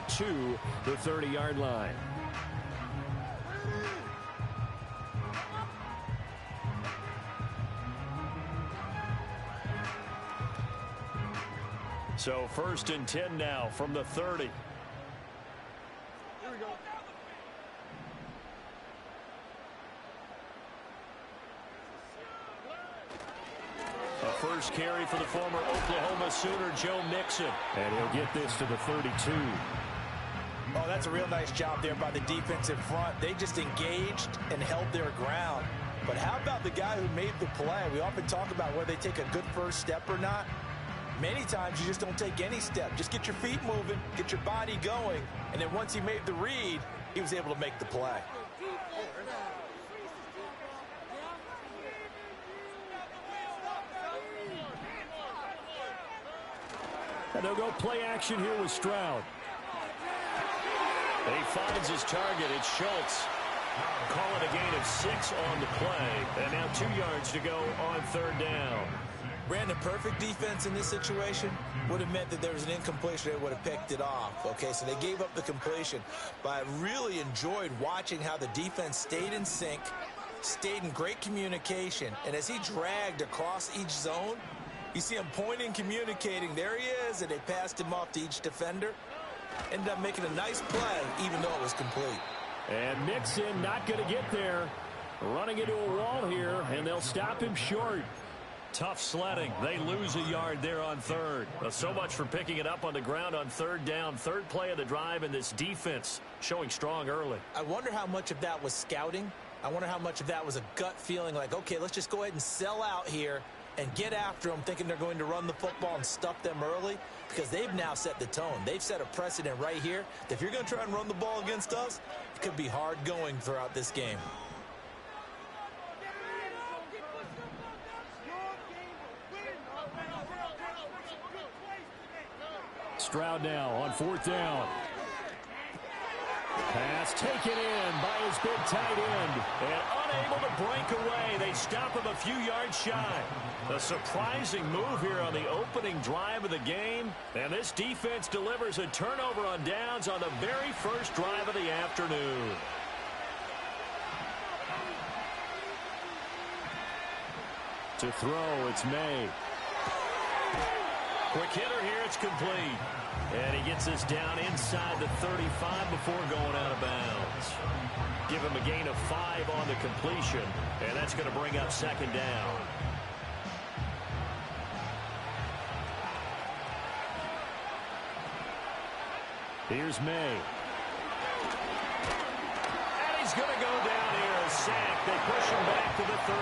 to the 30-yard line. So 1st and 10 now from the 30. A first carry for the former Oklahoma Sooner, Joe Mixon. And he'll get this to the 32. Oh, that's a real nice job there by the defensive front. They just engaged and held their ground. But how about the guy who made the play? We often talk about whether they take a good first step or not. Many times you just don't take any step. Just get your feet moving, get your body going, and then once he made the read, he was able to make the play. And they'll go play action here with Stroud. He finds his target. It's Schultz. Call it a gain of 6 on the play. And now 2 yards to go on 3rd down. Brandon, perfect defense in this situation would have meant that there was an incompletion. They would have picked it off. Okay, so they gave up the completion. But I really enjoyed watching how the defense stayed in sync, stayed in great communication. And as he dragged across each zone, you see him pointing, communicating. There he is, and they passed him off to each defender. Ended up making a nice play, even though it was complete. And Mixon not going to get there. Running into a wall here, and they'll stop him short. Tough sledding. They lose a yard there on 3rd. So much for picking it up on the ground on 3rd down. 3rd play of the drive, and this defense showing strong early. I wonder how much of that was scouting. I wonder how much of that was a gut feeling like, okay, let's just go ahead and sell out here and get after them, thinking they're going to run the football and stuff them early, because they've now set the tone. They've set a precedent right here that if you're going to try and run the ball against us, it could be hard going throughout this game. Stroud now on 4th down. Pass taken in by his big tight end. And unable to break away. They stop him a few yards shy. A surprising move here on the opening drive of the game. And this defense delivers a turnover on downs on the very first drive of the afternoon. To throw, it's May. Quick hitter here, it's complete. And he gets this down inside the 35 before going out of bounds. Give him a gain of 5 on the completion, and that's going to bring up 2nd down. Here's May. And he's going to go down here, a sack. They push him back to the 34.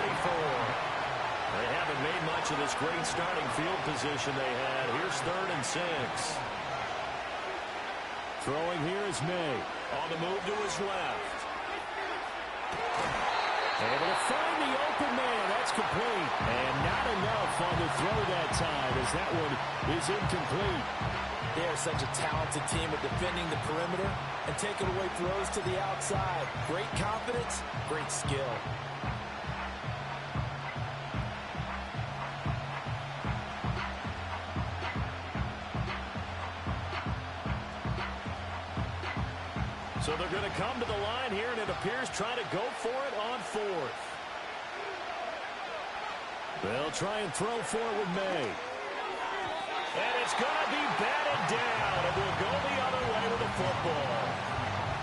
They haven't made much of this great starting field position they had. Here's 3rd and 6. Throwing here is May. On the move to his left. Able to find the open man. That's complete. And not enough on the throw that time, as that one is incomplete. They are such a talented team at defending the perimeter and taking away throws to the outside. Great confidence, great skill. So they're going to come to the line here, and it appears trying to go for it on 4th. They'll try and throw for it with May. And it's going to be batted down, and we'll go the other way with the football.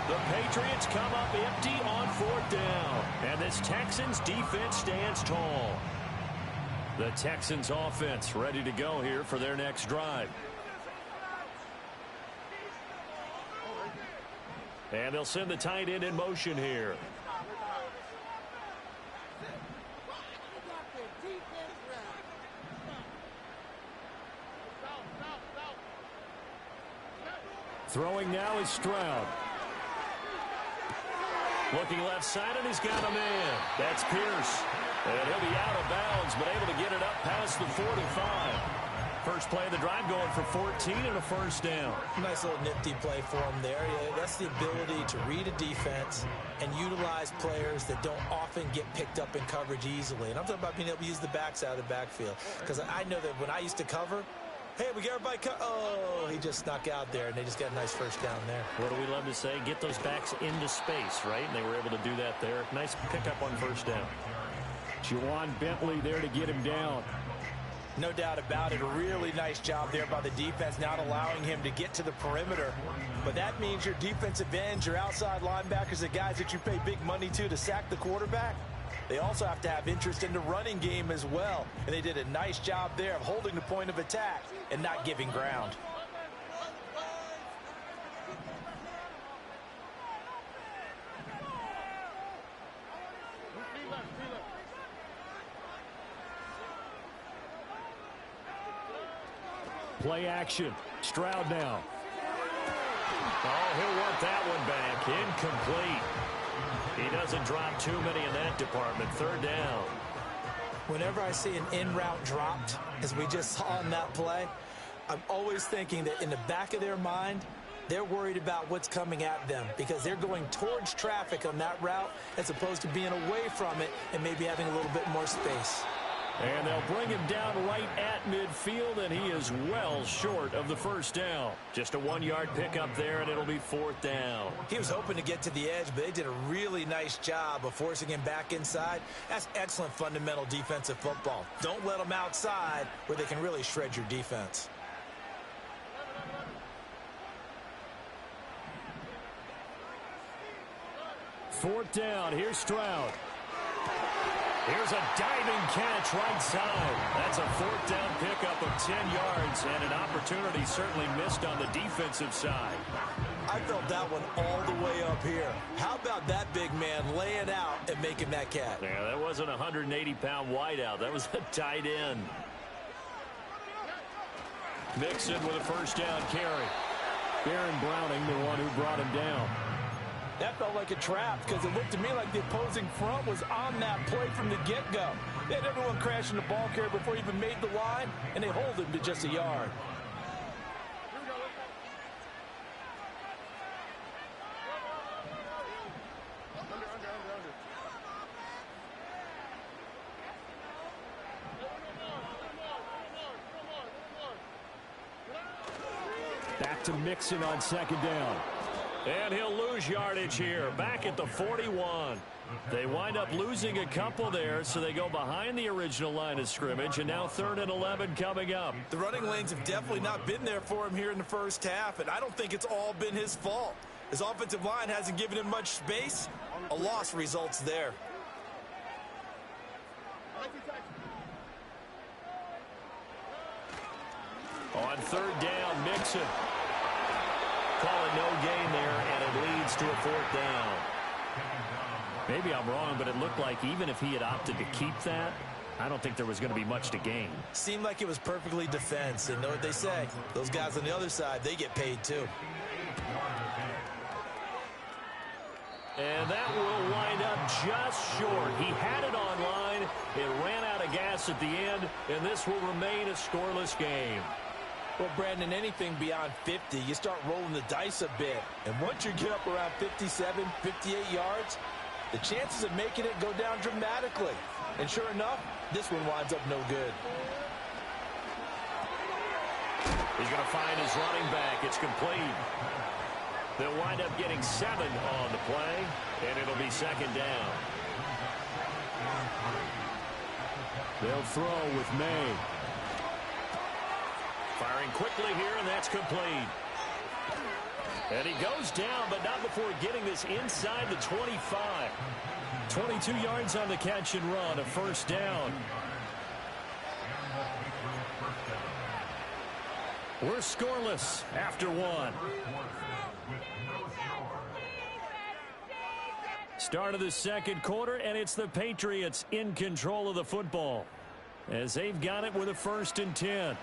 The Patriots come up empty on 4th down, and this Texans defense stands tall. The Texans offense ready to go here for their next drive. And they'll send the tight end in motion here. Throwing now is Stroud. Looking left side, and he's got a man. That's Pierce. And he'll be out of bounds, but able to get it up past the 45. First play of the drive going for 14 and a 1st down. Nice little nifty play for him there. Yeah, that's the ability to read a defense and utilize players that don't often get picked up in coverage easily. And I'm talking about being able to use the backs out of the backfield. Because I know that when I used to cover, Hey, we got everybody cut. Oh, he just snuck out there, and they just got a nice first down there. What do we love to say? Get those backs into space, right? And they were able to do that there. Nice pickup on first down. Juwan Bentley there to get him down. No doubt about it. A really nice job there by the defense, not allowing him to get to the perimeter. But that means your defensive ends, your outside linebackers, the guys that you pay big money to sack the quarterback, they also have to have interest in the running game as well. And they did a nice job there of holding the point of attack and not giving ground. Play action. Stroud now. Oh, he'll want that one back. Incomplete. He doesn't drop too many in that department. Third down. Whenever I see an in route dropped, as we just saw in that play, I'm always thinking that in the back of their mind, they're worried about what's coming at them because they're going towards traffic on that route as opposed to being away from it and maybe having a little bit more space. And they'll bring him down right at midfield, and he is well short of the first down. Just a 1-yard pickup there, and it'll be fourth down. He was hoping to get to the edge, but they did a really nice job of forcing him back inside. That's excellent fundamental defensive football. Don't let them outside where they can really shred your defense. Fourth down. Here's Stroud. Here's a diving catch right side. That's a fourth down pickup of 10 yards, and an opportunity certainly missed on the defensive side. I felt that one all the way up here. How about that big man laying out and making that catch? Yeah, that wasn't a 180-pound wideout. That was a tight end. Mixon with a first down carry. Baron Browning, the one who brought him down. That felt like a trap because it looked to me like the opposing front was on that play from the get-go. They had everyone crashing the ball carrier before he even made the line, and they hold him to just a yard. Back to Mixon on second down. And he'll lose yardage here, back at the 41. They wind up losing a couple there, so they go behind the original line of scrimmage, and now 3rd and 11 coming up. The running lanes have definitely not been there for him here in the first half, and I don't think it's all been his fault. His offensive line hasn't given him much space. A loss results there. On 3rd down, Mixon. Call it no gain there, and it leads to a 4th down. Maybe I'm wrong, but it looked like even if he had opted to keep that, I don't think there was going to be much to gain. Seemed like it was perfectly defense, and know what they say. Those guys on the other side, they get paid too. And that will wind up just short. He had it on line. It ran out of gas at the end, and this will remain a scoreless game. Well, Brandon, anything beyond 50, you start rolling the dice a bit. And once you get up around 57, 58 yards, the chances of making it go down dramatically. And sure enough, this one winds up no good. He's going to find his running back. It's complete. They'll wind up getting 7 on the play, and it'll be 2nd down. They'll throw with May. Firing quickly here, and that's complete. And he goes down, but not before getting this inside the 25. 22 yards on the catch and run, a first down. We're scoreless after 1. Start of the second quarter, and it's the Patriots in control of the football as they've got it with a 1st and 10.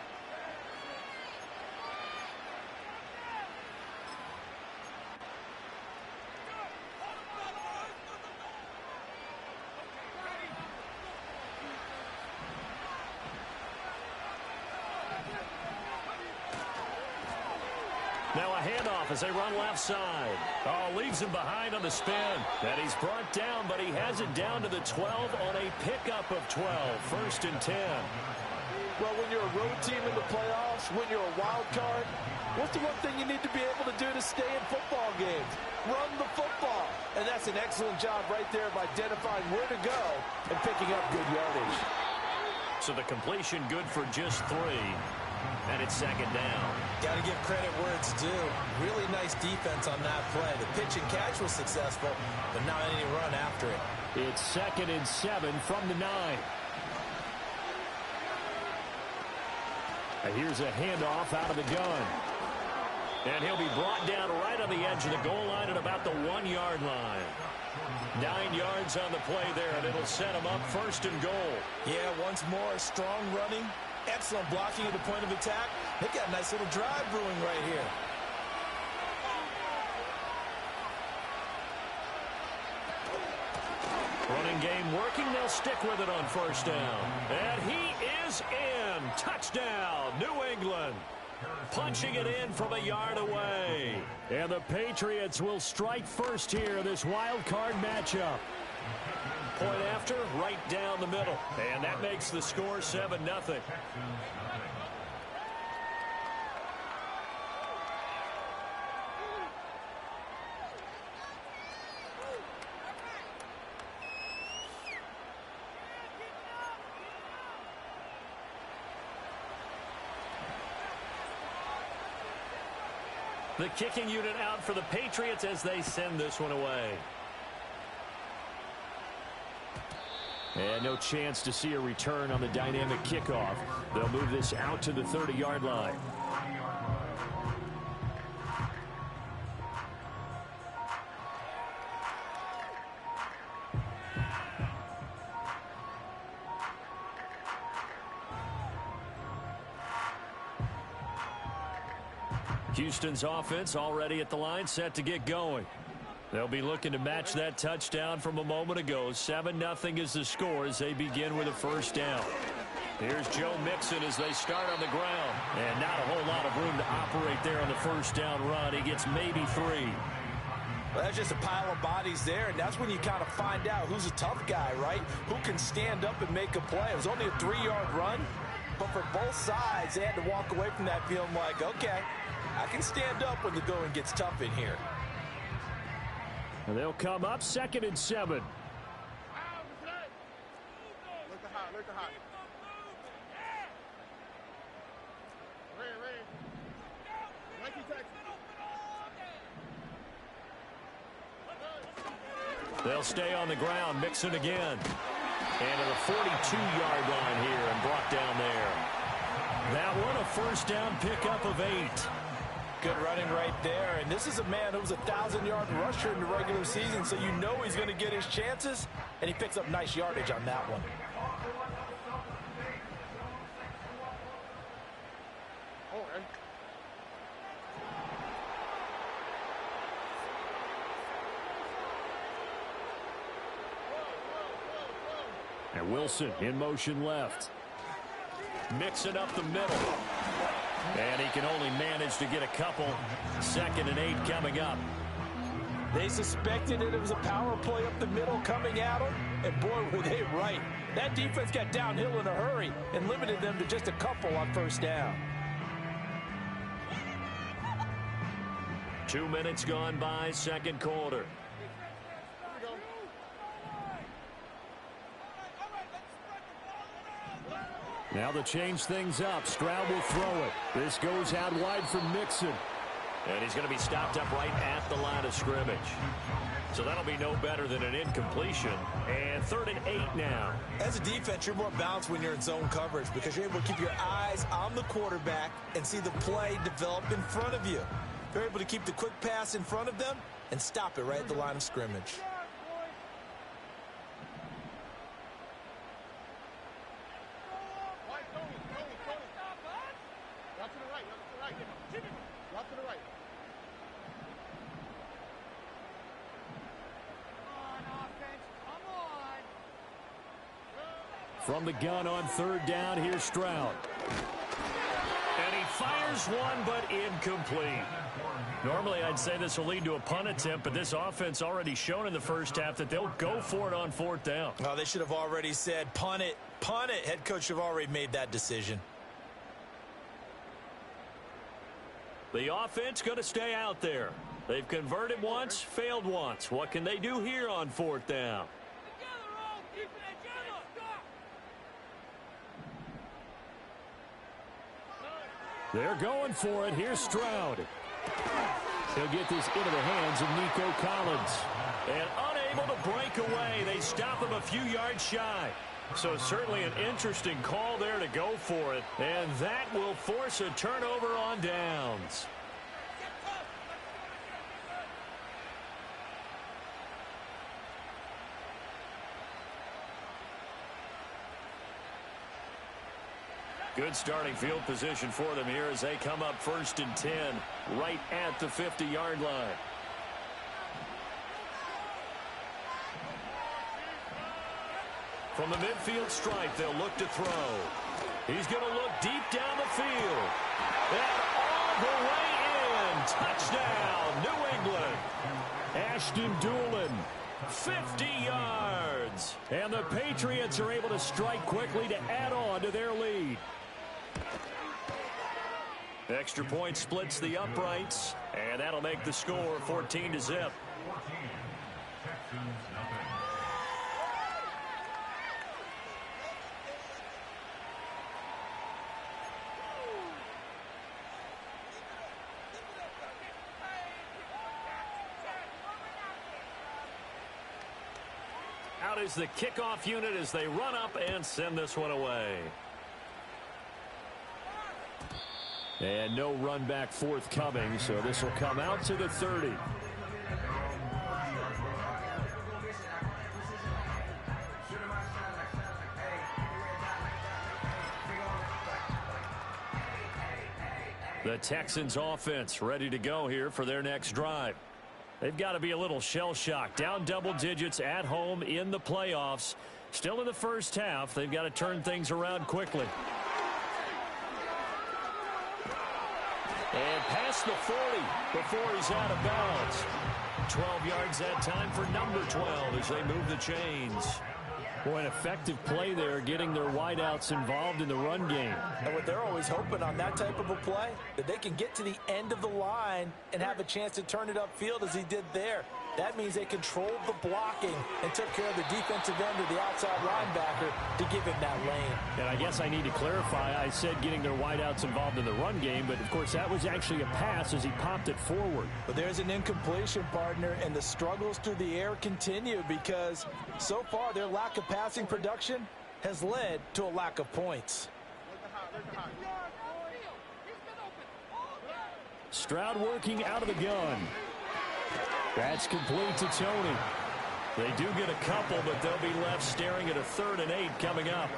Now a handoff as they run left side. Oh, leaves him behind on the spin. And he's brought down, but he has it down to the 12 on a pickup of 12. 1st and 10. Well, when you're a road team in the playoffs, when you're a wild card, what's the one thing you need to be able to do to stay in football games? Run the football. And that's an excellent job right there of identifying where to go and picking up good yardage. So the completion good for just 3. And it's second down. Got to give credit where it's due. Really nice defense on that play. The pitch and catch was successful, but not any run after it. It's 2nd and 7 from the 9. And here's a handoff out of the gun. And he'll be brought down right on the edge of the goal line at about the 1-yard line. 9 yards on the play there, and it'll set him up 1st and goal. Yeah, once more, strong running. Excellent blocking at the point of attack. They got a nice little drive brewing right here. Running game working. They'll stick with it on 1st down. And he is in. Touchdown, New England. Punching it in from a yard away. And the Patriots will strike first here in this wild card matchup. Point after, right down the middle. And that makes the score 7-0. The kicking unit out for the Patriots as they send this one away. And no chance to see a return on the dynamic kickoff. They'll move this out to the 30-yard line. Houston's offense already at the line, set to get going. They'll be looking to match that touchdown from a moment ago. 7-0 is the score as they begin with a 1st down. Here's Joe Mixon as they start on the ground. And not a whole lot of room to operate there on the 1st down run. He gets maybe 3. Well, that's just a pile of bodies there, and that's when you kind of find out who's a tough guy, right? Who can stand up and make a play. It was only a 3-yard run, but for both sides, they had to walk away from that feeling like, okay, I can stand up when the going gets tough in here. And they'll come up 2nd and 7. They'll stay on the ground. Mixon again. And to the 42-yard line here and brought down there. That one a 1st down pickup of 8. Good running right there. And this is a man who was a 1,000-yard rusher in the regular season, so you know he's going to get his chances, and he picks up nice yardage on that one. And Wilson in motion left. Mixing up the middle. And he can only manage to get a couple. 2nd and 8 coming up. They suspected that it was a power play up the middle coming at them, and boy, were they right. That defense got downhill in a hurry and limited them to just a couple on 1st down. 2 minutes gone by, 2nd quarter. Now to change things up, Stroud will throw it. This goes out wide for Mixon. And he's going to be stopped up right at the line of scrimmage. So that'll be no better than an incompletion. And 3rd and 8 now. As a defense, you're more balanced when you're in zone coverage because you're able to keep your eyes on the quarterback and see the play develop in front of you. You're able to keep the quick pass in front of them and stop it right at the line of scrimmage. From the gun on 3rd down, here's Stroud. And he fires one, but incomplete. Normally, I'd say this will lead to a punt attempt, but this offense already shown in the first half that they'll go for it on 4th down. Oh, they should have already said, punt it, punt it. Head coach should have already made that decision. The offense going to stay out there. They've converted once, failed once. What can they do here on 4th down? They're going for it. Here's Stroud. He'll get this into the hands of Nico Collins. And unable to break away. They stop him a few yards shy. So certainly an interesting call there to go for it. And that will force a turnover on downs. Good starting field position for them here as they come up 1st and 10 right at the 50-yard line. From the midfield stripe, they'll look to throw. He's going to look deep down the field. And all the way in. Touchdown, New England. Ashton Dulin, 50 yards. And the Patriots are able to strike quickly to add on to their lead. Extra point splits the uprights, and that'll make the score 14-0. Out is the kickoff unit as they run up and send this one away. And no run back forthcoming, so this will come out to the 30. The Texans offense ready to go here for their next drive. They've got to be a little shell-shocked. Down double digits at home in the playoffs. Still in the first half. They've got to turn things around quickly. And past the 40 before he's out of bounds. 12 yards that time for number 12 as they move the chains. Boy, an effective play there, getting their wideouts involved in the run game. And what they're always hoping on that type of a play, that they can get to the end of the line and have a chance to turn it upfield as he did there. That means they controlled the blocking and took care of the defensive end of the outside linebacker to give him that lane. And I guess I need to clarify, I said getting their wideouts involved in the run game, but of course that was actually a pass as he popped it forward. But there's an incompletion, partner, and the struggles through the air continue because so far their lack of passing production has led to a lack of points. Stroud working out of the gun. That's complete to Tony. They do get a couple, but they'll be left staring at a 3rd and 8 coming up.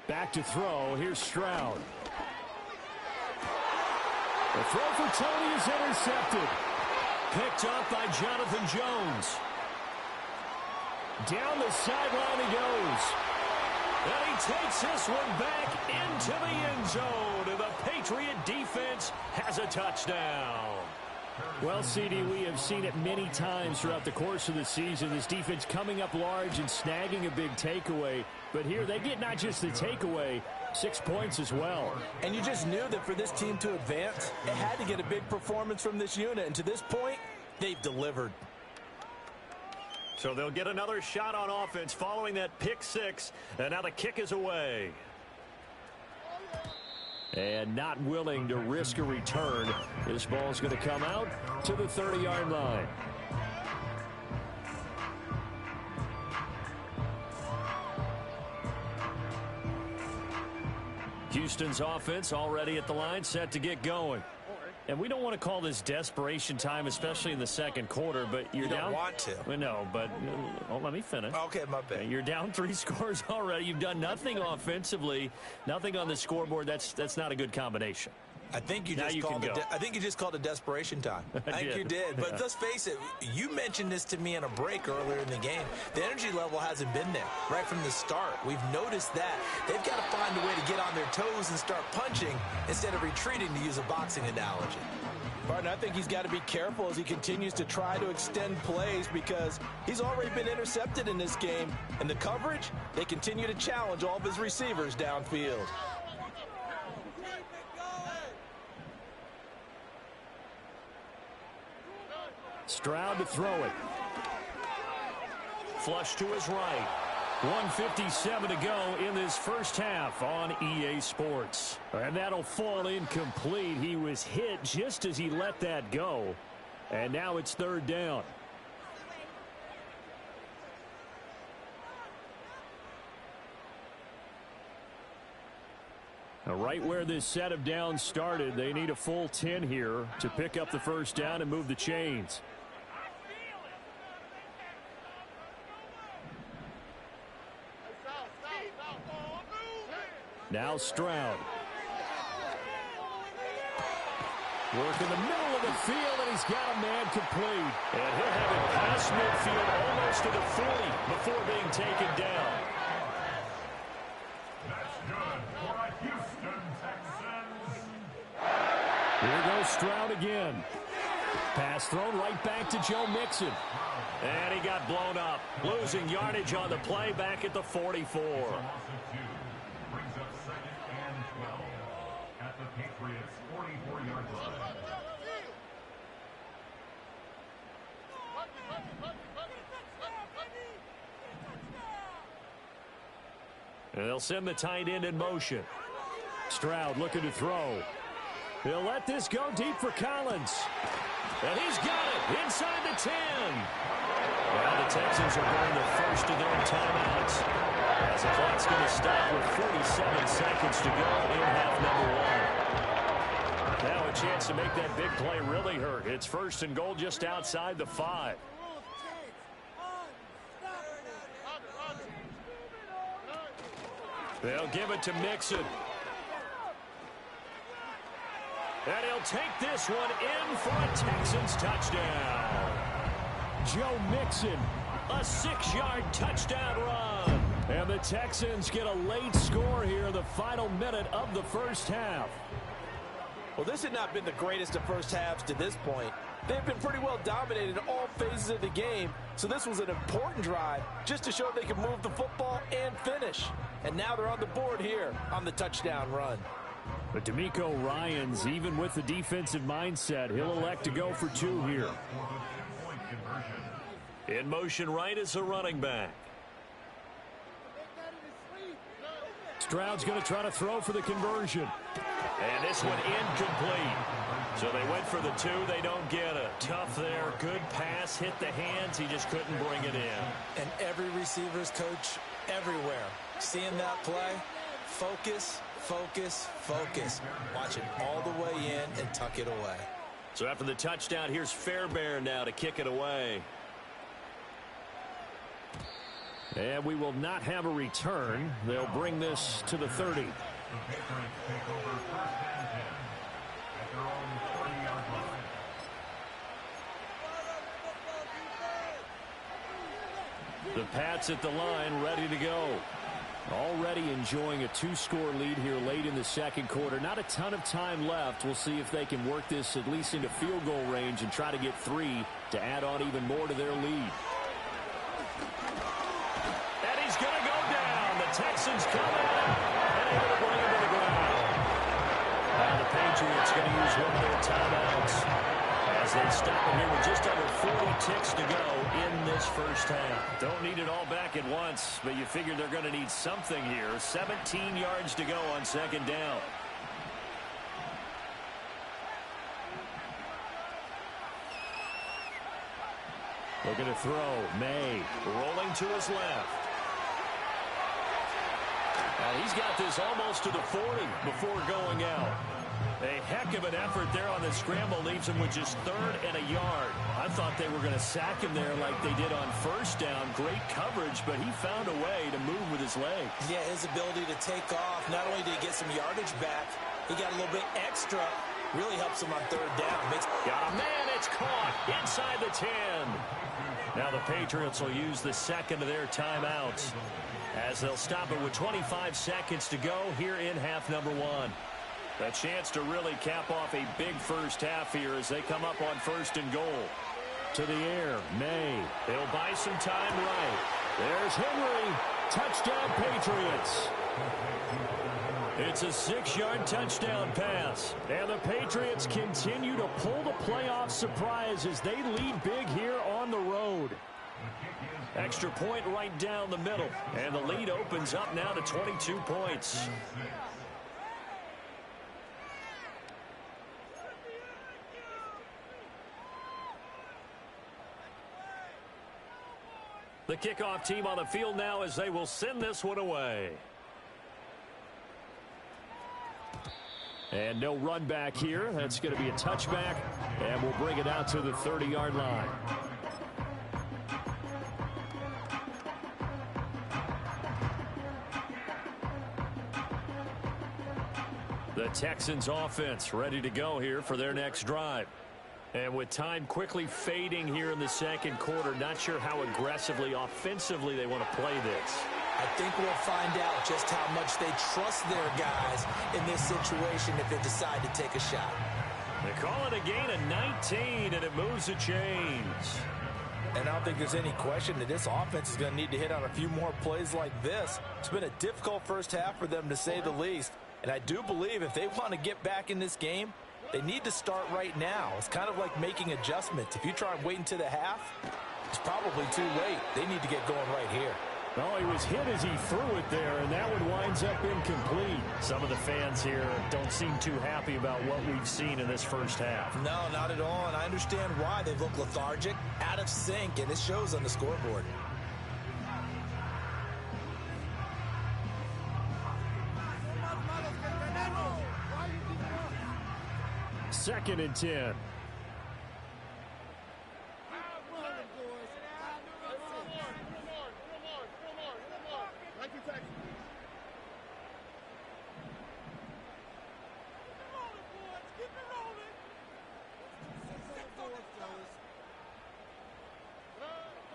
Back to throw. Here's Stroud. The throw for Tony is intercepted. Picked up by Jonathan Jones. Down the sideline he goes. And he takes this one back into the end zone. And the Patriot defense has a touchdown. Well, CD, we have seen it many times throughout the course of the season. This defense coming up large and snagging a big takeaway. But here they get not just the takeaway, 6 points as well. And you just knew that for this team to advance, it had to get a big performance from this unit. And to this point, they've delivered. So they'll get another shot on offense following that pick 6. And now the kick is away. And not willing to risk a return. This ball's going to come out to the 30-yard line. Houston's offense already at the line, set to get going. And we don't want to call this desperation time, especially in the second quarter, but you're down. You don't want to. Well, no, but let me finish. Okay, my bad. You're down 3 scores already. You've done nothing offensively, nothing on the scoreboard. That's not a good combination. I think you just called a desperation time. I think you did. But let's face it, you mentioned this to me in a break earlier in the game. The energy level hasn't been there right from the start. We've noticed that. They've got to find a way to get on their toes and start punching instead of retreating, to use a boxing analogy. Martin, I think he's got to be careful as he continues to try to extend plays because he's already been intercepted in this game. And the coverage, they continue to challenge all of his receivers downfield. Stroud to throw it. Flush to his right. 1:57 to go in this first half on EA Sports. And that'll fall incomplete. He was hit just as he let that go. And now it's third down. Now, right where this set of downs started, they need a full 10 here to pick up the first down and move the chains. Now Stroud. Work in the middle of the field, and he's got a man complete. And he'll have it past midfield almost to the 40 before being taken down. That's good for a Houston Texans. Here goes Stroud again. Pass thrown right back to Joe Mixon. And he got blown up. Losing yardage on the play back at the 44. And they'll send the tight end in motion. Stroud looking to throw. He'll let this go deep for Collins. And he's got it inside the 10. Now the Texans are going the first of their timeouts, as the clock's going to stop with 47 seconds to go in half number 1. Now a chance to make that big play really hurt. It's first and goal just outside the 5. They'll give it to Mixon. And he'll take this one in for a Texans touchdown. Joe Mixon, a 6-yard touchdown run. And the Texans get a late score here in the final minute of the first half. Well, this had not been the greatest of first halves to this point. They've been pretty well dominated in all phases of the game, so this was an important drive just to show they could move the football and finish. And now they're on the board here on the touchdown run. But D'Amico Ryans, even with the defensive mindset, he'll elect to go for 2 here. In motion right is a running back. Stroud's going to try to throw for the conversion. And this one incomplete. So they went for the 2. They don't get it. Tough there. Good pass. Hit the hands. He just couldn't bring it in. And every receiver's coach everywhere, seeing that play, focus, focus, focus. Watch it all the way in and tuck it away. So after the touchdown, here's Fairbairn now to kick it away. And we will not have a return. They'll bring this to the 30. The Pats at the line, ready to go. Already enjoying a 2-score lead here late in the second quarter. Not a ton of time left. We'll see if they can work this at least into field goal range and try to get 3 to add on even more to their lead. And he's going to go down. The Texans come in and able to bring him to the ground. Now the Patriots going to use one of their timeouts as they stop him here with just under 40 ticks to go in this first half. Don't need it all back at once, but you figure they're going to need something here. 17 yards to go on second down. Looking to throw. May rolling to his left. And he's got this almost to the 40 before going out. A heck of an effort there on the scramble. Leaves him with just 3rd and a yard. I thought they were going to sack him there like they did on first down. Great coverage, but he found a way to move with his legs. Yeah, his ability to take off. Not only did he get some yardage back, He got a little bit extra. Really helps him on third down. Got a man. It's caught inside the 10. Now the Patriots will use the second of their timeouts as they'll stop it with 25 seconds to go here in half number 1. A chance to really cap off a big first half here as they come up on 1st and goal. To the air, May. They'll buy some time right. There's Henry. Touchdown, Patriots. It's a 6-yard touchdown pass. And the Patriots continue to pull the playoff surprise as they lead big here on the road. Extra point right down the middle. And the lead opens up now to 22 points. The kickoff team on the field now as they will send this one away. And no run back here. That's going to be a touchback. And we'll bring it out to the 30-yard line. The Texans offense ready to go here for their next drive. And with time quickly fading here in the second quarter, not sure how aggressively, offensively they want to play this. I think we'll find out just how much they trust their guys in this situation if they decide to take a shot. They call it a gain of 19, and it moves the chains. And I don't think there's any question that this offense is going to need to hit on a few more plays like this. It's been a difficult first half for them, to say the least. And I do believe if they want to get back in this game, they need to start right now. It's kind of like making adjustments. If you try and wait until the half, it's probably too late. They need to get going right here. Well, he was hit as he threw it there, and that one winds up incomplete. Some of the fans here don't seem too happy about what we've seen in this first half. No, not at all, and I understand why. They look lethargic, out of sync, and it shows on the scoreboard. Second and 10.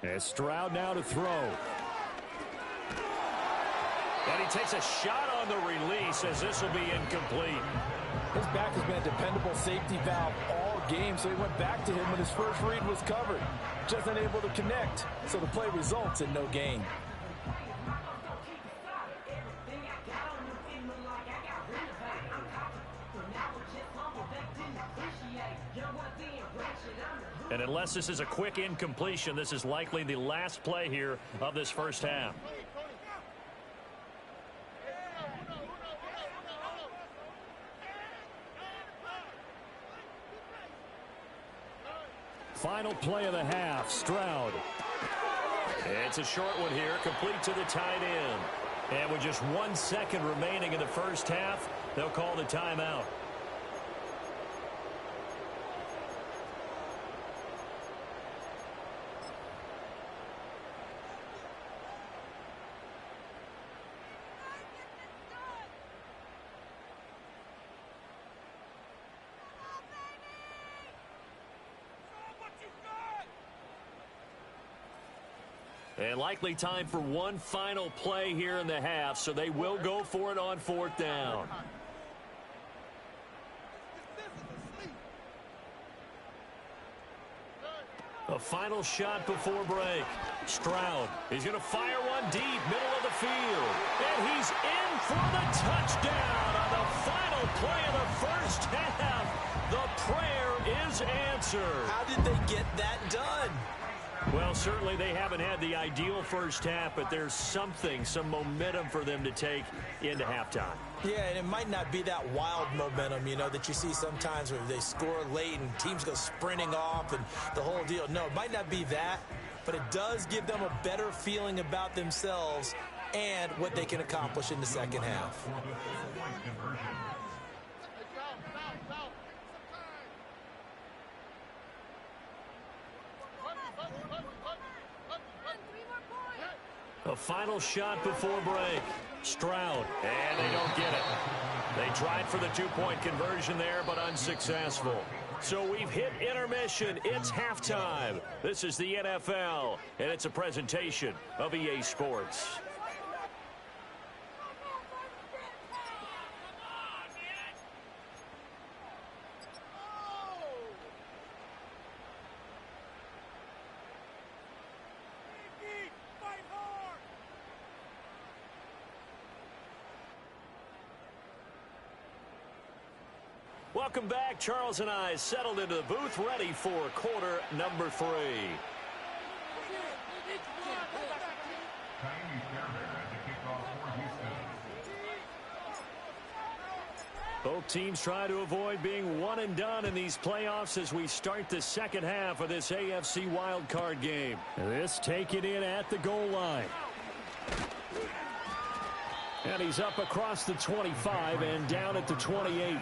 As Stroud now to throw. And he takes a shot on the release as this will be incomplete. His back has been a dependable safety valve all game, so he went back to him when his first read was covered. Just unable to connect, so the play results in no gain. And unless this is a quick incompletion, this is likely the last play here of this first half. Final play of the half, Stroud. It's a short one here, complete to the tight end. And with just 1 second remaining in the first half, they'll call the timeout. And likely time for one final play here in the half, so they will go for it on 4th down. A final shot before break. Stroud, he's going to fire one deep, middle of the field. And he's in for the touchdown on the final play of the first half. The prayer is answered. How did they get that done? Well, certainly they haven't had the ideal first half, but there's something, some momentum for them to take into halftime. Yeah, and it might not be that wild momentum, you know, that you see sometimes where they score late and teams go sprinting off and the whole deal. No, it might not be that, but it does give them a better feeling about themselves and what they can accomplish in the second half. A final shot before break. Stroud, and they don't get it. They tried for the two-point conversion there, but unsuccessful. So we've hit intermission. It's halftime. This is the NFL, and it's a presentation of EA Sports. Welcome back. Charles and I settled into the booth, ready for quarter number 3. Both teams try to avoid being one and done in these playoffs as we start the second half of this AFC wildcard game. This taken in at the goal line. And he's up across the 25 and down at the 28.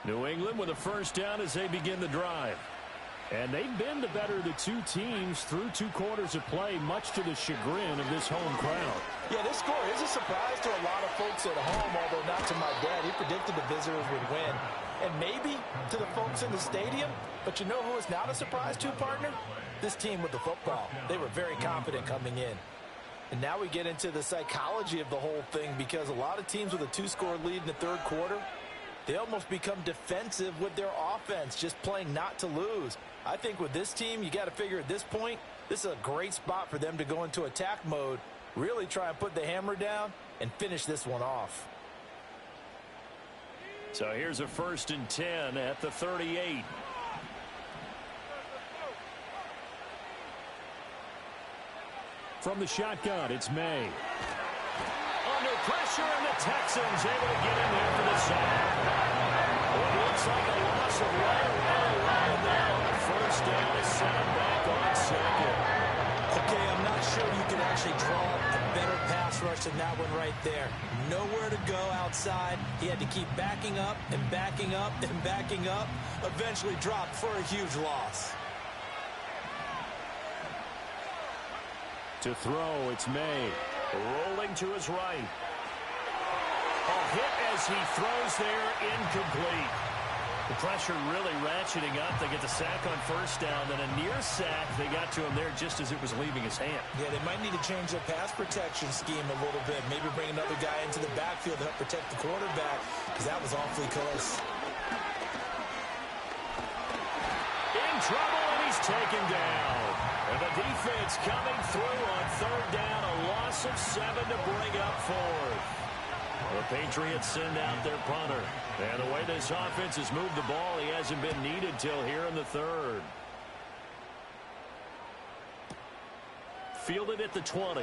New England with a first down as they begin the drive. And they've been the better of the two teams through 2 quarters of play, much to the chagrin of this home crowd. Yeah, this score is a surprise to a lot of folks at home, although not to my dad. He predicted the visitors would win. And maybe to the folks in the stadium. But you know who is not a surprise to, partner? This team with the football. They were very confident coming in. And now we get into the psychology of the whole thing, because a lot of teams with a 2-score lead in the third quarter, they almost become defensive with their offense, just playing not to lose. I think with this team, you got to figure at this point, this is a great spot for them to go into attack mode, really try and put the hammer down and finish this one off. So here's a 1st and 10 at the 38. From the shotgun, it's May. Under pressure, and the Texans able to get in there for the sack. It looks like a loss of right there on the first down to set him back on second. Okay, I'm not sure you can actually draw a better pass rush than that one right there. Nowhere to go outside. He had to keep backing up and backing up and backing up. Eventually dropped for a huge loss. To throw, it's May. Rolling to his right. A hit as he throws there, incomplete. The pressure really ratcheting up. They get the sack on first down, then a near sack. They got to him there just as it was leaving his hand. Yeah, they might need to change their pass protection scheme a little bit. Maybe bring another guy into the backfield to help protect the quarterback, because that was awfully close. In trouble, and he's taken down. And the defense coming through on third down, a loss of 7 to bring up 4th. The Patriots send out their punter. And the way this offense has moved the ball, he hasn't been needed till here in the 3rd. Fielded at the 20.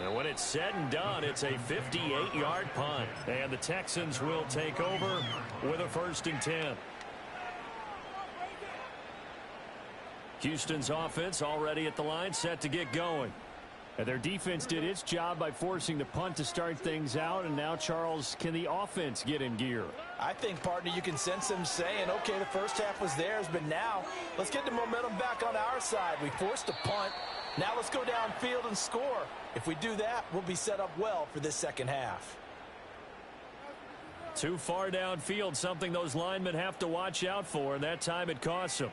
And when it's said and done, it's a 58-yard punt. And the Texans will take over with a 1st and 10. Houston's offense already at the line, set to get going. And their defense did its job by forcing the punt to start things out. And now, Charles, can the offense get in gear? I think, partner, you can sense them saying, okay, the first half was theirs, but now let's get the momentum back on our side. We forced a punt. Now let's go downfield and score. If we do that, we'll be set up well for this second half. Too far downfield, something those linemen have to watch out for, and that time it costs them.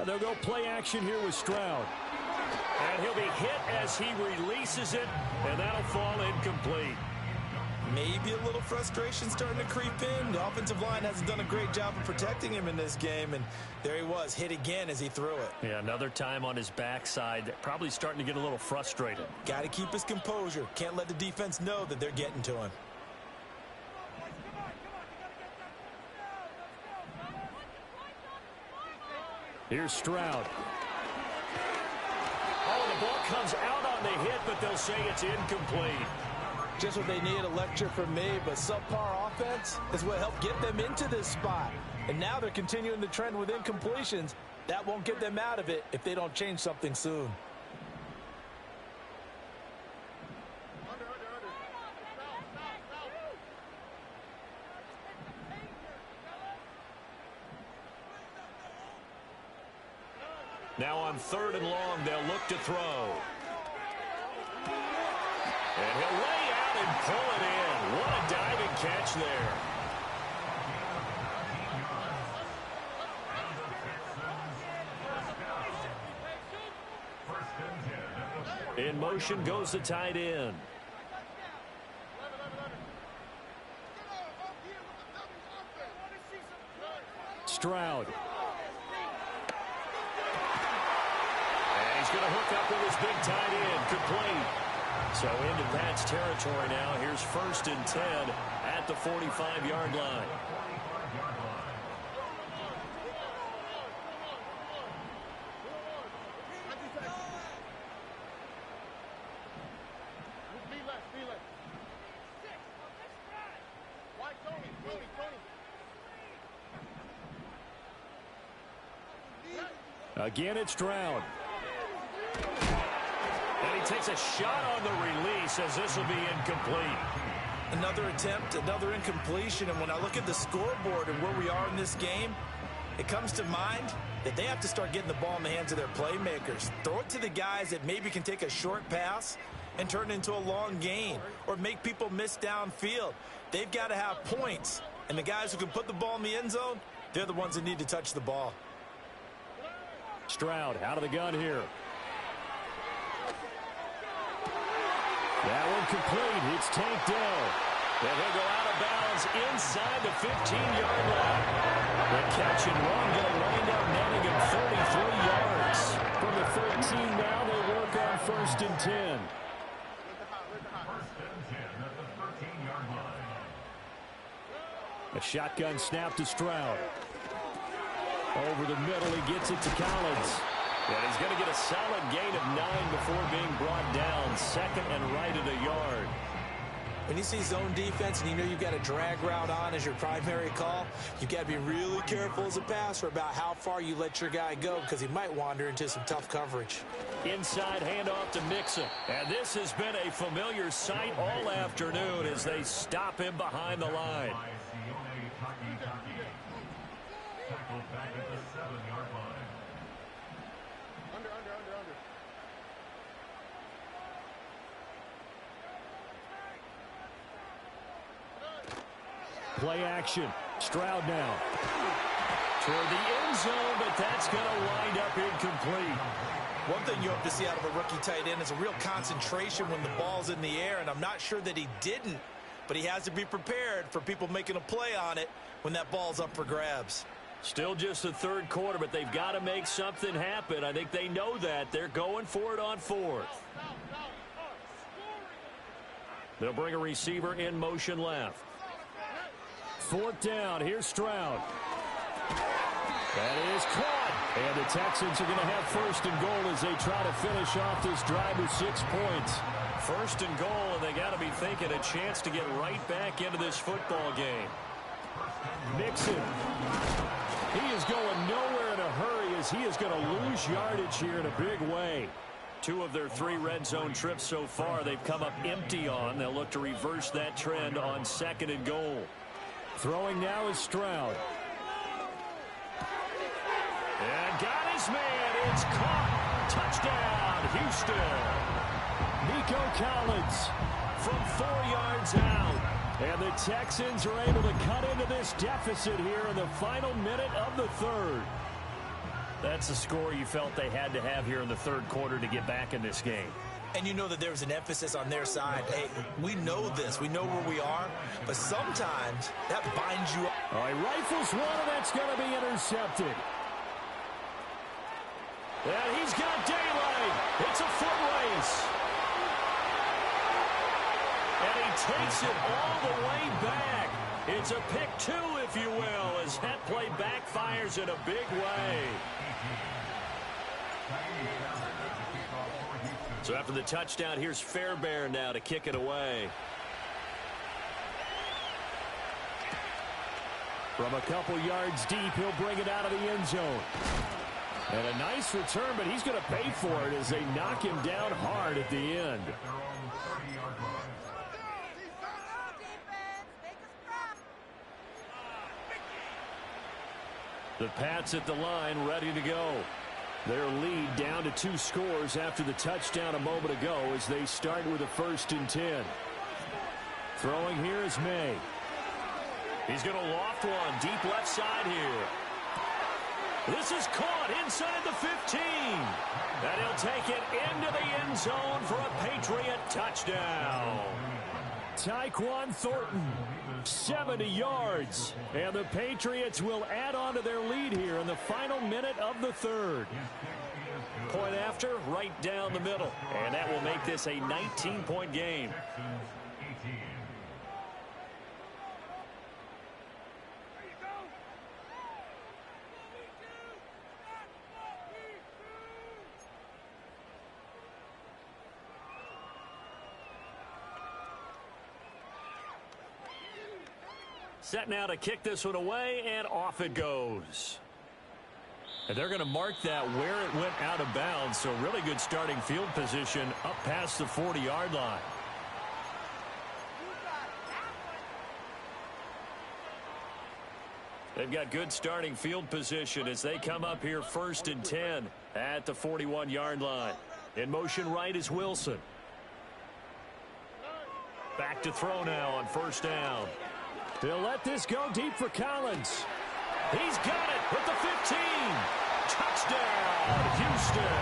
They'll go play action here with Stroud. And he'll be hit as he releases it, and that'll fall incomplete. Maybe a little frustration starting to creep in. The offensive line hasn't done a great job of protecting him in this game, and there he was, hit again as he threw it. Yeah, another time on his backside, probably starting to get a little frustrated. Got to keep his composure. Can't let the defense know that they're getting to him. Here's Stroud. Oh, the ball comes out on the hit, but they'll say it's incomplete. Just what they need, a lecture from me, but subpar offense is what helped get them into this spot. And now they're continuing the trend with incompletions. That won't get them out of it if they don't change something soon. Now on 3rd and long, they'll look to throw. And he'll lay out and pull it in. What a diving catch there. In motion goes the tight end. Stroud. He's going to hook up with his big tight end. Complete. So into Pat's territory now. Here's 1st and 10 at the 45-yard line. Again, it's Stroud. And he takes a shot on the release as this will be incomplete. Another attempt, another incompletion, and when I look at the scoreboard and where we are in this game, it comes to mind that they have to start getting the ball in the hands of their playmakers. Throw it to the guys that maybe can take a short pass and turn it into a long gain or make people miss downfield. They've got to have points, and the guys who can put the ball in the end zone, they're the ones that need to touch the ball. Stroud out of the gun here. That one complete. It's Tank Dell. And he'll go out of bounds inside the 15-yard line. The catch and run going to wind up netting him 33 yards. From the 13 now, they work on 1st and 10. 1st and 10 at the 13-yard line. A shotgun snap to Stroud. Over the middle, he gets it to Collins. And he's going to get a solid gain of 9 before being brought down. 2nd and right at a yard. When you see zone defense and you know you've got a drag route on as your primary call, you've got to be really careful as a passer about how far you let your guy go because he might wander into some tough coverage. Inside handoff to Mixon. And this has been a familiar sight all afternoon as they stop him behind the line. Tackled back at the 7-yard line. Play action. Stroud now. Toward the end zone, but that's going to wind up incomplete. One thing you hope to see out of a rookie tight end is a real concentration when the ball's in the air, and I'm not sure that he didn't, but he has to be prepared for people making a play on it when that ball's up for grabs. Still just the 3rd quarter, but they've got to make something happen. I think they know that. They're going for it on 4th. They'll bring a receiver in motion left. 4th down. Here's Stroud. That is caught. And the Texans are going to have 1st and goal as they try to finish off this drive with 6 points. 1st and goal, and they got to be thinking a chance to get right back into this football game. Mixon. He is going nowhere in a hurry as he is going to lose yardage here in a big way. 2 of their 3 red zone trips so far they've come up empty on. They'll look to reverse that trend on 2nd and goal. Throwing now is Stroud. And got his man. It's caught. Touchdown, Houston. Nico Collins from 4 yards out. And the Texans are able to cut into this deficit here in the final minute of the 3rd. That's the score you felt they had to have here in the 3rd quarter to get back in this game. and you know that there's an emphasis on their side. Hey, we know this. We know where we are, but sometimes that binds you up. All right, rifles one, and that's going to be intercepted. And he's got daylight. It's a foot race. And he takes it all the way back. It's a pick two, if you will, as that play backfires in a big way. So after the touchdown, here's Fairbairn now to kick it away. From a couple yards deep, he'll bring it out of the end zone. And a nice return, but he's going to pay for it as they knock him down hard at the end. The Pats at the line, ready to go. Their lead down to 2 scores after the touchdown a moment ago as they start with a 1st and 10. Throwing here is May. He's going to loft one deep left side here. This is caught inside the 15. And he'll take it into the end zone for a Patriot touchdown. Tyquan Thornton, 70 yards. And the Patriots will add on to their lead here in the final minute of the 3rd. Point after, right down the middle. And that will make this a 19-point game. Set now to kick this one away, and off it goes. And they're going to mark that where it went out of bounds, so really good starting field position up past the 40-yard line. They've got good starting field position as they come up here 1st and 10 at the 41-yard line. In motion right is Wilson. Back to throw now on 1st down. They'll let this go deep for Collins. He's got it with the 15. Touchdown, Houston.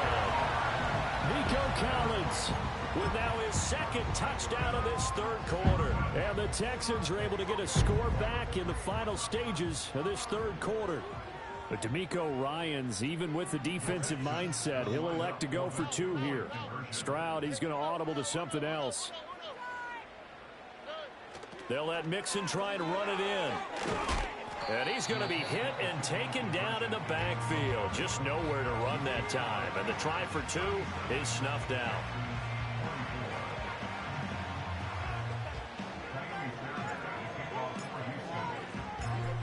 Nico Collins with now his 2nd touchdown of this 3rd quarter. And the Texans are able to get a score back in the final stages of this 3rd quarter. But DeMeco Ryans, even with the defensive mindset, he'll elect to go for 2 here. Stroud, he's going to audible to something else. They'll let Mixon try and run it in. And he's going to be hit and taken down in the backfield. Just nowhere to run that time. And the try for 2 is snuffed out.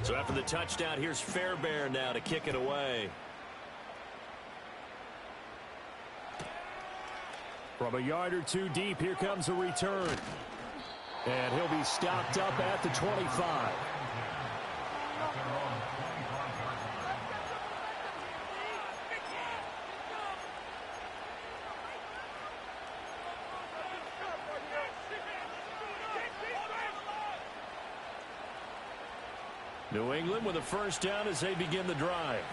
So after the touchdown, here's Fairbairn now to kick it away. From a yard or 2 deep, here comes a return. And he'll be stopped up at the 25. New England with a 1st down as they begin the drive.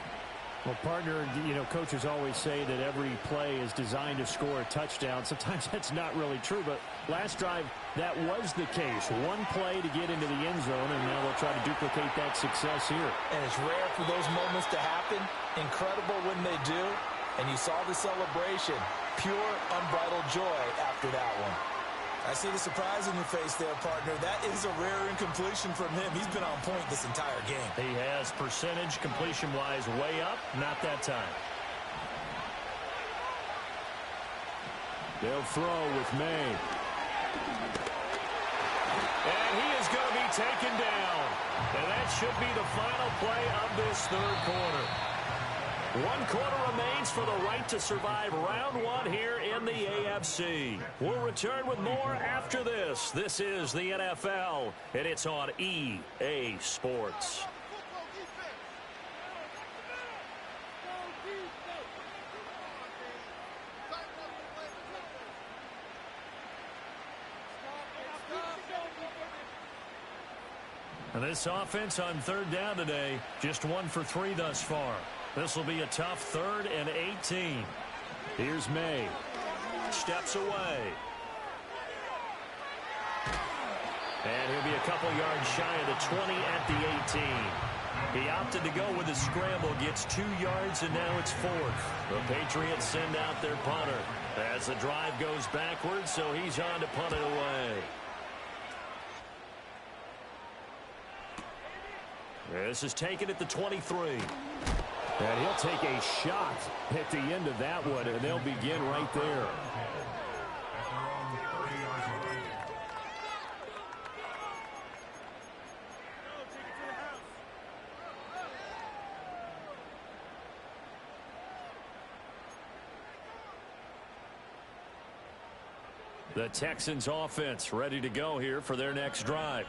Well, partner, you know, coaches always say that every play is designed to score a touchdown. Sometimes that's not really true, but last drive, that was the case. One play to get into the end zone, and now they'll try to duplicate that success here. And it's rare for those moments to happen. Incredible when they do. And you saw the celebration. Pure, unbridled joy after that one. I see the surprise in your face there, partner. That is a rare incompletion from him. He's been on point this entire game. He has percentage completion-wise way up. Not that time. They'll throw with May. And he is going to be taken down. And that should be the final play of this 3rd quarter. 1 quarter remains for the right to survive round 1 here in the AFC. We'll return with more after this. This is the NFL, and it's on EA Sports. And this offense on 3rd down today, just 1 for 3 thus far. This will be a tough 3rd and 18. Here's May. steps away. And he'll be a couple yards shy of the 20 at the 18. He opted to go with a scramble, gets 2 yards, and now it's 4th. The Patriots send out their punter as the drive goes backwards, so he's on to punt it away. This is taken at the 23. And he'll take a shot at the end of that one, and they'll begin right there. The Texans offense ready to go here for their next drive.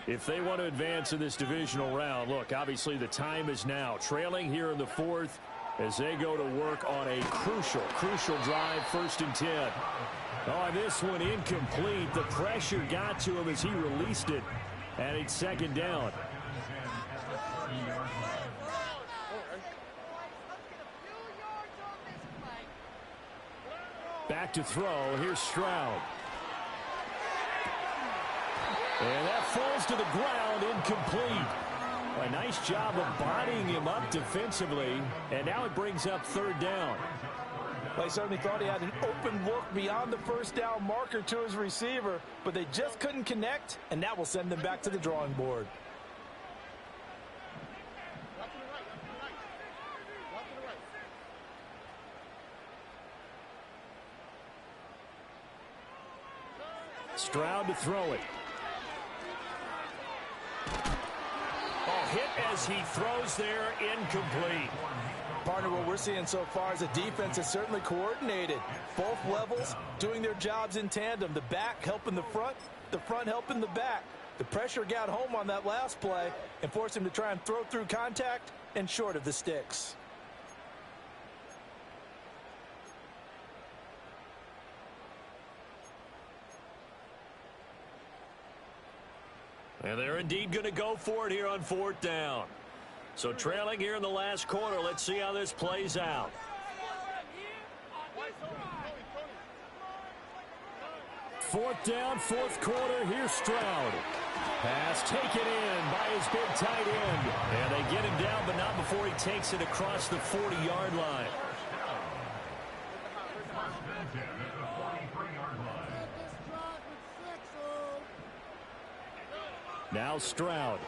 If they want to advance in this divisional round, look, obviously the time is now. Trailing here in the 4th as they go to work on a crucial drive, 1st and 10. Oh, and this one incomplete. The pressure got to him as he released it, and it's 2nd down. Back to throw. Here's Stroud. And that falls to the ground, incomplete. A nice job of bodying him up defensively, and now it brings up 3rd down. Well, he certainly thought he had an open look beyond the 1st down marker to his receiver, but they just couldn't connect, and that will send them back to the drawing board. Stroud to throw it. Hit as he throws there, incomplete. Partner, what we're seeing so far is the defense is certainly coordinated. Both levels doing their jobs in tandem. The back helping the front helping the back. The pressure got home on that last play and forced him to try and throw through contact and short of the sticks. And they're indeed going to go for it here on 4th down. So trailing here in the last quarter, let's see how this plays out. 4th down, 4th quarter. Here's Stroud. Pass taken in by his big tight end. And they get him down, but not before he takes it across the 40-yard line. Now Stroud.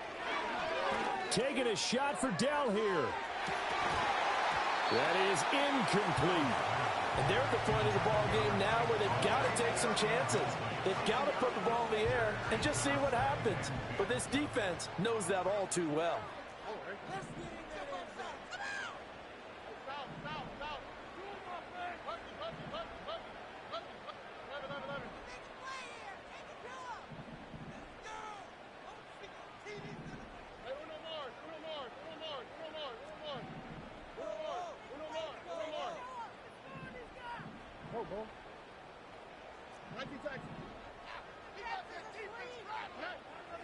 Taking a shot for Dell here. That is incomplete. And they're at the point of the ball game now where they've got to take some chances. They've got to put the ball in the air and just see what happens. But this defense knows that all too well.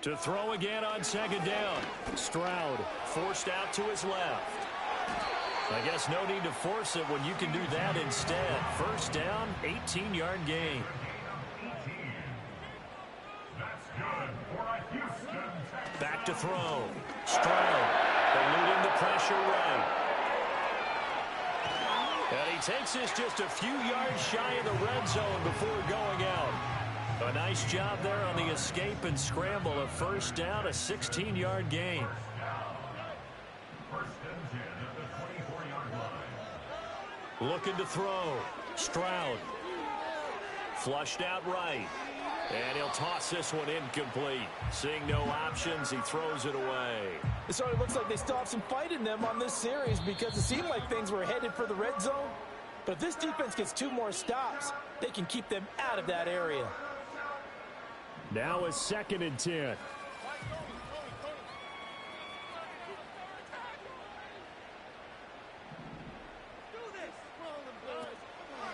To throw again on 2nd down. Stroud forced out to his left. I guess no need to force it when you can do that instead. 1st down, 18-yard gain. Back to throw. Stroud eluding the pressure right. And he takes this just a few yards shy of the red zone before going out. A nice job there on the escape and scramble. A 1st down, a 16-yard gain. Looking to throw. Stroud. Flushed out right. And he'll toss this one incomplete. Seeing no options, he throws it away. It sort of looks like they still have some fight in them on this series because it seemed like things were headed for the red zone. But if this defense gets 2 more stops, they can keep them out of that area. Now a 2nd and 10.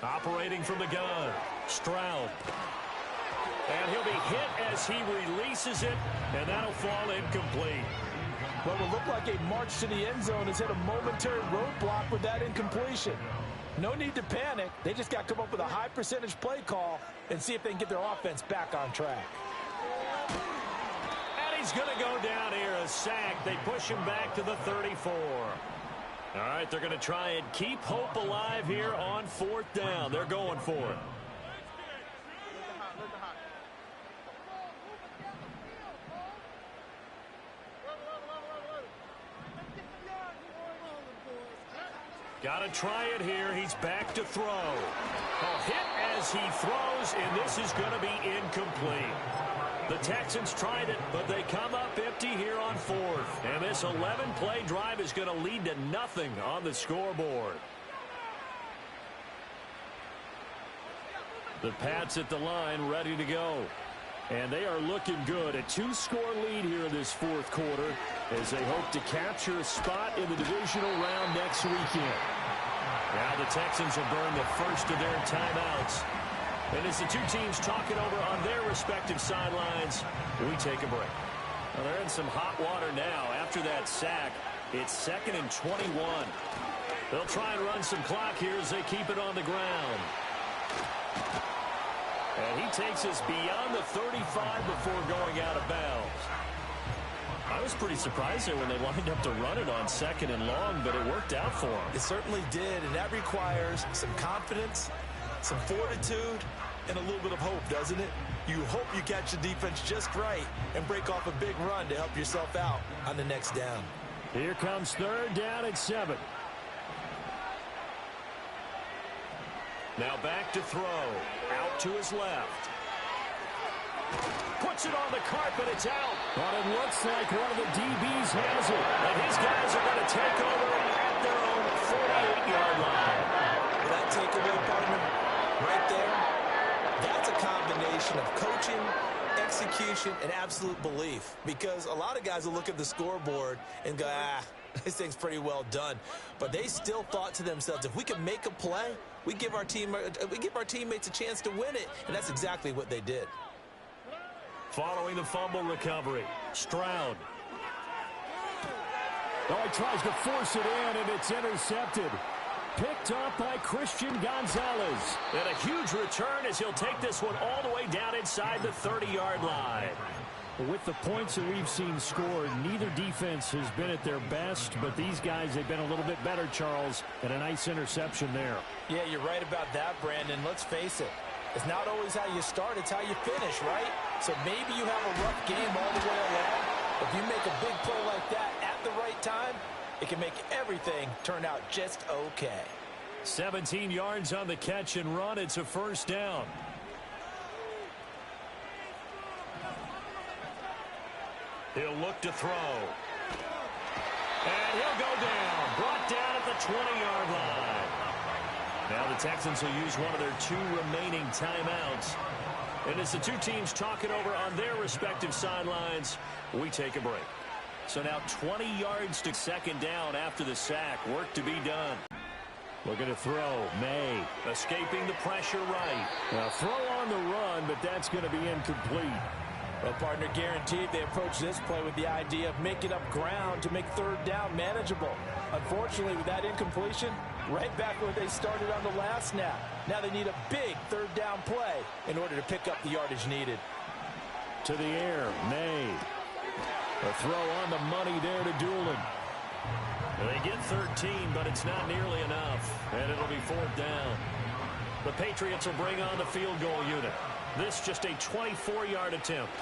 Operating from the gun. Stroud. And he'll be hit as he releases it, and that'll fall incomplete. What will look like a march to the end zone has hit a momentary roadblock with that incompletion. No need to panic. They just got to come up with a high percentage play call and see if they can get their offense back on track. And he's going to go down here, a sack. They push him back to the 34. All right, they're going to try and keep hope alive here on 4th down. They're going for it. Got to try it here. He's back to throw. A hit as he throws, and this is going to be incomplete. The Texans tried it, but they come up empty here on 4th. And this 11-play drive is going to lead to nothing on the scoreboard. The Pats at the line ready to go. And they are looking good. A 2-score lead here in this 4th quarter as they hope to capture a spot in the divisional round next weekend. Now the Texans will burn the first of their timeouts. And as the two teams talking over on their respective sidelines, we take a break. Well, they're in some hot water now. After that sack, it's 2nd and 21. They'll try and run some clock here as they keep it on the ground. And he takes us beyond the 35 before going out of bounds. I was pretty surprised there when they lined up to run it on 2nd and long, but it worked out for them. It certainly did, and that requires some confidence, some fortitude, and a little bit of hope, doesn't it? You hope you catch the defense just right and break off a big run to help yourself out on the next down. Here comes 3rd down at 7. Now back to throw. Out to his left. Puts it on the carpet. It's out. But it looks like one of the DBs has it. And his guys are going to take over at their own 48-yard line. That takeaway, partner, right there, that's a combination of coaching, execution, and absolute belief. Because a lot of guys will look at the scoreboard and go, this thing's pretty well done. But they still thought to themselves, if we can make a play, we give our teammates a chance to win it. And that's exactly what they did. Following the fumble recovery, Stroud. Oh, he tries to force it in, and it's intercepted. Picked up by Christian Gonzalez. And a huge return as he'll take this one all the way down inside the 30-yard line. With the points that we've seen scored, neither defense has been at their best, but these guys, they've been a little bit better, Charles, and a nice interception there. Yeah, you're right about that, Brandon. Let's face it. It's not always how you start, it's how you finish, right? So maybe you have a rough game all the way along. If you make a big play like that at the right time, it can make everything turn out just okay. 17 yards on the catch and run. It's a 1st down. He'll look to throw. And he'll go down. Brought down at the 20-yard line. Now the Texans will use one of their 2 remaining timeouts. And as the two teams talking over on their respective sidelines, we take a break. So now 20 yards to 2nd down after the sack. Work to be done. Looking to throw. May escaping the pressure right. Now throw on the run, but that's going to be incomplete. Well, partner, guaranteed they approach this play with the idea of making up ground to make 3rd down manageable. Unfortunately, with that incompletion, right back where they started on the last snap. Now they need a big 3rd down play in order to pick up the yardage needed. To the air, May. A throw on the money there to Doolin. They get 13, but it's not nearly enough, and it'll be 4th down. The Patriots will bring on the field goal unit. This just a 24-yard attempt.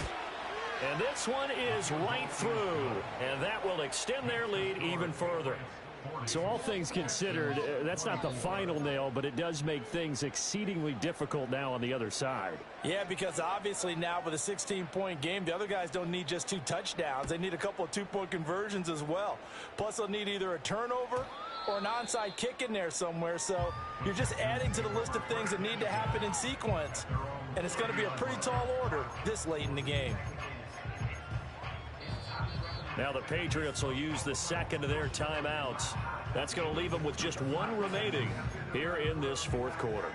And this one is right through, and that will extend their lead even further. So all things considered, that's not the final nail, but it does make things exceedingly difficult now on the other side. Yeah, because obviously now with a 16-point game, the other guys don't need just 2 touchdowns. They need a couple of 2-point conversions as well. Plus, they'll need either a turnover or an onside kick in there somewhere. So you're just adding to the list of things that need to happen in sequence. And it's going to be a pretty tall order this late in the game. Now the Patriots will use the 2nd of their timeouts. That's going to leave them with just 1 remaining here in this 4th quarter.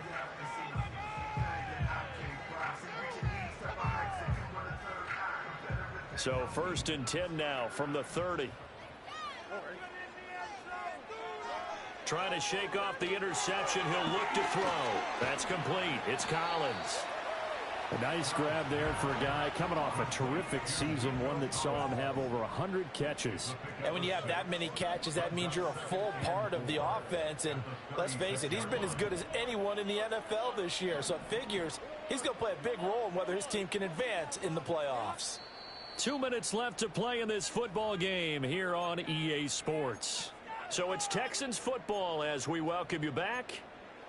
So 1st and 10 now from the 30. Trying to shake off the interception. He'll look to throw. That's complete. It's Collins. A nice grab there for a guy coming off a terrific season, one that saw him have over 100 catches. And when you have that many catches, that means you're a full part of the offense. And let's face it, he's been as good as anyone in the NFL this year. So it figures he's going to play a big role in whether his team can advance in the playoffs. 2 minutes left to play in this football game here on EA Sports. So it's Texans football as we welcome you back.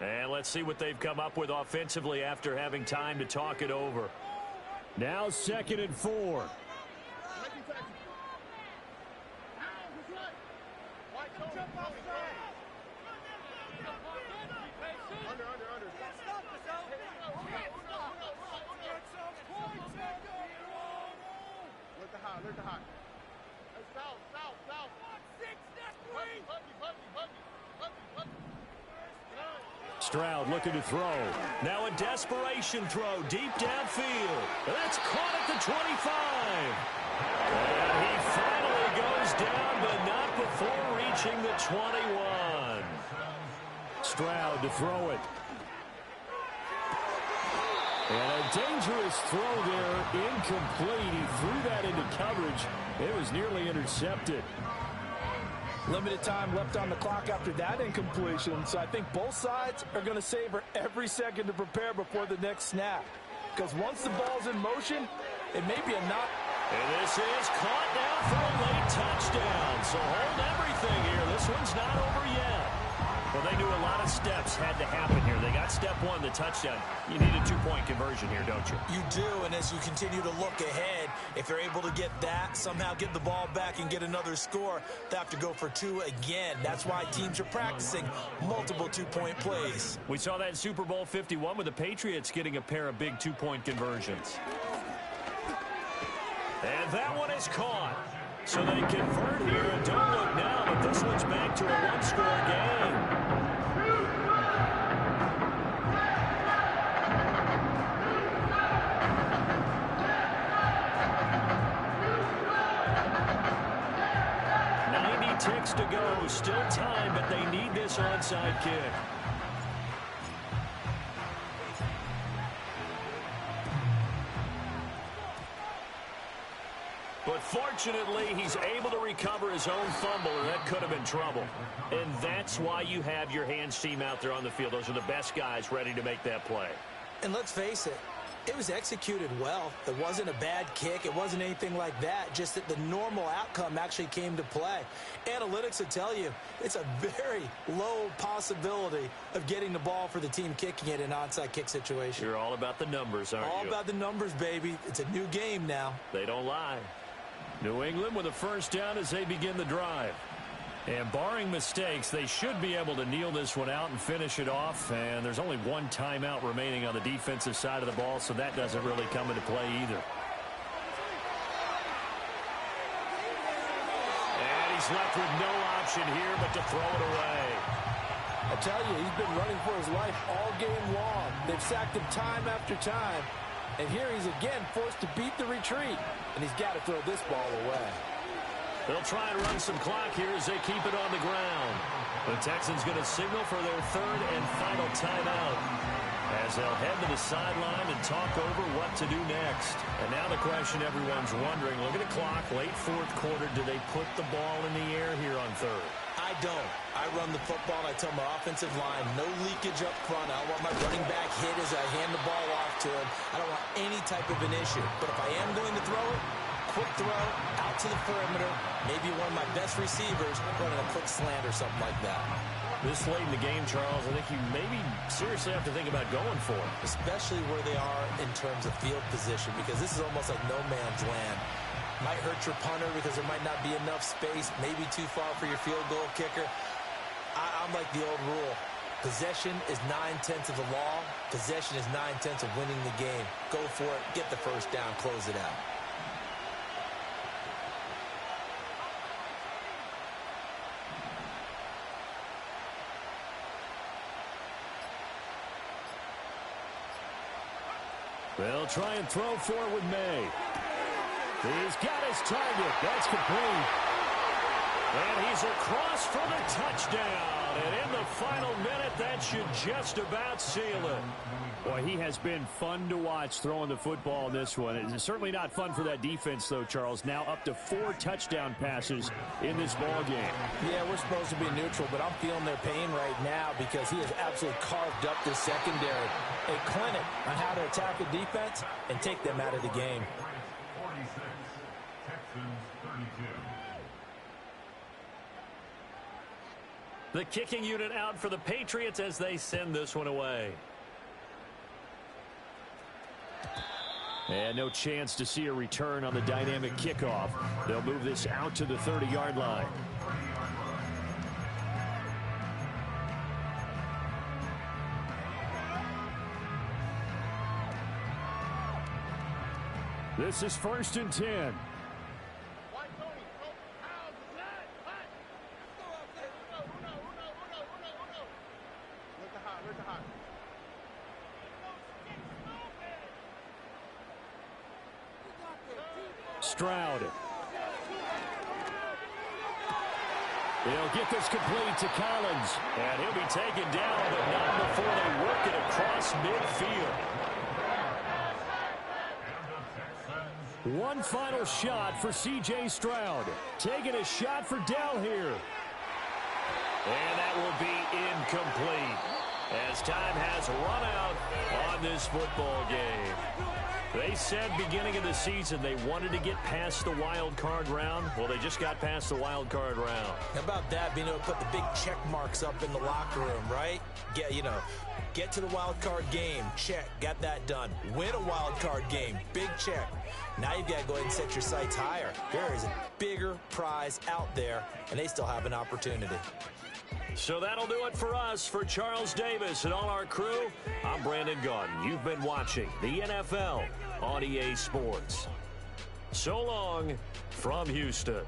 And let's see what they've come up with offensively after having time to talk it over. Now 2nd and 4. Stroud looking to throw. Now a desperation throw deep downfield. That's caught at the 25. And he finally goes down, but not before reaching the 21. Stroud to throw it. And a dangerous throw there, incomplete. He threw that into coverage. It was nearly intercepted. Limited time left on the clock after that incompletion, so I think both sides are going to savor every second to prepare before the next snap. Because once the ball's in motion, it may be a knock. And this is caught now for a late touchdown. So hold everything here. This one's not over yet. Well, they knew a lot of steps had to happen here. They got step one, the touchdown. You need a two-point conversion here, don't you? You do, and as you continue to look ahead, if they're able to get that, somehow get the ball back and get another score, they have to go for two again. That's why teams are practicing multiple two-point plays. We saw that in Super Bowl 51 with the Patriots getting a pair of big two-point conversions. And that one is caught. So they convert here, and don't look now, but this one's back to a one-score game. Ticks to go, still time, but they need this onside kick. But fortunately, he's able to recover his own fumble, or that could have been trouble. And that's why you have your hands team out there on the field. Those are the best guys ready to make that play. And let's face it, it was executed well. It wasn't a bad kick. It wasn't anything like that. Just that the normal outcome actually came to play. Analytics will tell you it's a very low possibility of getting the ball for the team kicking it in an onside kick situation. You're all about the numbers, aren't you? All about the numbers, baby. It's a new game now. They don't lie. New England with a first down as they begin the drive. And barring mistakes, they should be able to kneel this one out and finish it off. And there's only one timeout remaining on the defensive side of the ball, so that doesn't really come into play either. And he's left with no option here but to throw it away. I tell you, he's been running for his life all game long. They've sacked him time after time. And here he's again forced to beat the retreat. And he's got to throw this ball away. They'll try and run some clock here as they keep it on the ground. The Texans going to signal for their third and final timeout as they'll head to the sideline and talk over what to do next. And now the question everyone's wondering, look at the clock, late fourth quarter, do they put the ball in the air here on third? I don't. I run the football, and I tell my offensive line, no leakage up front. I don't want my running back hit as I hand the ball off to him. I don't want any type of an issue. But if I am going to throw it, quick throw, out to the perimeter, maybe one of my best receivers running a quick slant or something like that. This late in the game, Charles, I think you maybe seriously have to think about going for it. Especially where they are in terms of field position, because this is almost like no man's land. Might hurt your punter because there might not be enough space, maybe too far for your field goal kicker. I'm like the old rule. Possession is 9/10 of the law. Possession is 9/10 of winning the game. Go for it, get the first down, close it out. They'll try and throw for it with May. He's got his target. That's complete. And he's across for the touchdown. And in the final minute, that should just about seal it. Boy, he has been fun to watch throwing the football in this one. It's certainly not fun for that defense, though, Charles. Now up to 4 touchdown passes in this ball game. Yeah, we're supposed to be neutral, but I'm feeling their pain right now because he has absolutely carved up this secondary. A clinic on how to attack a defense and take them out of the game. 46, Texans 32. The kicking unit out for the Patriots as they send this one away. And no chance to see a return on the dynamic kickoff. They'll move this out to the 30-yard line. This is 1st and 10. Stroud. They'll get this complete to Collins. And he'll be taken down, but not before they work it across midfield. One final shot for C.J. Stroud. Taking a shot for Dell here. And that will be incomplete as time has run out on this football game. They said beginning of the season they wanted to get past the wild card round. Well, they just got past the wild card round. How about that, being able to put the big check marks up in the locker room, right? Get to the wild card game, check, got that done. Win a wild card game, big check. Now you've got to go ahead and set your sights higher. There is a bigger prize out there, and they still have an opportunity. So that'll do it for us. For Charles Davis and all our crew, I'm Brandon Gaudin. You've been watching the NFL on EA Sports. So long from Houston.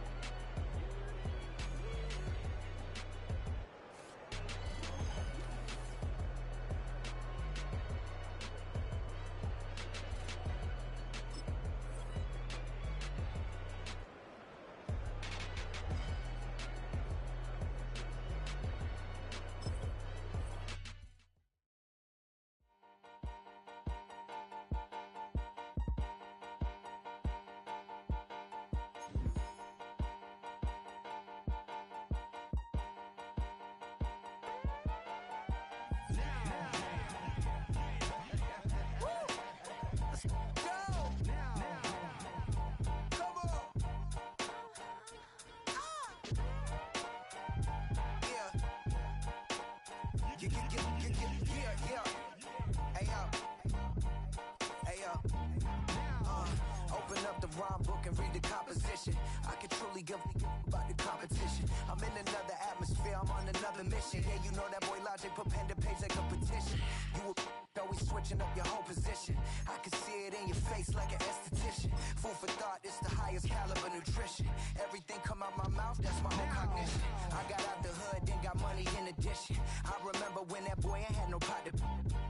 Open up the rhyme book and read the composition. I can truly give about the competition. I'm in another atmosphere, I'm on another mission. Yeah, you know that boy Logic put pen to page like a petition. You always switching up your whole position. I can see it in your face like an esthetician. Food for thought, it's the highest caliber nutrition. Everything come out my mouth, that's my whole cognition. I got out the hood, then got money in addition. I remember when that boy ain't had no pot to.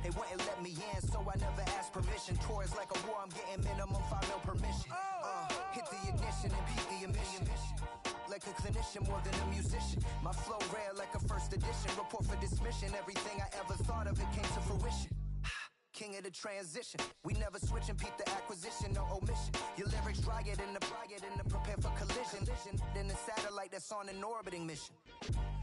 They wouldn't let me in, so I never asked permission. Tours like a war, I'm getting minimum 5 mil permission. Hit the ignition and beat the emission. Like a clinician more than a musician. My flow rare like a first edition. Report for dismission. Everything I ever thought of, it came to fruition. King of the transition. We never switch and peep the acquisition, no omission. Your lyrics dry it in the prepare for collision. Then the satellite that's on an orbiting mission.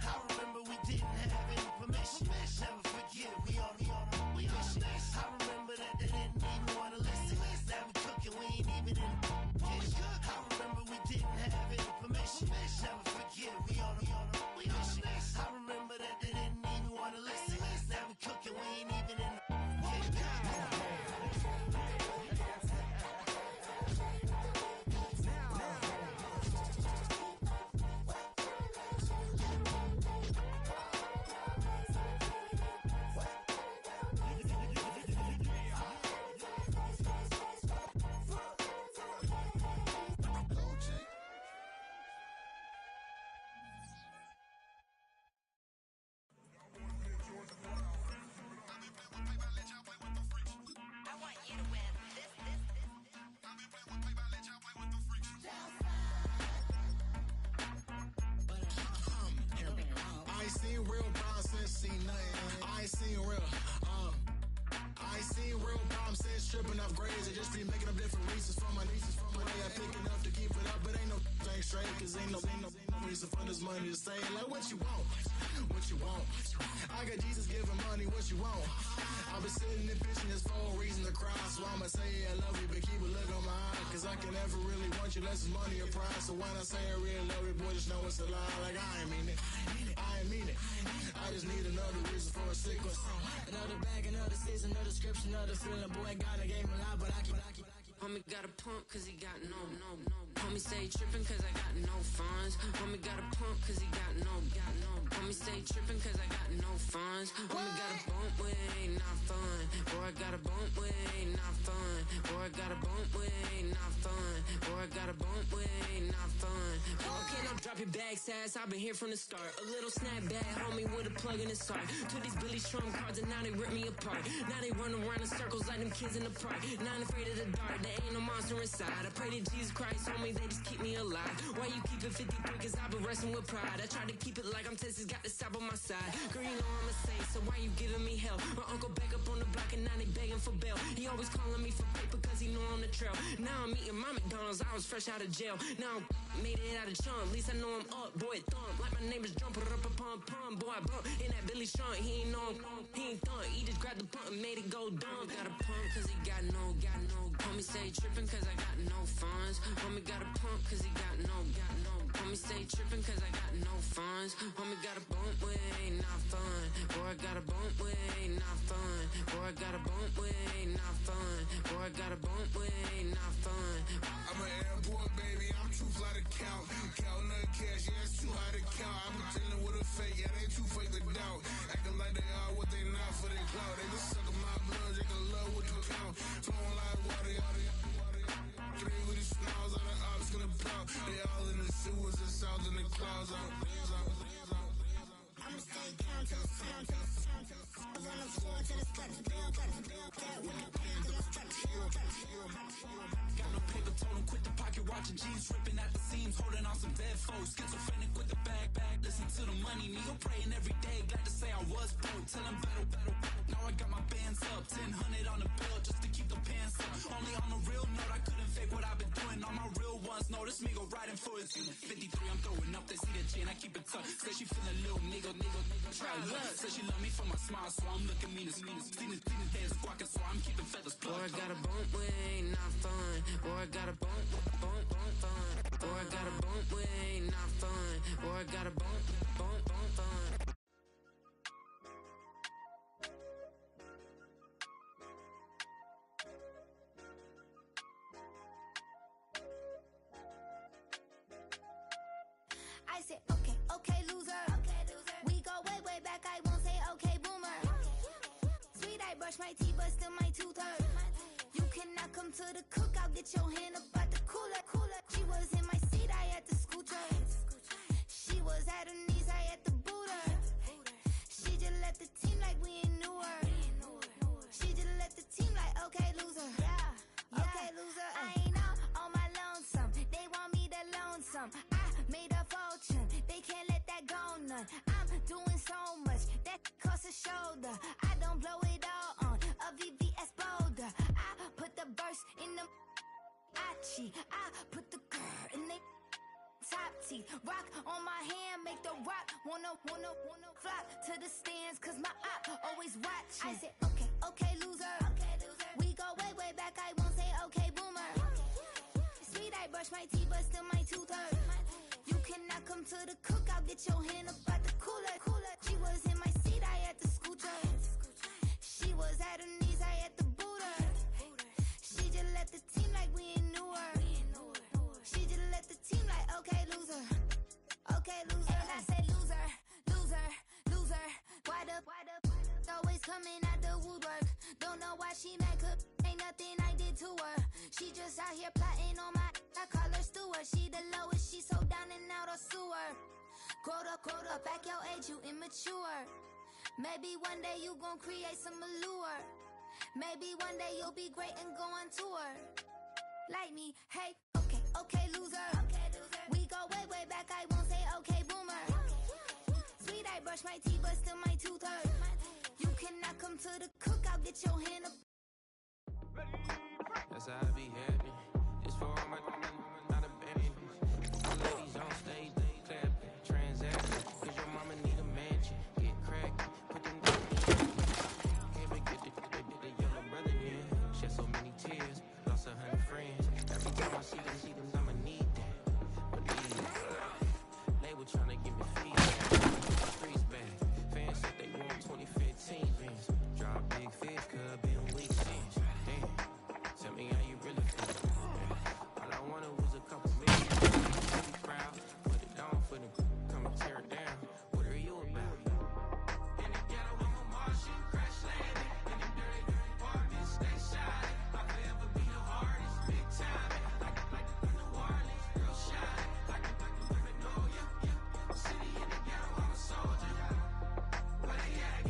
I remember we didn't have any permission. Never forget we on a mission. I remember that they didn't even want to listen. Now we cooking, we ain't even in the kitchen. I remember we didn't have any permission. Never forget we on a mission. I remember that they didn't even want to listen. Now we cooking, we ain't even in the kitchen. seen real. I ain't seen real problems since stripping off grades. I just be making up different reasons for my nieces. From my day, I pick enough to keep it up, but ain't no thing straight. Cause ain't no reason for this money to say like what you want, what you want. I got Jesus giving money, what you want. I've been sitting and fishing just for a reason to cry. So I'ma say I love you, but keep a look on my eye. Cause I can never really want you unless it's money or pride. So when I say I really love you, boy, just know it's a lie. Like I ain't mean it, I ain't mean it. I just need another reason for a sequence. Another bag, another season, another description, another feeling. Boy, got a game a lot, but I keep. Homie got a pump cause he got no. Homie stay trippin' cause I got no funds. Homie got a pump cause he got no. Homie stay trippin' cause I got no funds. Homie got a bump with it ain't not fun. Boy, I got a bump with it ain't not fun. Boy, I got a bump with it ain't not fun. Boy, I got a bump with it ain't not fun. Okay, now drop your bag, sass. I've been here from the start. A little snapback, homie, with a plug in his heart. Took these Billy Strum cards and now they rip me apart. Now they run around in circles like them kids in the park. Not afraid of the dark, there ain't no monster inside. I pray to Jesus Christ, homie, they just keep me alive. Why you keep it 53? Cause I've been wrestling with pride. I try to keep it like I'm Texas, got the stop on my side. Girl, you know I'm a saint, so why you giving me hell? My uncle back up on the block and now they begging for bail. He always calling me for paper cause he know I'm the trail. Now I'm eating my McDonald's, I was fresh out of jail. Now I made it out of chunk, at least I know I'm up. Boy, thump, like my name is Jumper up a pump. Boy, I bump in that Billy Strong, he ain't know he ain't thump. He just grabbed the pump and made it go dumb. Got a pump cause he got no. Homie stay trippin' cause I got no funds. Homie got a pump cause he got no. Homie stay trippin' cause I got no funds. Homie got a bump with it ain't not fun. Boy, I got a bump with it ain't not fun. Boy, I got a bump with it ain't not fun. Boy, I got a bump with it ain't not fun. I'm an airport baby, I'm too fly to count. Counting the cash, yeah, it's too high to count. I'm dealing with a fake, yeah, they too fake to doubt. Acting like they are what they not for their clout. They just suckin' my blood, they can love what you count. Flowing like water, three with the smiles, all the ops gonna pop. They all in the sewers and south in the clouds. I'ma stay down till the sound, till the sound, till the sound. On the floor till the steps, bill, get with the pen till the steps, Got no paper, told him quit the pocket watching jeans, ripping at the seams, holding on some dead foes. Schizophrenic with the bag, listen to the money, nigga praying every day. Glad to say I was broke, tell him battle. Now I got my bands up, 1000 on the bill just to keep the pants up. Only on the real note, I couldn't fake what I've been doing. All my real ones know this nigga riding for his 53, I'm throwing up, they see the G and I keep it tough. Say she feeling little nigga, try love. Say she love me for my smile, so I'm looking mean as Seen his days squawking, so I'm keeping feathers plucked. Boy, I got a bump with it ain't not fun. Boy, I got a bump fun. Boy, I got a bump with it ain't not fun. Boy, I got a bump fun. I said, okay, loser. We go way back, I won't say okay, boomer. Sweet, I brush my teeth, but still my tooth hurt. You cannot come to the cookout, get your hand up out the cooler. She was in my seat, I had to scoot her. She was at her knees, I had to boot her. She just left the team like we ain't knew her. She just left the team like, okay, loser. Yeah, okay, loser. I ain't on my lonesome. They want me to loan some. I made a fortune, they can't let that go none. I'm doing so much, that costs a shoulder. I don't blow it all on a VVS boulder. I put the verse in the Achi. I put the girl in the top teeth. Rock on my hand, make the rock wanna flop to the stands, cause my eye always watching. I said, okay, loser. We go way back, I won't say okay, boomer. Sweet, I brush my teeth, but still my tooth hurt. You cannot come to the cookout, get your hand up out the cooler. She was in my seat, I had to scoot her. She was at her knees, I had to boot her. She just left the team like we ain't knew her. She just left the team like, okay, loser. Okay, loser. And I say loser. Why the always coming out the woodwork? Don't know why she mad, cause ain't nothing I did to her. She just out here plotting on my, I call her steward. She the lowest, she so down and out of sewer. Growed up, back your age, you immature. Maybe one day you gon' create some allure. Maybe one day you'll be great and go on tour. Like me, hey, okay, loser. We go way back, I won't say okay, boomer. Sweet, I brush my teeth, but still my tooth hurt. You cannot the cookout, get your hand up. That's how I be happy. It's for all my not abandoned. The ladies on stage, they clap, transaction. Cause your mama need a mansion. Get cracked, put them down. Can't forget the younger brother in. Shed so many tears, lost 100 friends. Every time I see them, I'ma need that. But label tryna give me feedback. Streets back. Fans said they want 2015 Vince. Drop big fish, cuz been weak since. Damn. Tell me how you really feel. All I wanted was a couple million. Be proud, put it down for them. Come and tear it down. What are you about? In the ghetto, I'm a Martian, crash landing. In the dirty apartments, stay shine. I'll forever be the hardest, big time. Like New Orleans, girl shine. Like Magnolia, yeah. City in the ghetto, I'm a soldier. Where they at?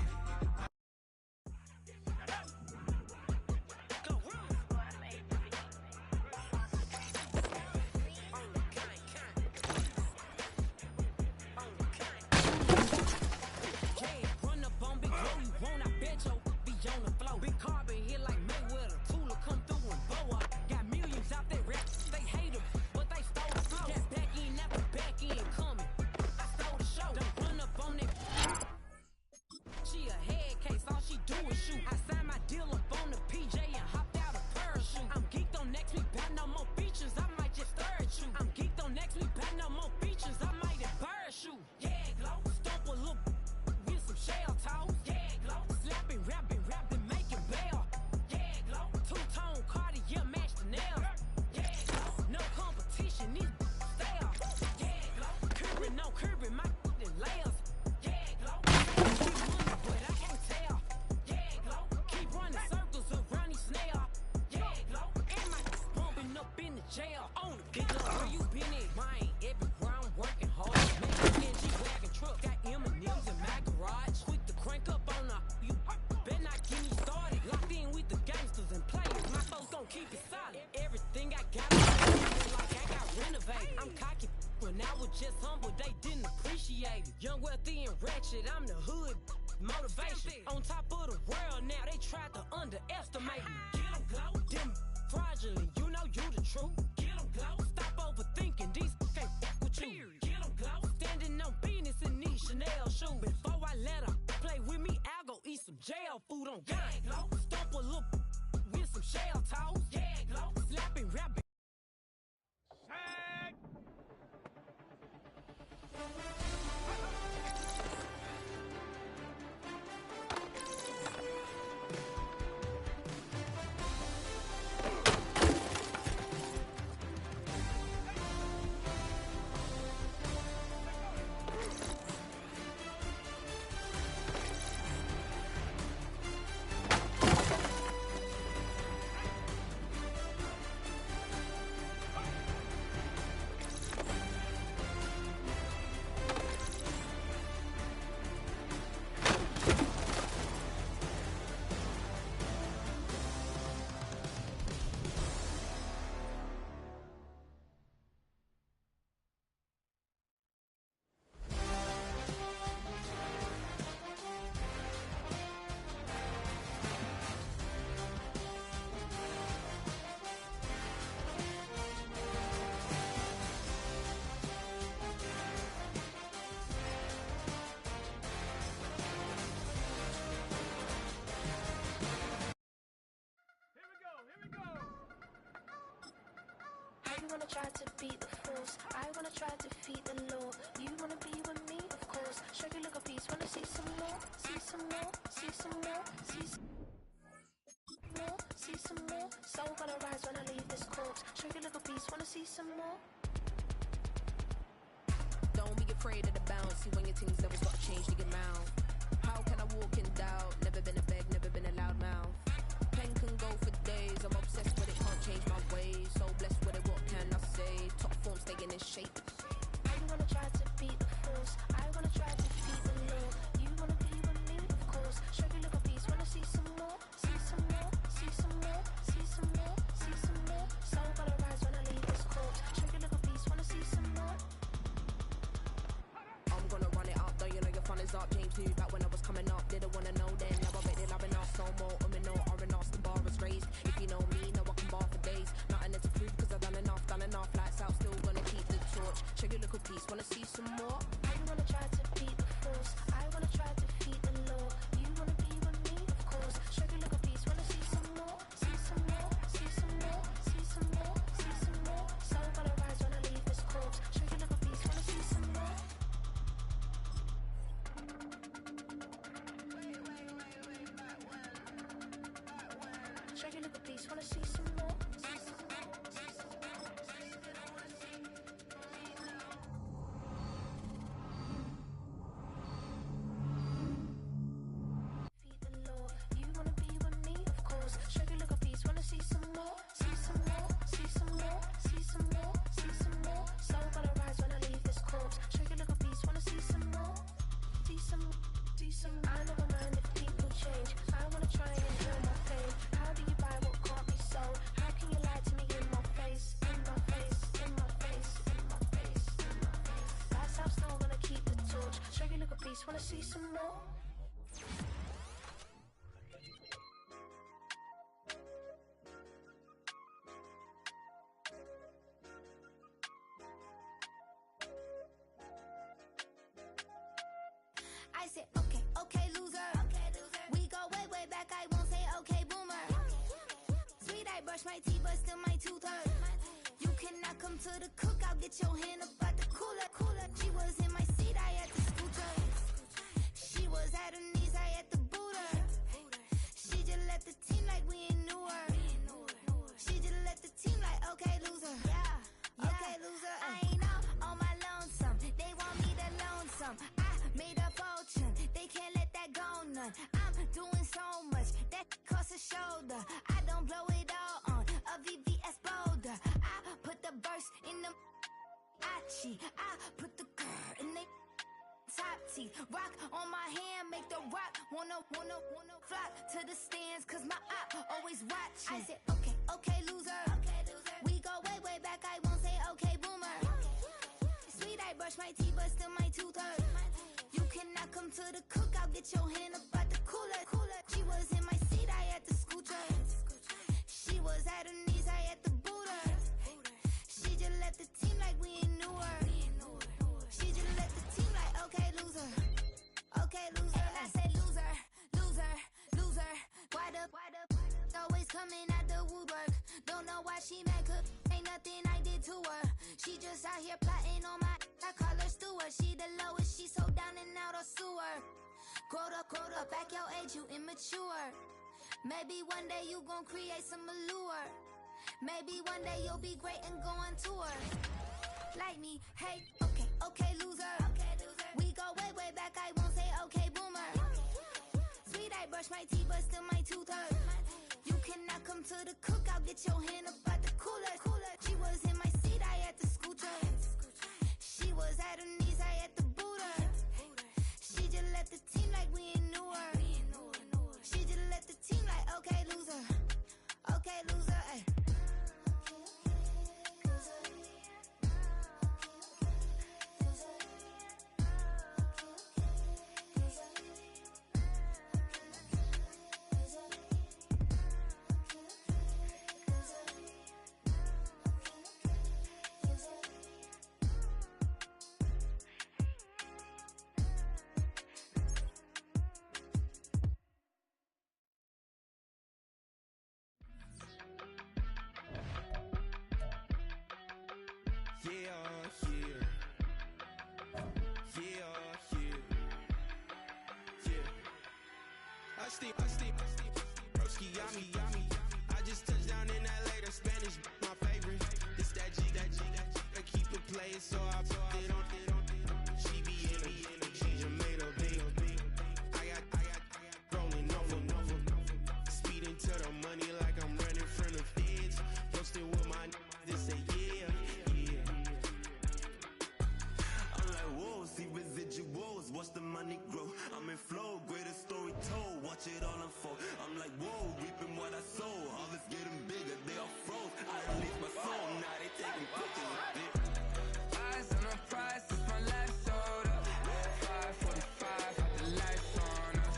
Just humble, they didn't appreciate it. Young, wealthy, and ratchet, I'm the hood motivation. On top of the world now, they tried to underestimate me. Get them glow, them fraudulent, you know you the truth. Get them glow, stop overthinking, these can't fuck with you. Get them glow, standing on business in these Chanel shoes. Before I let her play with me, I'll go eat some jail food on gang. Glow, stomp a little with some shell toes. Yeah, glow, slapping, rapping. You wanna try to beat the force, I wanna try to defeat the law. You wanna be with me, of course. Show you look a piece, wanna see some more, see some more, see some more, see some more, see some more. Soul gonna rise when I leave this corpse. Show you look a piece, wanna see some more. Don't be afraid of the bounce. See when your things always gotta change to get mouth. How can I walk in doubt? Never been a beg, never been a loud mouth. Pen can go for days. I'm obsessed with it, can't change my ways. So blessed with it, what can I say? Top form staying in shape. I wanna try to beat the force, I wanna try to defeat the law. You wanna be with me, of course. Show you look a piece, wanna see some more, see some more, see some more, see some more, see some more. Soul gonna rise when I leave this corpse. Show you look a piece, wanna see some more. I'm gonna run it up, though you know your fun is up. James knew back when I was coming up, didn't wanna know then. Now I bet they're loving just wanna see some more. I said, okay, okay, loser. We go way, way back. I won't say okay, boomer. Sweet, I brush my teeth, but still my tooth hurt. You cannot come to the cookout. Get your hand up at the cooler. She was in my seat. I had to scoot her. She was at her knees. I had to boot her. She just let the team like we ain't knew her. She just let the team like, okay, loser. Yeah, okay, loser. I ain't out on my lonesome. They want me to loan some. I made a fortune. They can't let that go none. I'm doing so much that costs a shoulder. I don't blow it all on a VVS boulder. I put the verse in the Achi. I put the girl in the top teeth. Rock on my hand, make the rock wanna flock to the stands, cause my eye always watching. I said, okay, okay, loser. We go way, way back. I won't say okay, boomer. Sweet, I brush my teeth, but still my tooth hurt. You cannot come to the cookout. Get your hand up at the cooler. She was in my seat. I had to scoot her. She was at her knees. I had to boot her. She just let the team like we ain't knew her. She just let the team like, okay, loser. Okay, loser. And I said loser, loser, loser. Why the always coming at the woodwork? Don't know why she mad, cause ain't nothing I did to her. She just out here plotting on my, I call her steward. She the lowest, she so down and out of sewer. Growed up, back your age, you immature. Maybe one day you gon' create some allure. Maybe one day you'll be great and go on tour. Like me, hey, okay, okay, loser. We go way, way back, I won't say okay, boomer. Sweet, I brush my teeth, but still my tooth hurt. You cannot come to the cookout. Get your hand up at the cooler. She was in my seat. I had to scoot her. She was at her knees. I had to boot her. She just let the team like we ain't knew her. She just let the team like, okay, loser. Okay, loser, ay. Broski, yummy. I just touched down in LA, the Spanish, my favorite. This that G, I keep it playing, so I put it on. She be in it, she just made a big. I got rolling over. Speeding to the money like I'm running from the feds. Posting with my they say yeah. I'm like, whoa, see residuals, watch the money grow. I'm in flow, greatest story told, watch it all unfold. I'm like, whoa, reaping what I sow. Harvest getting bigger, they all froze. I release my soul, now they taking pictures of it. Eyes on the prize, since my life sold up. 545, had the lights on us.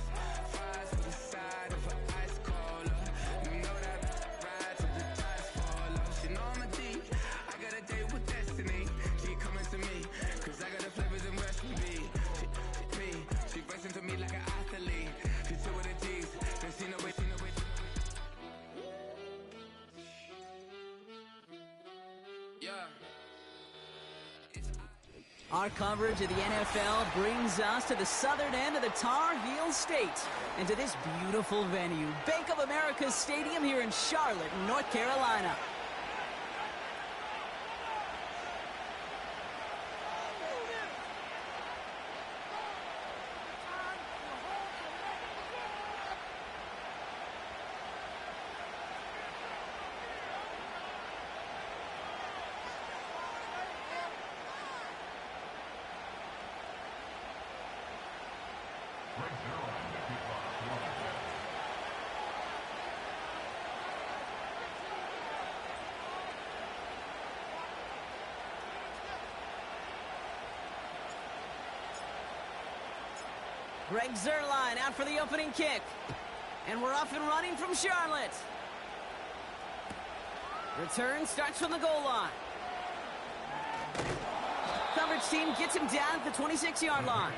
Fries with the side of an ice cola. You know that ride till the tires fall off. She know I'm a D, I got a date with destiny. She coming to me, cause I got the flavors and recipe. She racing to me like an athlete. She two with the G's, then she know it. Yeah. Our coverage of the NFL brings us to the southern end of the Tar Heel State and to this beautiful venue, Bank of America Stadium here in Charlotte, North Carolina. Greg Zuerlein out for the opening kick. And we're off and running from Charlotte. Return starts from the goal line. Coverage team gets him down at the 26-yard line.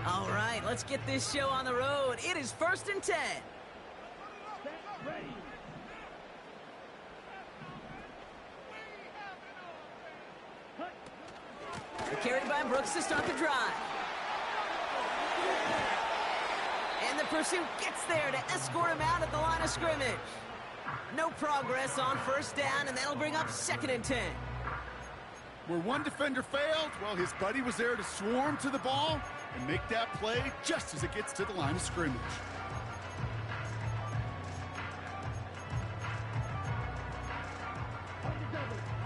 All right, let's get this show on the road. It is 1st and 10. Carried by Brooks to start the drive. And the pursuit gets there to escort him out at the line of scrimmage. No progress on 1st down, and that'll bring up 2nd and 10. Where one defender failed, well, his buddy was there to swarm to the ball and make that play just as it gets to the line of scrimmage.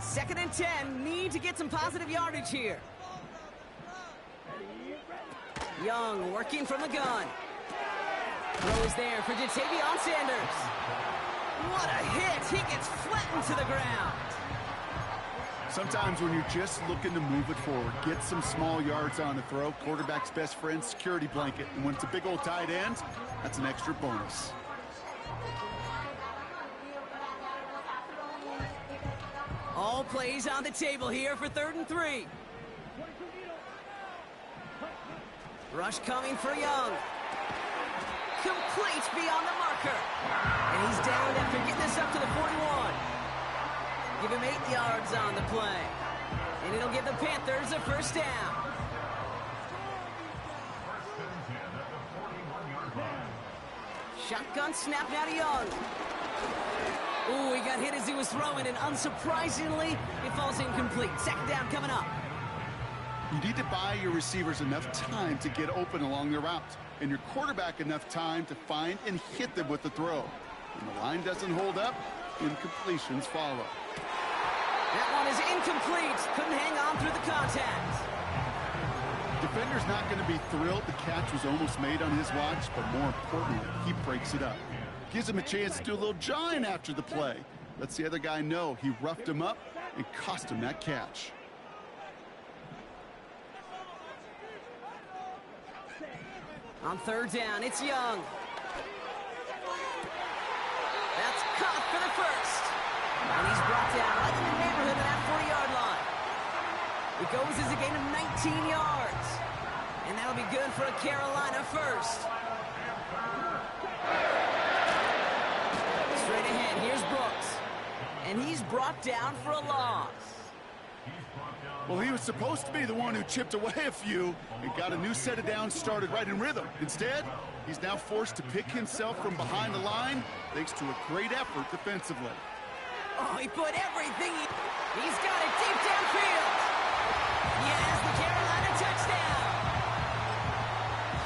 Second and 10, need to get some positive yardage here. Young working from the gun. Throw is there for Jatavion Sanders. What a hit! He gets flattened to the ground. Sometimes when you're just looking to move it forward, get some small yards on the throw, quarterback's best friend, security blanket. And when it's a big old tight end, that's an extra bonus. All plays on the table here for 3rd and 3. Rush coming for Young. Complete beyond the marker. And he's down after getting this up to the 41. Give him 8 yards on the play. And it'll give the Panthers a 1st down. Shotgun snap now to Young. Ooh, he got hit as he was throwing, and unsurprisingly, it falls incomplete. 2nd down coming up. You need to buy your receivers enough time to get open along their route, and your quarterback enough time to find and hit them with the throw. When the line doesn't hold up, incompletions follow. That one is incomplete. Couldn't hang on through the contact. Defender's not going to be thrilled the catch was almost made on his watch, but more importantly, he breaks it up. Gives him a chance to do a little jawing after the play. Lets the other guy know he roughed him up and cost him that catch. On 3rd down, it's Young. That's caught for the 1st. And he's brought down right in the neighborhood of that 40-yard line. It goes as a gain of 19 yards. And that'll be good for a Carolina 1st. Straight ahead, here's Brooks. And he's brought down for a loss. Well, he was supposed to be the one who chipped away a few and got a new set of downs started right in rhythm. Instead, he's now forced to pick himself from behind the line thanks to a great effort defensively. Oh, he put everything. He's got it deep downfield. He has the Carolina touchdown.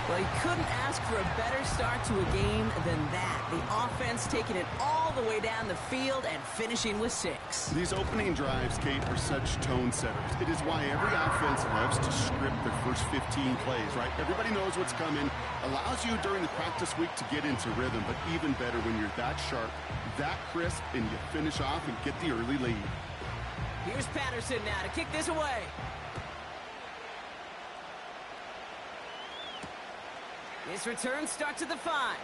Well, he couldn't ask for a better start to a game than that. The offense taking it all the way down the field and finishing with 6. These opening drives, Kate, are such tone setters. It is why every offense loves to script their first 15 plays, right? Everybody knows what's coming. Allows you during the practice week to get into rhythm, but even better when you're that sharp, that crisp, and you finish off and get the early lead. Here's Patterson now to kick this away. This return starts at the 5.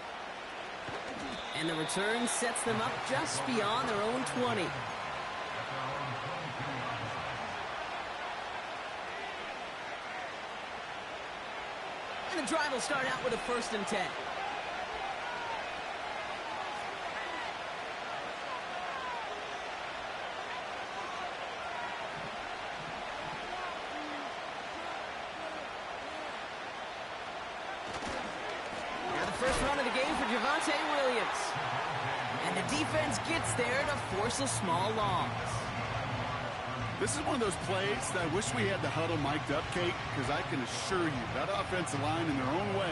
And the return sets them up just beyond their own 20. And the drive will start out with a 1st and 10. First run of the game for Javonte Williams. And the defense gets there to force a small loss. This is one of those plays that I wish we had the huddle mic'd up, Kate, because I can assure you that offensive line in their own way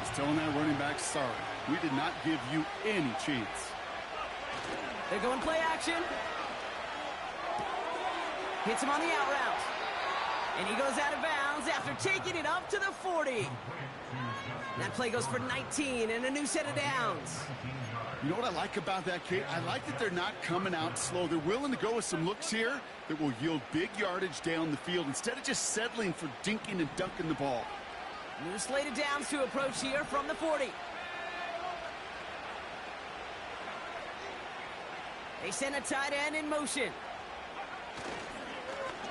is telling that running back, sorry, we did not give you any chance. They're going play action. Hits him on the out route. And he goes out of bounds after taking it up to the 40. That play goes for 19 and a new set of downs. You know what I like about that, Kate? I like that they're not coming out slow. They're willing to go with some looks here that will yield big yardage down the field instead of just settling for dinking and dunking the ball. New slate of downs to approach here from the 40. They send a tight end in motion.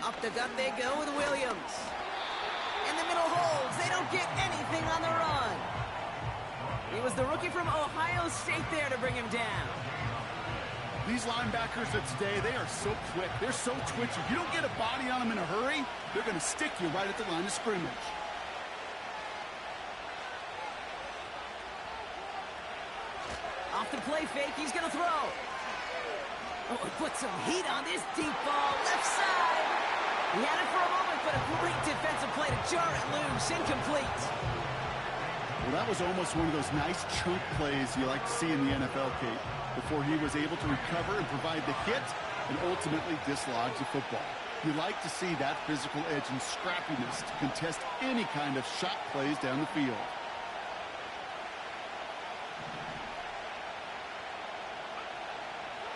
Up the gut they go with Williams. And the middle holds. They don't get anything on the run. It was the rookie from Ohio State there to bring him down. These linebackers of today, they are so quick. They're so twitchy. You don't get a body on them in a hurry, they're going to stick you right at the line of scrimmage. Off the play fake, he's going to throw. Oh, put some heat on this deep ball, left side. He had it for a moment, but a great defensive play to jar it loose, incomplete. Well, that was almost one of those nice chunk plays you like to see in the NFL, Kate, before he was able to recover and provide the hit and ultimately dislodge the football. You like to see that physical edge and scrappiness to contest any kind of shot plays down the field.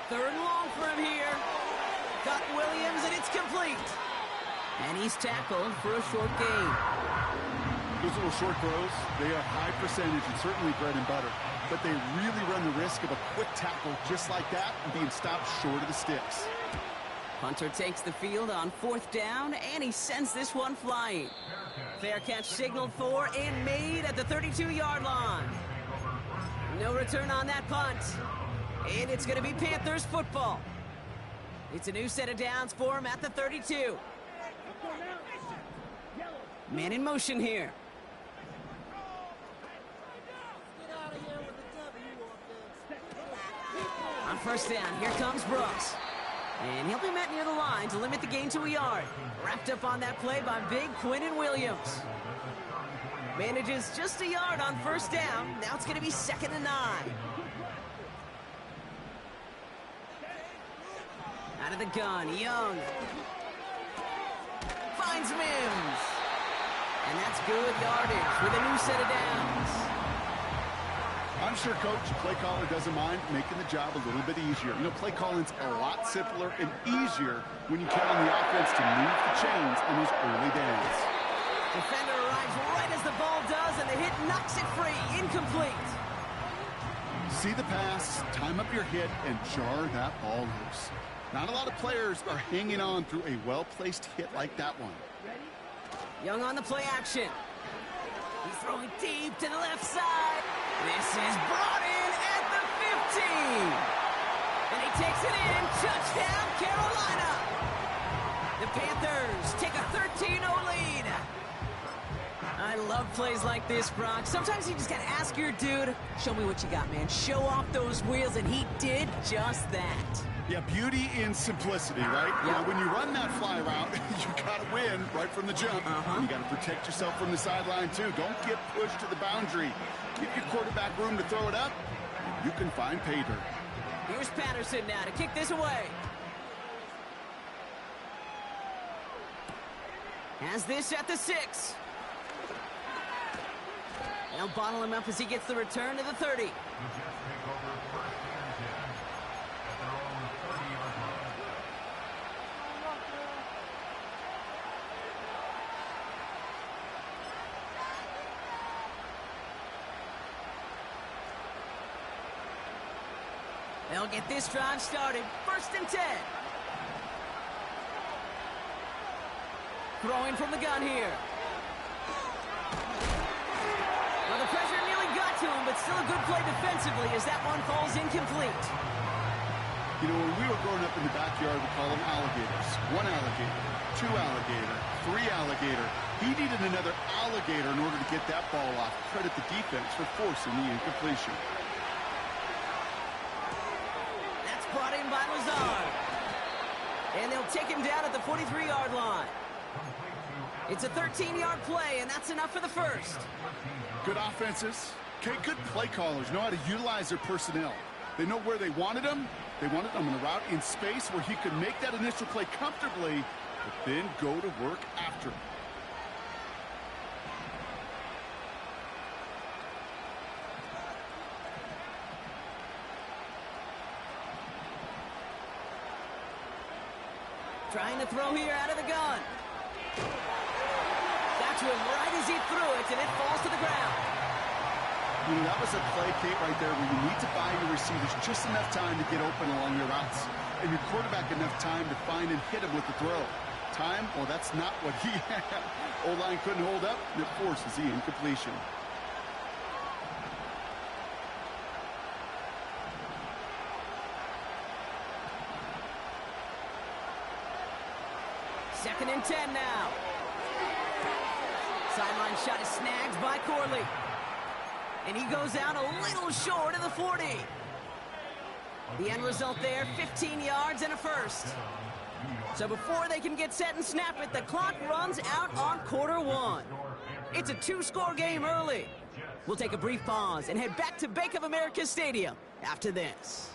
Third and long for him here. Got Williams, and it's complete. And he's tackled for a short gain. Those little short throws, they are high percentage and certainly bread and butter. But they really run the risk of a quick tackle just like that and being stopped short of the sticks. Hunter takes the field on 4th down, and he sends this one flying. Fair catch signaled for and made at the 32-yard line. No return on that punt. And it's going to be Panthers football. It's a new set of downs for him at the 32. Man in motion here. On 1st down, here comes Brooks. And he'll be met near the line to limit the gain to a yard. Wrapped up on that play by big Quinnen Williams. Manages just a yard on 1st down. Now it's going to be 2nd and 9. Out of the gun, Young. Finds Mims. And that's good yardage with a new set of downs. I'm sure Coach, play caller doesn't mind making the job a little bit easier. You know, play calling's a lot simpler and easier when you count on the offense to move the chains in those early downs. Defender arrives right as the ball does, and the hit knocks it free. Incomplete. See the pass, time up your hit, and jar that ball loose. Not a lot of players are hanging on through a well-placed hit like that one. Young on the play action. He's throwing deep to the left side. This is brought in at the 15. And he takes it in. Touchdown, Carolina. The Panthers take a 13-0 lead. I love plays like this, Brock. Sometimes you just got to ask your dude, show me what you got, man. Show off those wheels, and he did just that. Yeah, beauty in simplicity, right? Yep. Now, when you run that fly route, you got to win right from the jump. You got to protect yourself from the sideline, too. Don't get pushed to the boundary. Give your quarterback room to throw it up, and you can find pay dirt. Here's Patterson now to kick this away. Has this at the 6. They'll bottle him up as he gets the return to the 30. They'll get this drive started. 1st and 10. Throwing from the gun here. Well, the pressure nearly got to him, but still a good play defensively as that one falls incomplete. You know, when we were growing up in the backyard, we call them alligators. 1 alligator, 2 alligator, 3 alligator. He needed another alligator in order to get that ball off. Credit the defense for forcing the incompletion. That's brought in by Lazard. And they'll take him down at the 43-yard line. It's a 13-yard play, and that's enough for the 1st. Good offenses. Okay, good play callers know how to utilize their personnel. They know where they wanted them. They wanted them in a route in space where he could make that initial play comfortably but then go to work after. Trying to throw here out of the gun. Got to him right as he threw it, and it falls to the ground. You know, that was a play, Kate, right there where you need to buy your receivers just enough time to get open along your routes, and your quarterback enough time to find and hit him with the throw. Time, well, that's not what he had. O-line couldn't hold up, and it forces the incompletion. Second and 10 now. Sideline shot is snagged by Corley. And he goes out a little short of the 40. The end result there, 15 yards and a first. So before they can get set and snap it, the clock runs out on quarter one. It's a two-score game early. We'll take a brief pause and head back to Bank of America Stadium after this.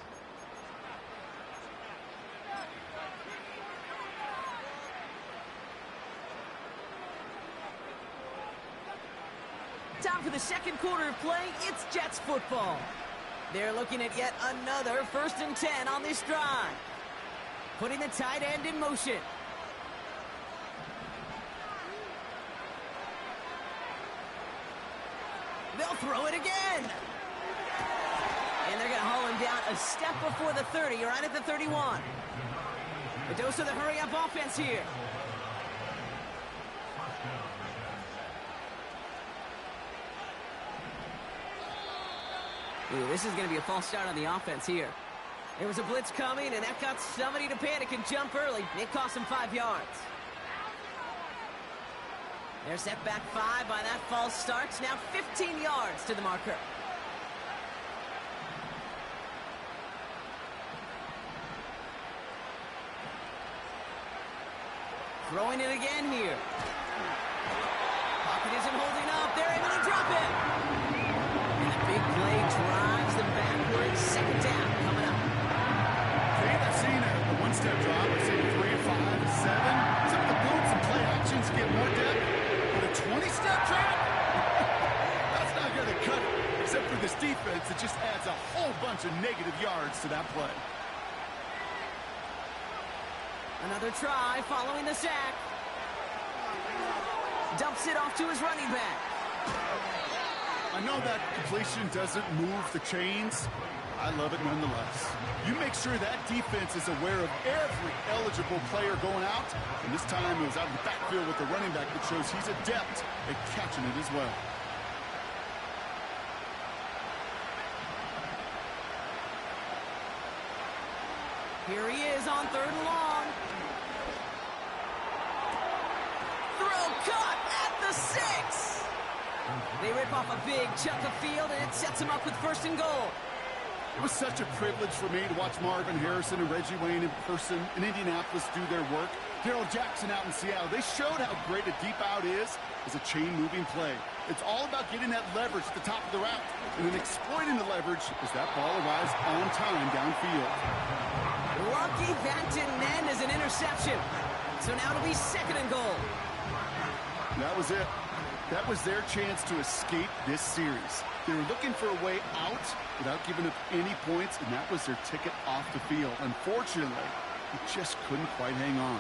Time for the second quarter of play. It's Jets football. They're looking at yet another 1st and 10 on this drive. Putting the tight end in motion. They'll throw it again. And they're going to haul him down a step before the 30, right at the 31. A dose of the hurry-up offense here. Ooh, this is going to be a false start on the offense here. There was a blitz coming, and that got somebody to panic and jump early. It cost them 5 yards. They're set back 5 by that false start. Now 15 yards to the marker. Throwing it again here. Pocket isn't holding up. They're able to drop it. And the big play drives them backwards. Second down coming up. I've seen a one-step drop. I've seen 3, 5, 7. Some of the boots and play actions get more depth. But a 20-step drop? That's not going to cut it. Except for this defense, it just adds a whole bunch of negative yards to that play. Another try following the sack. Dumps it off to his running back. I know that completion doesn't move the chains. I love it nonetheless. You make sure that defense is aware of every eligible player going out. And this time it was out of the backfield with the running back that shows he's adept at catching it as well. Here he is on 3rd and long. Throw caught at the 6. They rip off a big chunk of field, and it sets him up with 1st and goal. It was such a privilege for me to watch Marvin Harrison and Reggie Wayne in person in Indianapolis do their work. Darrell Jackson out in Seattle. They showed how great a deep out is as a chain-moving play. It's all about getting that leverage at the top of the route and then exploiting the leverage as that ball arrives on time downfield. Lucky that didn't end as an interception. So now it'll be 2nd and goal. That was it. That was their chance to escape this series. They were looking for a way out without giving up any points, and that was their ticket off the field. Unfortunately, he just couldn't quite hang on.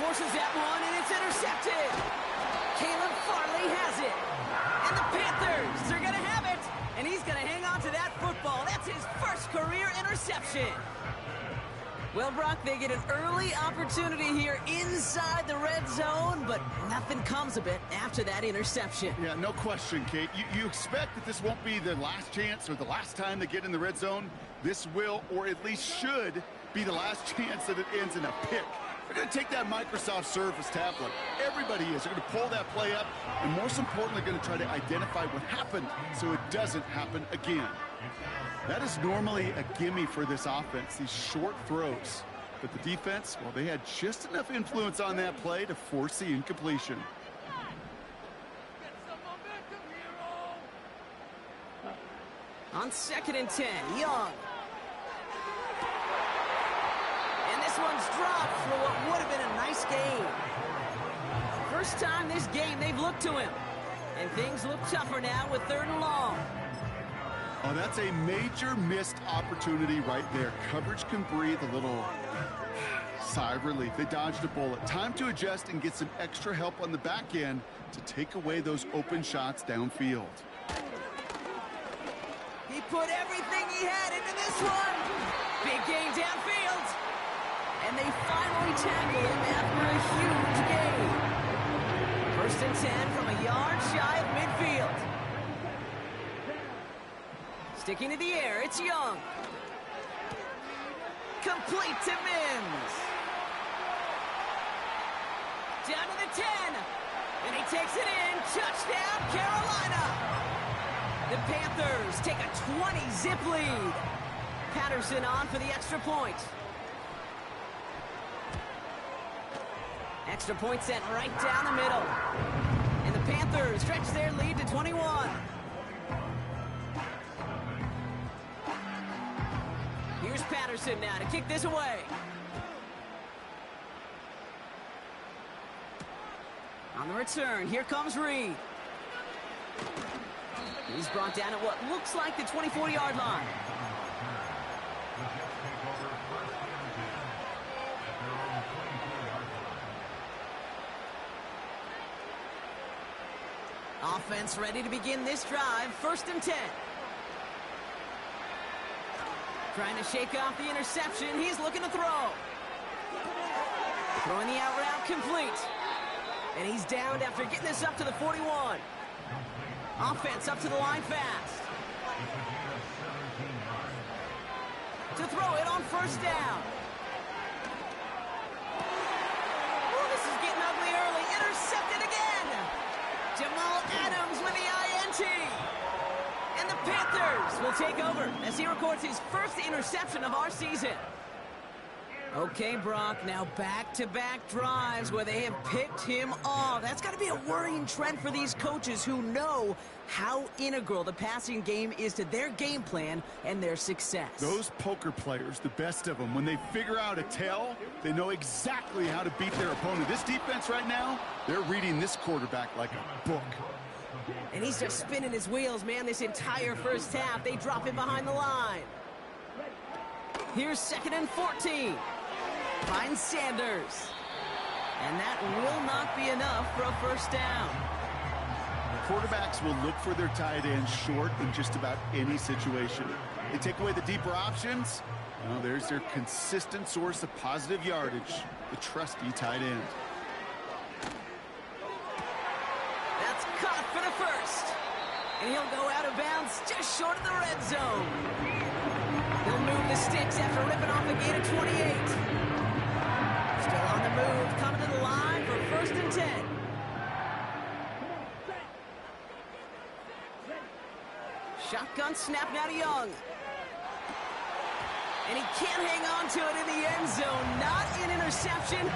Forces that one, and it's intercepted. Caleb Farley has it. And the Panthers are going to have it. And he's going to hang on to that football. That's his first career interception. Well, Brock, they get an early opportunity here inside the red zone, but nothing comes of it after that interception. Yeah, no question, Kate. You expect that this won't be the last chance or the last time they get in the red zone. This will, or at least should, be the last chance that it ends in a pick. They're going to take that Microsoft Surface tablet. Everybody is. They're going to pull that play up, and most importantly, going to try to identify what happened so it doesn't happen again. That is normally a gimme for this offense, these short throws. But the defense, well, they had just enough influence on that play to force the incompletion. On 2nd and 10, Young. And this one bombs dropped for what would have been a nice game. First time this game they've looked to him. And things look tougher now with 3rd and long. Oh, that's a major missed opportunity right there. Coverage can breathe a little sigh of relief. They dodged a bullet. Time to adjust and get some extra help on the back end to take away those open shots downfield. He put everything he had into this one. Big gain downfield. And they finally tackle him after a huge gain. 1st and 10 from a yard shy of midfield. Sticking to the air, it's Young. Complete to Mims. Down to the 10. And he takes it in. Touchdown, Carolina. The Panthers take a 20-zip lead. Patterson on for the extra point. Extra point set right down the middle. And the Panthers stretch their lead to 21. Here's Patterson now to kick this away. On the return, here comes Reed. He's brought down at what looks like the 24-yard line. Offense ready to begin this drive. 1st and 10. Trying to shake off the interception. He's looking to throw. Throwing the out route complete. And he's downed after getting this up to the 41. Offense up to the line fast. To throw it on 1st down. Oh, this is getting ugly early. Intercepted again. Jamal Adams with the INT. And the Panthers will take over as he records his 1st interception of our season. Okay, Brock, now back-to-back drives where they have picked him off. That's got to be a worrying trend for these coaches who know how integral the passing game is to their game plan and their success. Those poker players, the best of them, when they figure out a tell, they know exactly how to beat their opponent. This defense right now, they're reading this quarterback like a book. And he's just spinning his wheels, man, this entire 1st half. They drop him behind the line. Here's 2nd and 14. Finds Sanders. And that will not be enough for a 1st down. Quarterbacks will look for their tight end short in just about any situation. They take away the deeper options. Well, there's their consistent source of positive yardage, the trusty tight end. That's caught for the 1st. And he'll go out of bounds just short of the red zone. He'll move the sticks after ripping off a gain of 28. Still on the move, coming to the line for 1st and 10. Shotgun snap now to Young. And he can't hang on to it in the end zone. Not an interception,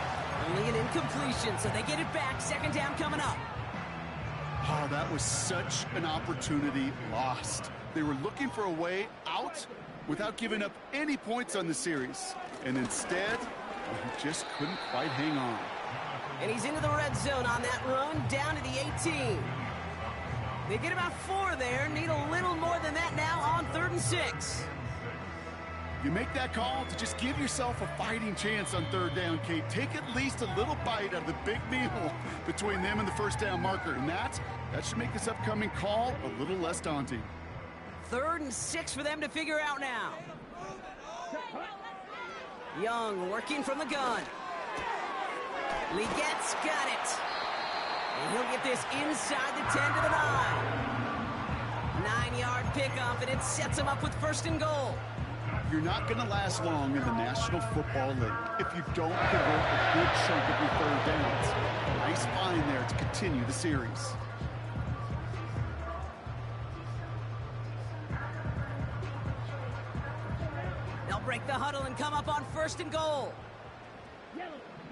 only an incompletion. So they get it back. 2nd down coming up. Oh, that was such an opportunity lost. They were looking for a way out without giving up any points on the series. And instead, he just couldn't quite hang on. And he's into the red zone on that run, down to the 18. They get about 4 there, need a little more than that now on 3rd and 6. You make that call to just give yourself a fighting chance on 3rd down, Kate. Take at least a little bite out of the big meal between them and the 1st down marker. And that should make this upcoming call a little less daunting. 3rd and 6 for them to figure out now. Young working from the gun. Legette's got it. And he'll get this inside the 10 to the 9. 9-yard pickup, and it sets him up with 1st and goal. You're not going to last long in the National Football League if you don't convert a good chunk of your 3rd downs. Nice find there to continue the series. They'll break the huddle and come up on 1st and goal.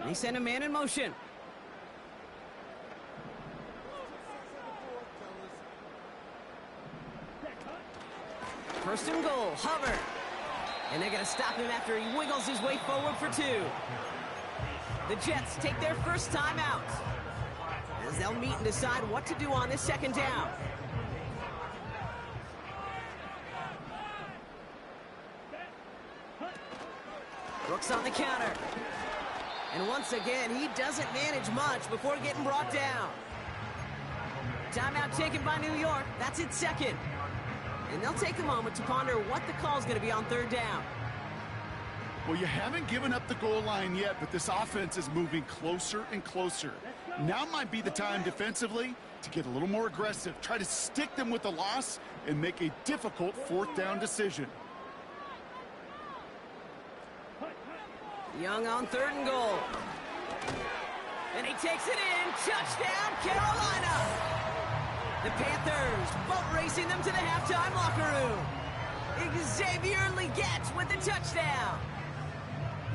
They send a man in motion. First and goal, Hubbard. And they're going to stop him after he wiggles his way forward for 2. The Jets take their first time out, as they'll meet and decide what to do on this second down. Brooks on the counter. And once again, he doesn't manage much before getting brought down. Timeout taken by New York. That's its second. And they'll take a moment to ponder what the call is going to be on third down. Well, you haven't given up the goal line yet, but this offense is moving closer and closer. Now might be the time defensively to get a little more aggressive. Try to stick them with the loss and make a difficult fourth down decision. Young on 3rd and goal. And he takes it in. Touchdown, Carolina! The Panthers boat racing them to the halftime locker room. Xavier Legette with the touchdown.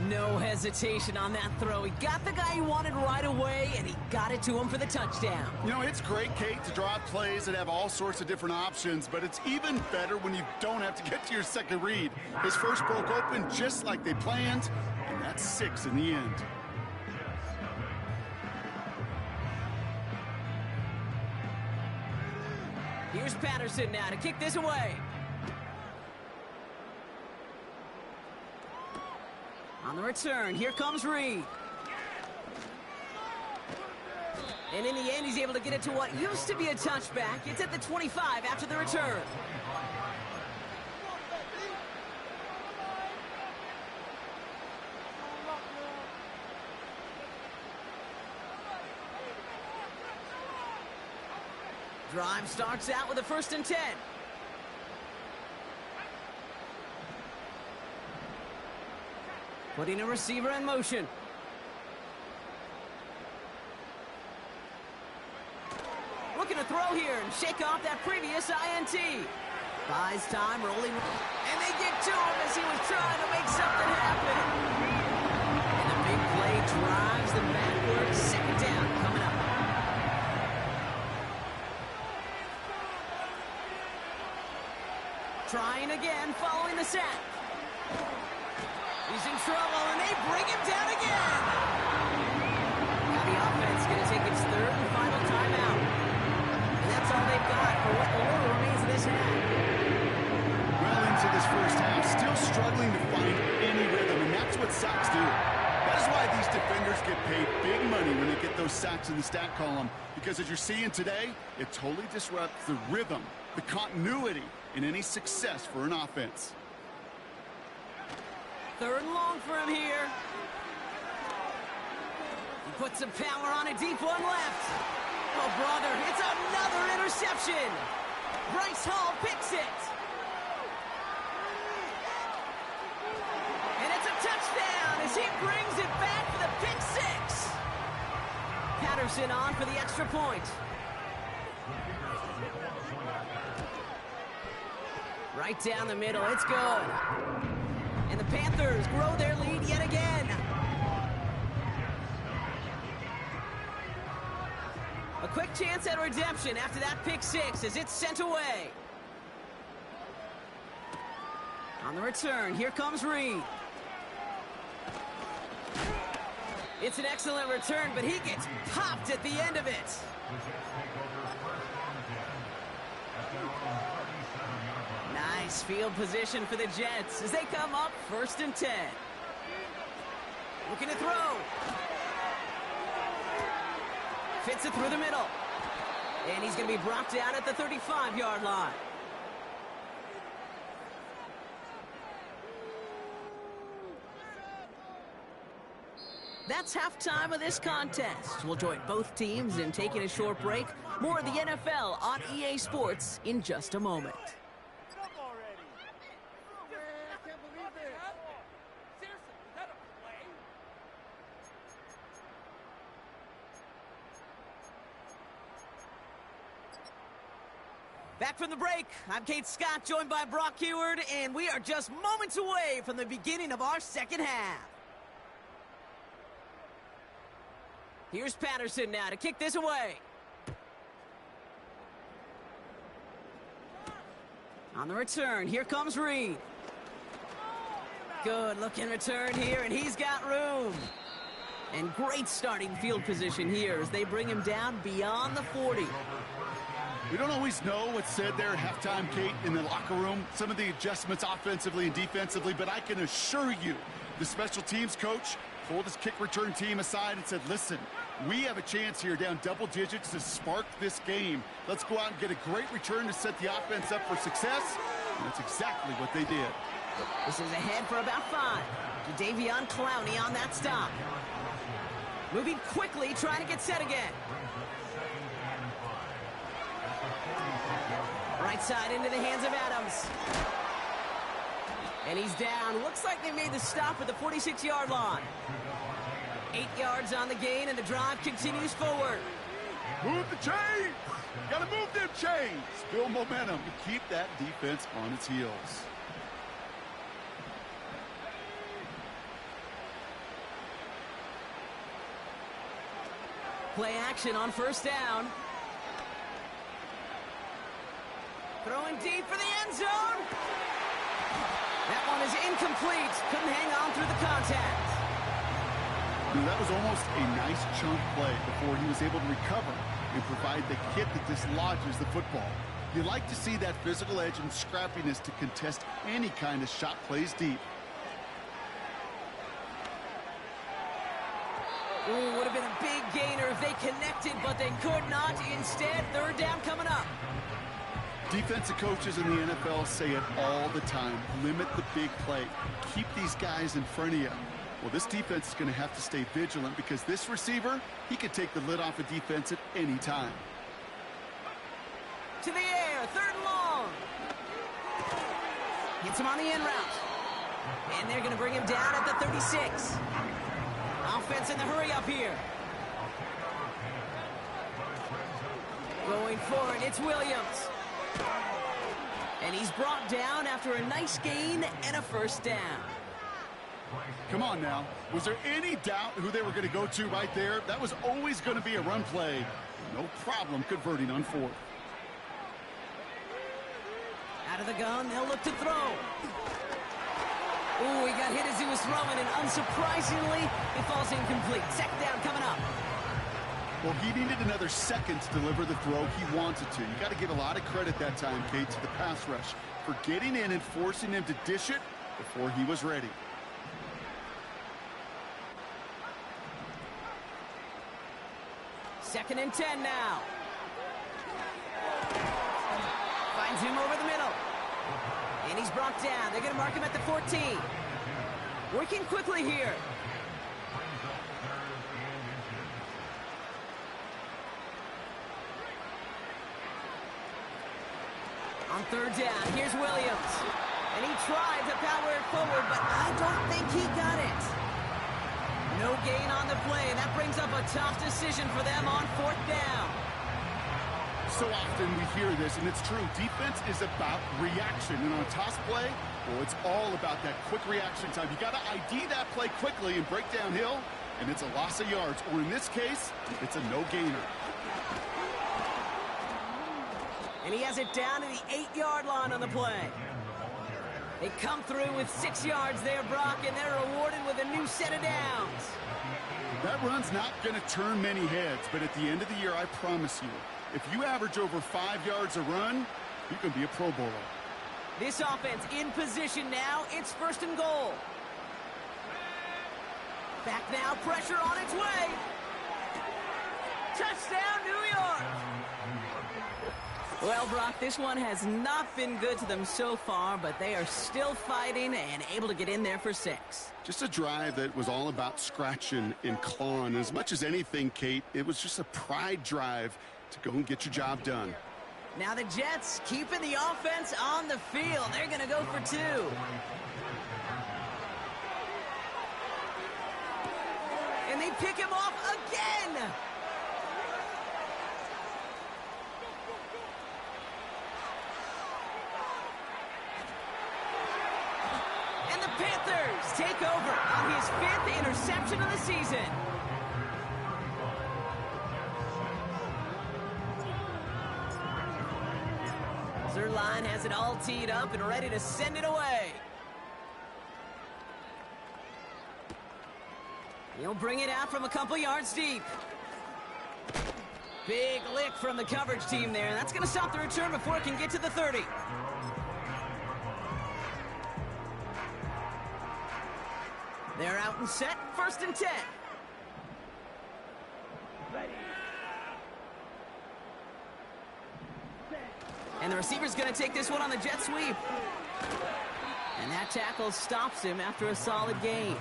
No hesitation on that throw. He got the guy he wanted right away, and he got it to him for the touchdown. You know, it's great, Kate, to draw up plays that have all sorts of different options, but it's even better when you don't have to get to your second read. His first broke open just like they planned, and that's 6 in the end. Here's Patterson now to kick this away. On the return, here comes Reed. And in the end, he's able to get it to what used to be a touchback. It's at the 25 after the return. Drive starts out with a 1st and 10. Putting a receiver in motion. Looking to throw here and shake off that previous INT. Buys time, rolling. And they get to him as he was trying to make something happen. And the big play drives them backwards. Second down coming up. Trying again following the sack. He's in trouble, and they bring him down again. Now the offense going to take its 3rd and final timeout. And that's all they've got for what little remains of this half. Well into this first half, still struggling to find any rhythm, and that's what sacks do. That is why these defenders get paid big money when they get those sacks in the stat column, because as you're seeing today, it totally disrupts the rhythm, the continuity, and any success for an offense. 3rd and long for him here. He puts some power on a deep one left. Oh, brother, it's another interception. Bryce Hall picks it. And it's a touchdown as he brings it back for the pick 6. Patterson on for the extra point. Right down the middle, it's good. And the Panthers grow their lead yet again. A quick chance at redemption after that pick 6 as it's sent away. On the return, here comes Reed. It's an excellent return, but he gets popped at the end of it. Nice field position for the Jets as they come up 1st and 10. Looking to throw. Fits it through the middle. And he's going to be brought down at the 35-yard line. That's halftime of this contest. We'll join both teams in taking a short break. More of the NFL on EA Sports in just a moment. Back from the break, I'm Kate Scott, joined by Brock Huard, and we are just moments away from the beginning of our second half. Here's Patterson now to kick this away. On the return, here comes Reed. Good looking return here, and he's got room. And great starting field position here as they bring him down beyond the 40. We don't always know what's said there at halftime, Kate, in the locker room. Some of the adjustments offensively and defensively, but I can assure you the special teams coach pulled his kick return team aside and said, listen, we have a chance here down double digits to spark this game. Let's go out and get a great return to set the offense up for success. And that's exactly what they did. This is ahead for about 5. Jadeveon Clowney on that stop. Moving quickly, trying to get set again. Right side into the hands of Adams. And he's down. Looks like they made the stop at the 46-yard line. 8 yards on the gain, and the drive continues forward. Move the chains! Gotta move them chains! Build momentum to keep that defense on its heels. Play action on first down. Throwing deep for the end zone. That one is incomplete. Couldn't hang on through the contact. That was almost a nice chunk play before he was able to recover and provide the hit that dislodges the football. You like to see that physical edge and scrappiness to contest any kind of shot plays deep. Ooh, would have been a big gainer if they connected, but they could not. Instead, third down coming up. Defensive coaches in the NFL say it all the time. Limit the big play. Keep these guys in front of you. Well, this defense is going to have to stay vigilant because this receiver, he could take the lid off a defense at any time. To the air, third and long. Gets him on the end route. And they're going to bring him down at the 36. Offense in the hurry up here. Going forward, it's Williams. And he's brought down after a nice gain and a first down. Come on now. Was there any doubt who they were going to go to right there? That was always going to be a run play. No problem converting on fourth. Out of the gun, they'll look to throw. Ooh, he got hit as he was throwing, and unsurprisingly, it falls incomplete. Second down coming up. Well, he needed another second to deliver the throw he wanted to. You got to give a lot of credit that time, Kate, to the pass rush for getting in and forcing him to dish it before he was ready. Second and 10 now. Finds him over the middle. And he's brought down. They're going to mark him at the 14. Working quickly here. On third down, here's Williams. And he tried to power it forward, but I don't think he got it. No gain on the play, and that brings up a tough decision for them on fourth down. So often we hear this, and it's true. Defense is about reaction. And on a toss play, well, it's all about that quick reaction time. You got to ID that play quickly and break downhill, and it's a loss of yards. Or in this case, it's a no-gainer. And he has it down to the 8-yard line on the play. They come through with 6 yards there, Brock, and they're rewarded with a new set of downs. That run's not going to turn many heads, but at the end of the year, I promise you, if you average over 5 yards a run, you can be a Pro Bowler. This offense in position now. It's first and goal. Back now, pressure on its way. Touchdown, New York. Well, Brock, this one has not been good to them so far, but they are still fighting and able to get in there for 6. Just a drive that was all about scratching and clawing. As much as anything, Kate, it was just a pride drive to go and get your job done. Now the Jets keeping the offense on the field. They're going to go for 2. And they pick him off again. And the Panthers take over on his 5th interception of the season. Zerline has it all teed up and ready to send it away. He'll bring it out from a couple yards deep. Big lick from the coverage team there. That's going to stop the return before it can get to the 30. They're out and set. 1st and 10. And the receiver's going to take this one on the jet sweep. And that tackle stops him after a solid gain.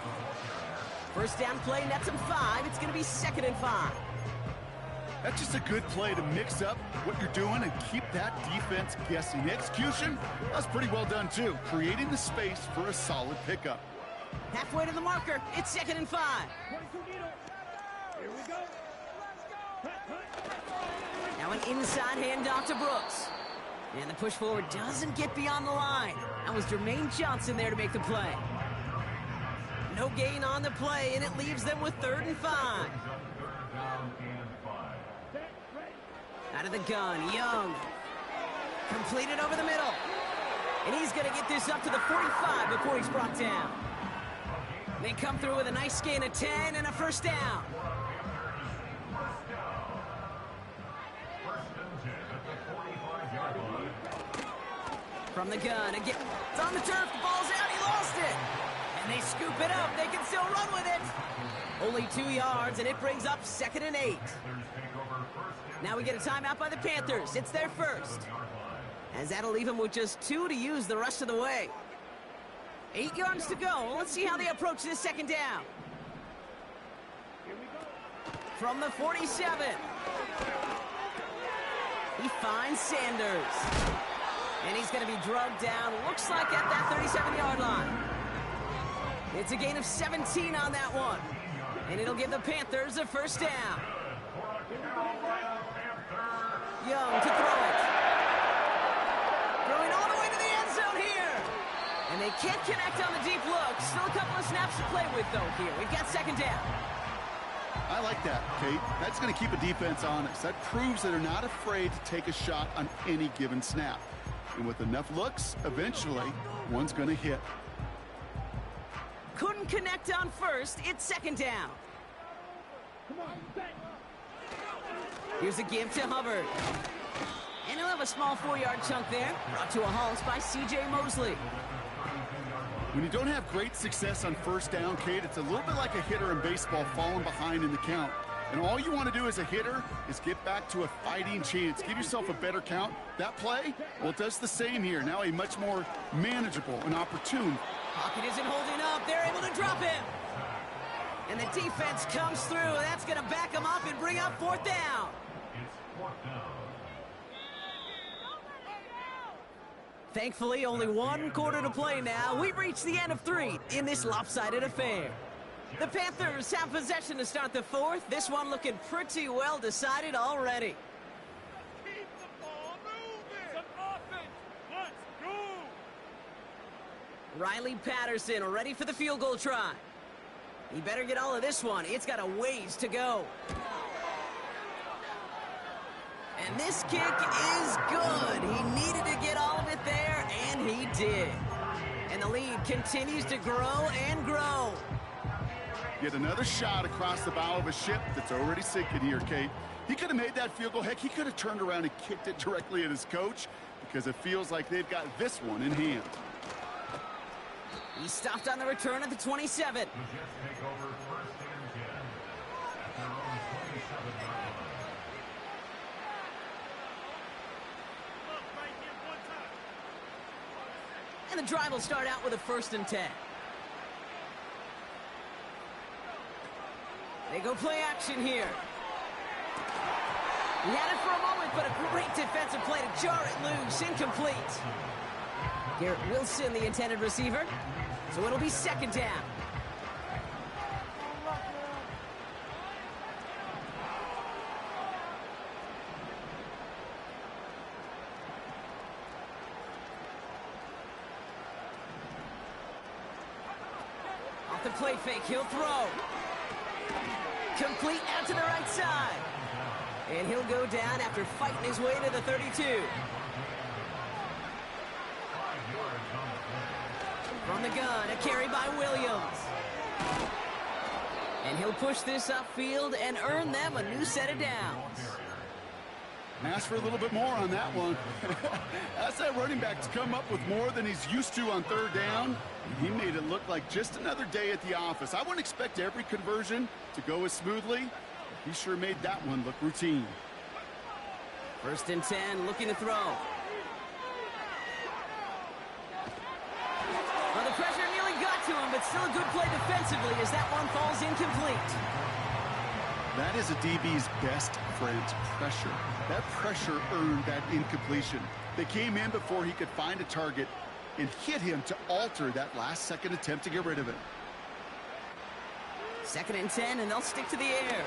1st down play nets him 5. It's going to be 2nd and 5. That's just a good play to mix up what you're doing and keep that defense guessing. The execution, that's pretty well done too, creating the space for a solid pickup. Halfway to the marker, it's 2nd and 5. Here we go. Now an inside handoff to Brooks. And the push forward doesn't get beyond the line. That was Jermaine Johnson there to make the play. No gain on the play, and it leaves them with 3rd and 5. Out of the gun, Young. Completed over the middle. And he's going to get this up to the 45 before he's brought down. They come through with a nice gain of 10 and a 1st down. From the gun, again, it's on the turf, the ball's out, he lost it. And they scoop it up, they can still run with it. Only 2 yards, and it brings up 2nd and 8. Now we get a timeout by the Panthers. It's their 1st. As that'll leave them with just 2 to use the rest of the way. 8 yards to go. Let's see how they approach this 2nd down. From the 47. He finds Sanders. And he's going to be drugged down, looks like at that 37-yard line. It's a gain of 17 on that one. And it'll give the Panthers a 1st down. Young to throw it. Throwing all the way to the end zone here. And they can't connect on the deep look. Still a couple of snaps to play with, though, here. We've got 2nd down. I like that, Kate. That's going to keep a defense honest. That proves that they're not afraid to take a shot on any given snap. And with enough looks, eventually, one's going to hit. Couldn't connect on 1st. It's 2nd down. Here's a give to Hubbard. And he'll have a small 4-yard chunk there. Brought to a halt by C.J. Mosley. When you don't have great success on 1st down, Kate, it's a little bit like a hitter in baseball falling behind in the count. And all you want to do as a hitter is get back to a fighting chance. Give yourself a better count. That play, well, it does the same here. Now a much more manageable and opportune. Pocket isn't holding up. They're able to drop him. And the defense comes through. That's going to back him up and bring up 4th down. Thankfully, only 1 quarter to play now. We've reached the end of 3 in this lopsided affair. The Panthers have possession to start the 4th. This one looking pretty well decided already. Keep the ball moving. Some offense. Let's go. Riley Patterson ready for the field goal try. He better get all of this one. It's got a ways to go. And this kick is good. He needed to get all of it there, and he did. And the lead continues to grow and grow. Yet another shot across the bow of a ship that's already sinking here, Kate. He could have made that field goal. Heck, he could have turned around and kicked it directly at his coach because it feels like they've got this one in hand. He stopped on the return at the 27. And the drive will start out with a 1st and 10. They go play action here. He had it for a moment, but a great defensive play to jar it loose. Incomplete. Garrett Wilson, the intended receiver. So it'll be 2nd down. Off the play fake, he'll throw. Complete out to the right side. And he'll go down after fighting his way to the 32. From the gun, a carry by Williams. And he'll push this upfield and earn them a new set of downs. Ask for a little bit more on that one. Ask that running back to come up with more than he's used to on third down. He made it look like just another day at the office. I wouldn't expect every conversion to go as smoothly. He sure made that one look routine. 1st and 10, looking to throw. Well, the pressure nearly got to him, but still a good play defensively as that one falls incomplete. That is a DB's best friend, pressure. That pressure earned that incompletion. They came in before he could find a target and hit him to alter that last-second attempt to get rid of it. 2nd and 10, and they'll stick to the air.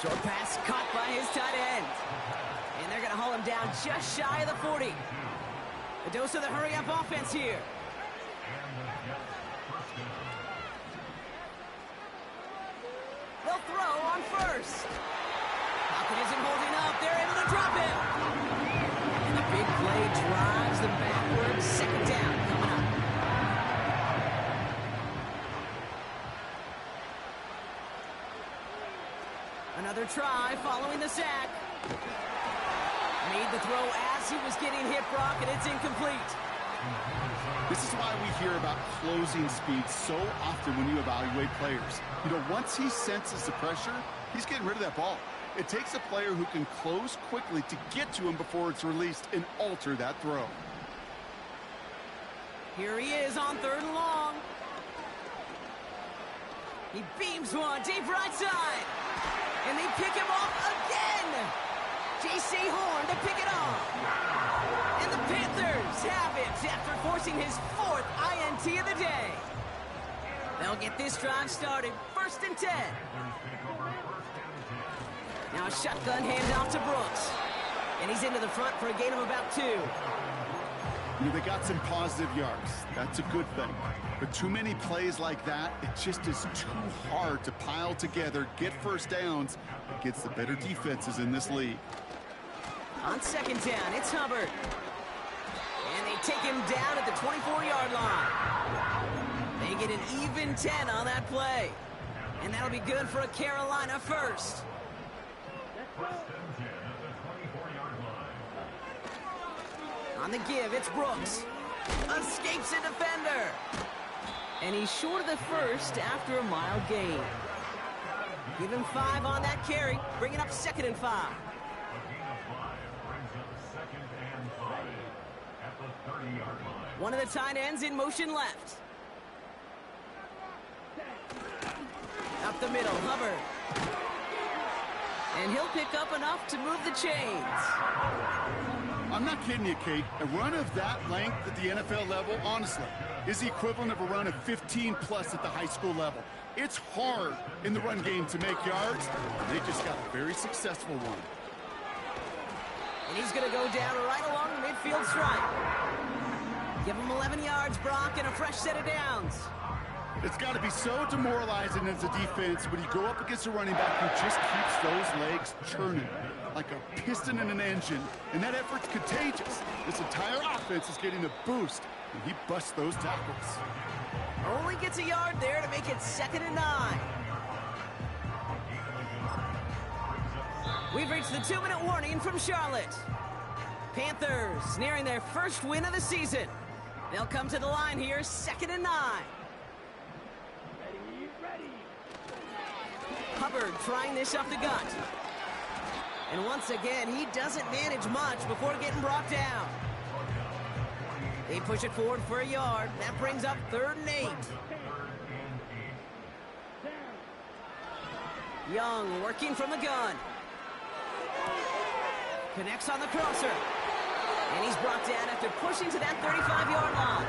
Short pass caught by his tight end. And they're going to haul him down just shy of the 40. A dose of the hurry-up offense here. They'll throw on 1st. Pocket isn't holding up. They're able to drop him. And the big play drives them backwards. 2nd down coming up. Another try following the sack. Made the throw as he was getting hit, Brock, and it's incomplete. This is why we hear about closing speed so often when you evaluate players. You know, once he senses the pressure, he's getting rid of that ball. It takes a player who can close quickly to get to him before it's released and alter that throw. Here he is on 3rd and long. He beams one deep right side. And they pick him off again. J.C. Horn to pick it off. And the Panthers have it after forcing his 4th INT of the day. They'll get this drive started. 1st and 10. Now a shotgun handoff to Brooks. And he's into the front for a gain of about 2. You know, they got some positive yards. That's a good thing. But too many plays like that, it just is too hard to pile together, get 1st downs against the better defenses in this league. On 2nd down, it's Hubbard. And they take him down at the 24-yard line. They get an even 10 on that play. And that'll be good for a Carolina 1st. On the give, it's Brooks. Escapes a defender. And he's short of the 1st after a mild gain. Give him 5 on that carry, bringing up 2nd and 5. One of the tight ends in motion left. Up the middle, Hubbard. And he'll pick up enough to move the chains. I'm not kidding you, Kate. A run of that length at the NFL level, honestly, is the equivalent of a run of 15-plus at the high school level. It's hard in the run game to make yards, and they just got a very successful one. And he's going to go down right along the midfield stripe. Give him 11 yards, Brock, and a fresh set of downs. It's got to be so demoralizing as a defense when you go up against a running back who just keeps those legs churning like a piston in an engine, and that effort's contagious. This entire offense is getting a boost, and he busts those tackles. Only gets a yard there to make it 2nd and 9. We've reached the 2-minute warning from Charlotte. Panthers nearing their 1st win of the season. They'll come to the line here, 2nd and 9. Hubbard trying this up the gut. And once again, he doesn't manage much before getting brought down. They push it forward for a yard. That brings up 3rd and 8. Young working from the gun. Connects on the crosser. And he's brought down after pushing to that 35-yard line.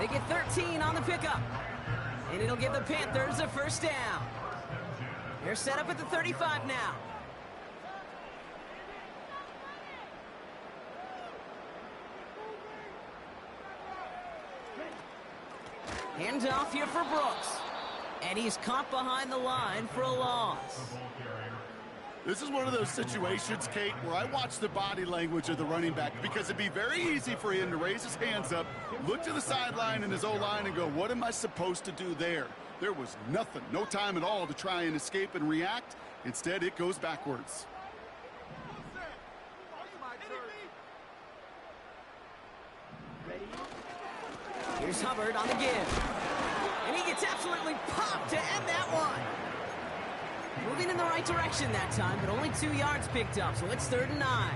They get 13 on the pickup. And it'll give the Panthers a 1st down. They're set up at the 35 now. Hands off here for Brooks. And he's caught behind the line for a loss. This is one of those situations, Kate, where I watch the body language of the running back because it'd be very easy for him to raise his hands up, look to the sideline and his O-line and go, what am I supposed to do there? There was nothing, no time at all to try and escape and react. Instead, it goes backwards. Here's Hubbard on the give. And he gets absolutely popped to end that one. Moving in the right direction that time, but only 2 yards picked up, so it's 3rd and 9.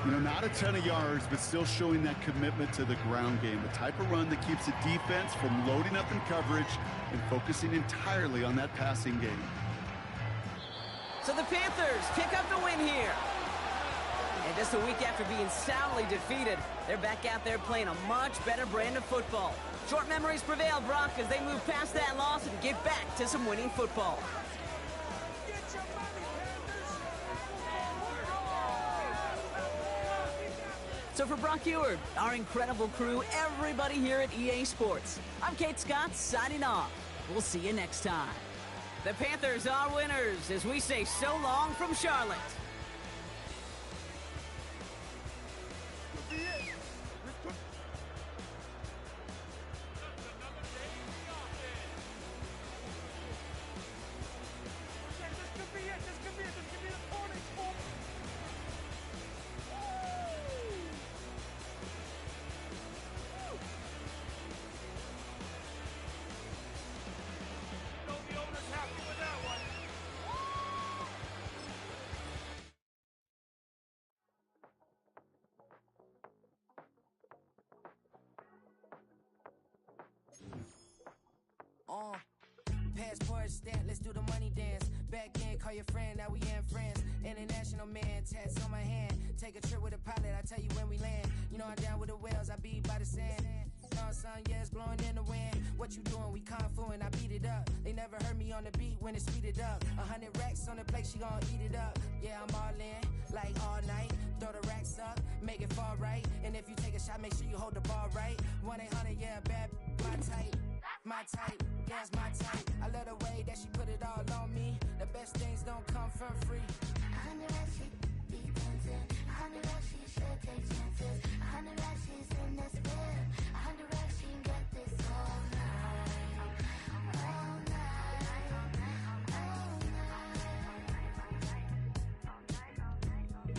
You know, not a ton of yards, but still showing that commitment to the ground game. The type of run that keeps the defense from loading up in coverage and focusing entirely on that passing game. So the Panthers pick up the win here. And just a week after being soundly defeated, they're back out there playing a much better brand of football. Short memories prevail, Brock, as they move past that loss and get back to some winning football. So for Brock Huard, our incredible crew, everybody here at EA Sports, I'm Kate Scott signing off. We'll see you next time. The Panthers are winners as we say so long from Charlotte. Passport stamp, let's do the money dance. Back in, call your friend, now we in friends. International man, tats on my hand. Take a trip with a pilot, I tell you when we land. You know I'm down with the whales, I be by the sand. Sun, yeah, it's blowing in the wind. What you doing? We kung fu and I beat it up. They never heard me on the beat when it's speeded up. 100 racks on the plate, she gon' eat it up. Yeah, I'm all in, like all night. Throw the racks up, make it fall right. And if you take a shot, make sure you hold the ball right. 1-800, yeah, bad, my type. My type, yeah, it's my type. I love the way that she put it all on me. The best things don't come for free. 100 racks, she be dancing. 100 racks, she should take chances. 100 racks, she's in this bed. 100 racks, she can get this all night. All night. All night.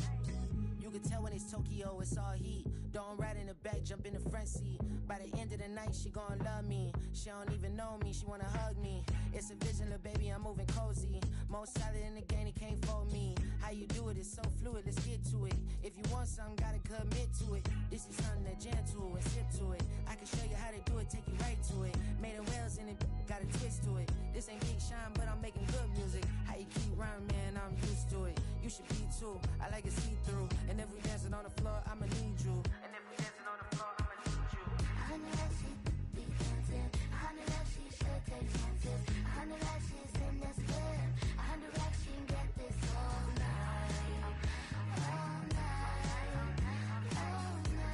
You can tell when it's Tokyo, it's all heat. Don't ride in the back, jump in the front seat. By the end of the night, she gon' love me. She don't even know me, she wanna hug me. It's a vision, little baby, I'm moving cozy. Most solid in the game, he can't fold me. How you do it, it's so fluid, let's get to it. If you want something, gotta commit to it. This is something that jam to and sip to it. I can show you how to do it, take you right to it. Made of whales in it, got a twist to it. This ain't Big Sean, but I'm making good music. How you keep rhyming, man, I'm used to it. You should be too, I like it see-through. And if we dancing on the floor, I'ma need you. And if we dancing on the floor, I'ma need you. 100 racks, she be dancing. 100 racks, she should take chances. 100 racks, she's in this bed. 100 racks, she can get this all night. All night. All night.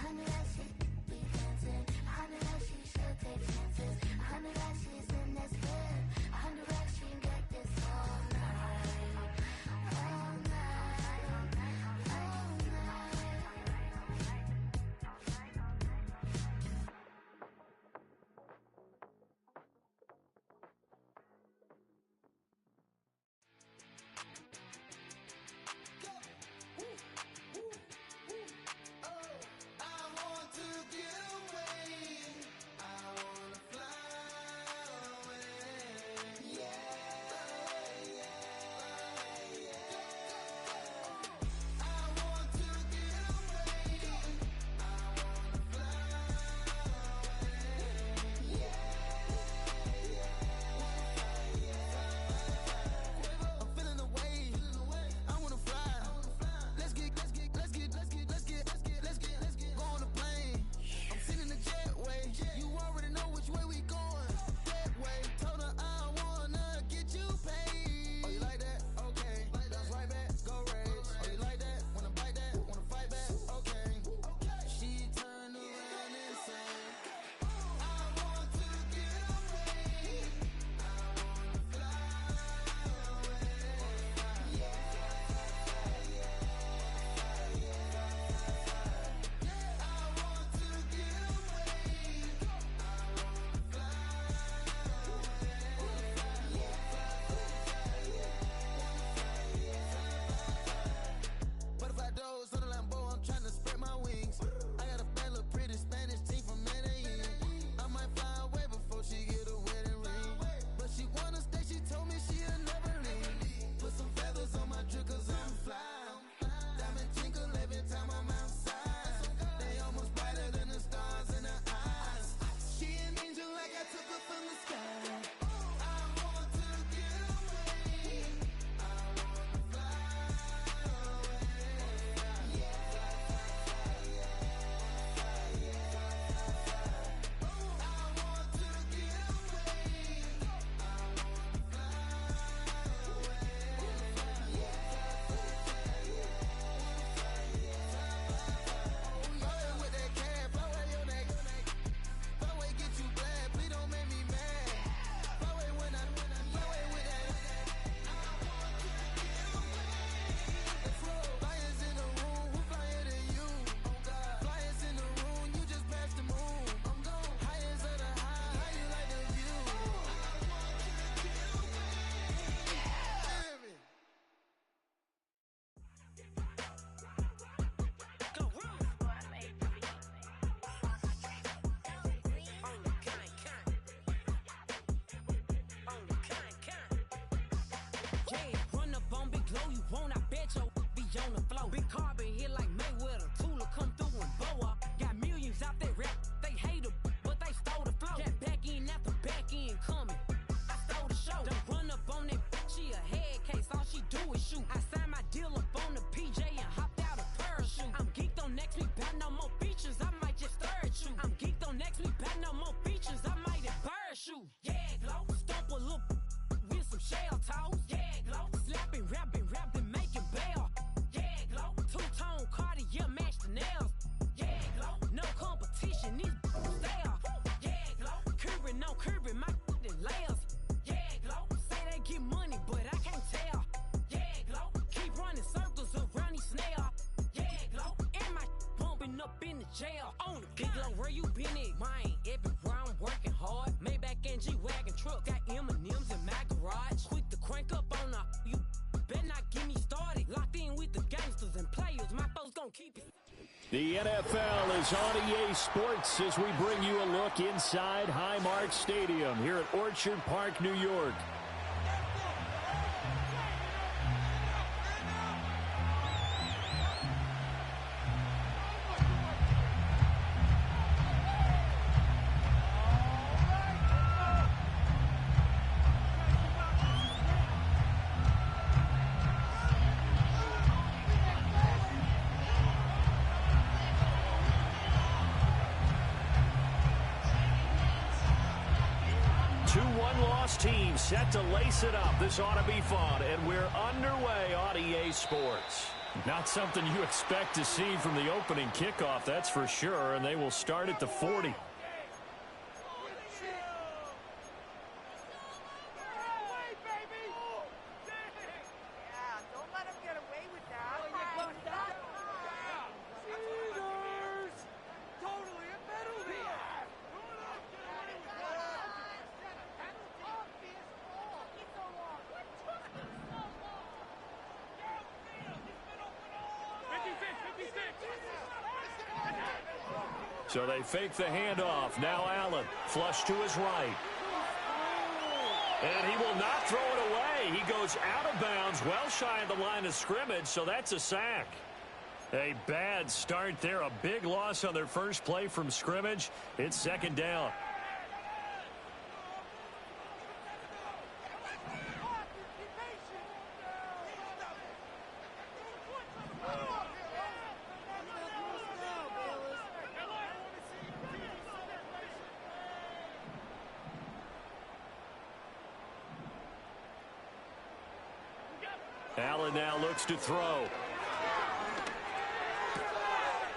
100 racks, she be dancing. 100 racks, she should take chances. 100 racks, she's in this bed. 100 racks, she can get this all night. All night. All night. on the floor. Big carbon hit like Mayweather. Tula come through and boa. Got millions out there rap. They hate her, but they stole the flow. Got back in after back in coming. I stole the show. Don't run up on that. She a head case. All she do is shoot. I signed my deal up on the PJ and hopped out a parachute. I'm geeked on next week. Got no more features. I might just stir at you. I'm geeked on next week. Got no more features. I might embarrass you. Yeah, glow. Stomp a little with some shell toes. Yeah, glow. Slapping, rapping, making bail. Yeah, glow. Two-tone Cartier match the nails. Yeah, glow. No competition. These stale. Yeah, glow. Curbing, no curbing. My layers. Yeah, glow. Say they get money, but I can't tell. Yeah, glow. Keep running circles around these snail. Yeah, glow. And my bumping up in the jail. On the big glow, where you been at? Mine, everywhere I'm working hard. Maybach and G-Wagon truck. Got M&M's in my garage. Quick to crank up on the. You better not get me started. Locked in with the gangsters and players. My folks gon' keep it. The NFL is on EA Sports as we bring you a look inside Highmark Stadium here at Orchard Park, New York. Team set to lace it up. This ought to be fun, and we're underway on EA Sports. Not something you expect to see from the opening kickoff, that's for sure, and they will start at the 40. So they fake the handoff. Now Allen, flush to his right. And he will not throw it away. He goes out of bounds, well shy of the line of scrimmage, so that's a sack. A bad start there. A big loss on their first play from scrimmage. It's second down. Allen now looks to throw.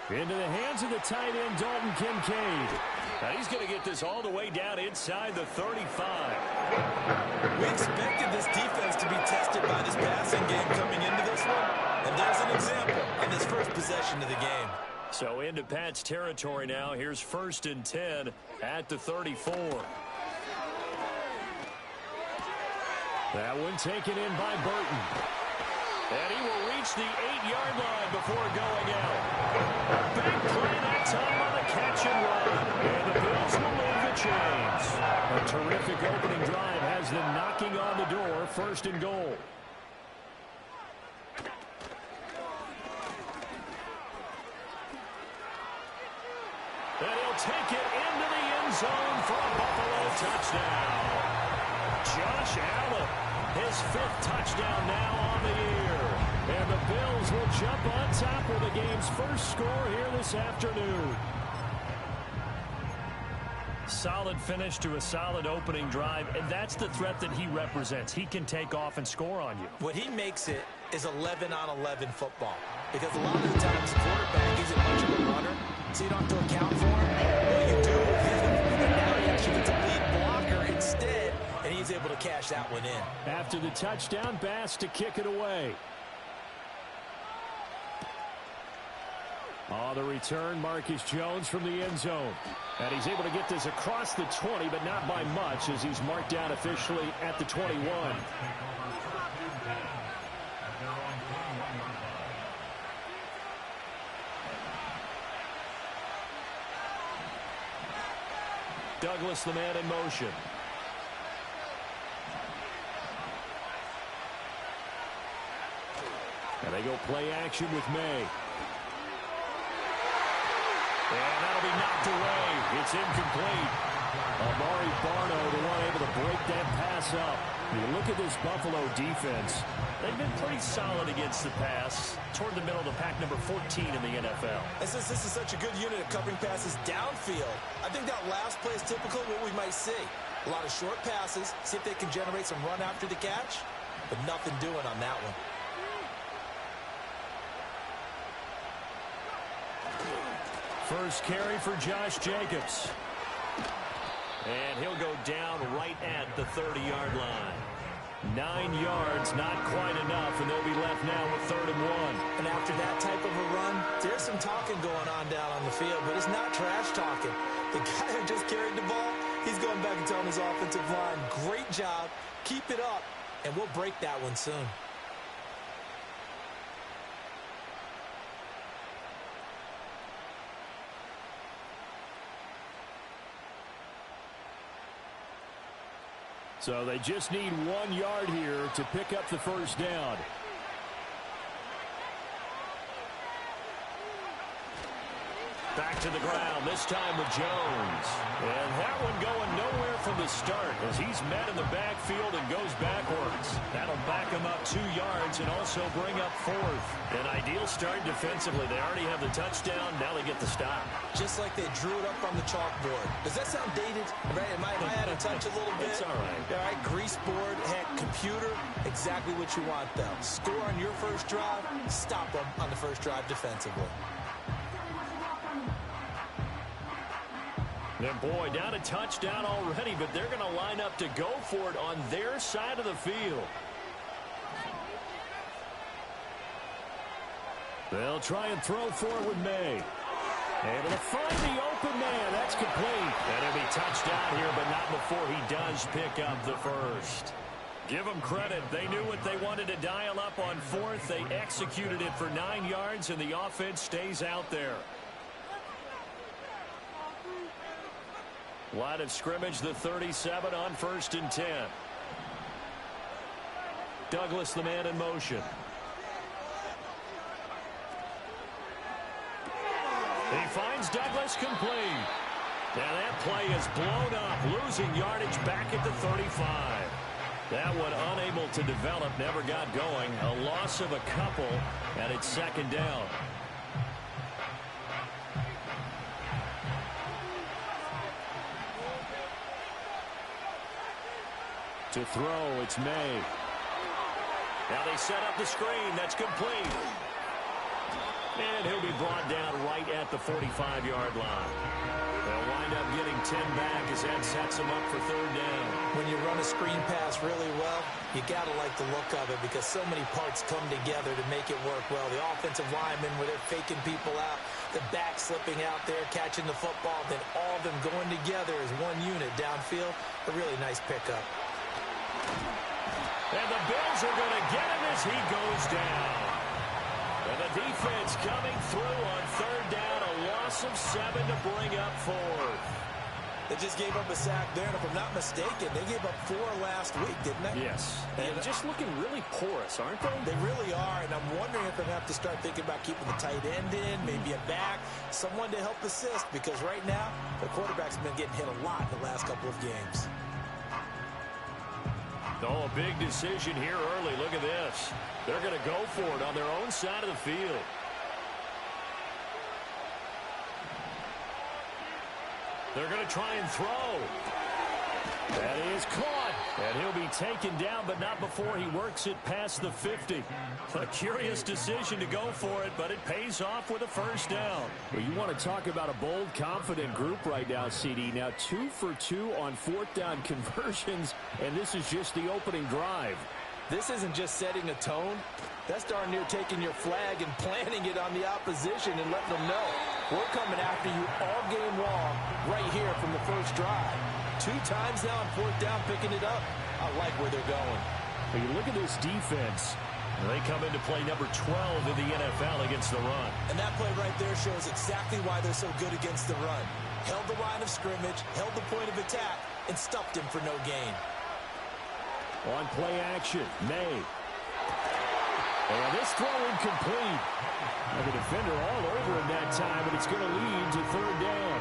Into the hands of the tight end, Dalton Kincaid. Now he's going to get this all the way down inside the 35. We expected this defense to be tested by this passing game coming into this one, and there's an example in this first possession of the game. So into Pat's territory now. Here's 1st and 10 at the 34. That one taken in by Burton. And he will reach the 8-yard line before going out. Big play that time on the catch and run. And the Bills will move the chains. A terrific opening drive has them knocking on the door. 1st and goal. And he'll take it into the end zone for a Buffalo touchdown. Josh Allen, his 5th touchdown now on the year. And the Bills will jump on top with the game's first score here this afternoon. Solid finish to a solid opening drive, and that's the threat that he represents. He can take off and score on you. What he makes it is 11-on-11 football. Because a lot of the times, the quarterback isn't much of a runner, so you don't have to account for him. Well, you do with him, and now he actually gets a lead blocker instead, and he's able to cash that one in. After the touchdown, Bass to kick it away. On the return, Marcus Jones from the end zone. And he's able to get this across the 20, but not by much, as he's marked down officially at the 21. Douglas, the man in motion. And they go play action with May. And that'll be knocked away. It's incomplete. Amari Barno, the one able to break that pass up. You look at this Buffalo defense. They've been pretty solid against the pass. Toward the middle of the pack, number 14 in the NFL. And since this is such a good unit of covering passes downfield, I think that last play is typical of what we might see. A lot of short passes, see if they can generate some run after the catch, but nothing doing on that one. First carry for Josh Jacobs. And he'll go down right at the 30-yard line. 9 yards, not quite enough, and they'll be left now with 3rd and 1. And after that type of a run, there's some talking going on down on the field, but it's not trash talking. The guy who just carried the ball, he's going back and telling his offensive line, great job, keep it up, and we'll break that one soon. So they just need 1 yard here to pick up the first down. Back to the ground, this time with Jones. And that one going nowhere from the start as he's met in the backfield and goes backwards. That'll back him up 2 yards and also bring up 4th. An ideal start defensively. They already have the touchdown. Now they get the stop. Just like they drew it up on the chalkboard. Does that sound dated? Right? Am I out of touch a little bit? It's all right. All right, grease board, heck, computer, exactly what you want, though. Score on your first drive, stop them on the first drive defensively. And boy, down a touchdown already, but they're going to line up to go for it on their side of the field. They'll try and throw forward May. Able to find the open man. That's complete. And it'll be touchdown here, but not before he does pick up the first. Give them credit. They knew what they wanted to dial up on 4th. They executed it for 9 yards, and the offense stays out there. Line of scrimmage, the 37 on 1st and 10. Douglas, the man in motion. He finds Douglas complete. Now that play is blown up, losing yardage back at the 35. That one unable to develop, never got going. A loss of a couple, and it's 2nd down. To throw, it's May. Now they set up the screen. That's complete. And he'll be brought down right at the 45-yard line. They'll wind up getting 10 back as that sets them up for 3rd down. When you run a screen pass really well, you got to like the look of it because so many parts come together to make it work well. The offensive linemen, where they're faking people out, the back slipping out there, catching the football, then all of them going together as one unit downfield. A really nice pickup. And the Bills are going to get him as he goes down. And the defense coming through on 3rd down, a loss of 7 to bring up 4th. They just gave up a sack there, and if I'm not mistaken, they gave up 4 last week, didn't they? Yes. And just looking really porous, aren't they? They really are, and I'm wondering if they have to start thinking about keeping the tight end in, maybe a back, someone to help assist, because right now, the quarterback's been getting hit a lot in the last couple of games. Oh, a big decision here early. Look at this. They're going to go for it on their own side of the field. They're going to try and throw. That is caught. And he'll be taken down, but not before he works it past the 50. A curious decision to go for it, but it pays off with a 1st down. Well, you want to talk about a bold, confident group right now, CD. Now 2 for 2 on 4th down conversions, and this is just the opening drive. This isn't just setting a tone. That's darn near taking your flag and planting it on the opposition and letting them know we're coming after you all game long right here from the first drive. 2 times now on 4th down, picking it up. I like where they're going. When you look at this defense, they come into play number 12 in the NFL against the run. And that play right there shows exactly why they're so good against the run. Held the line of scrimmage, held the point of attack, and stuffed him for no gain. On play action, May. And this throw incomplete. And the defender all over him that time, but it's going to lead to third down.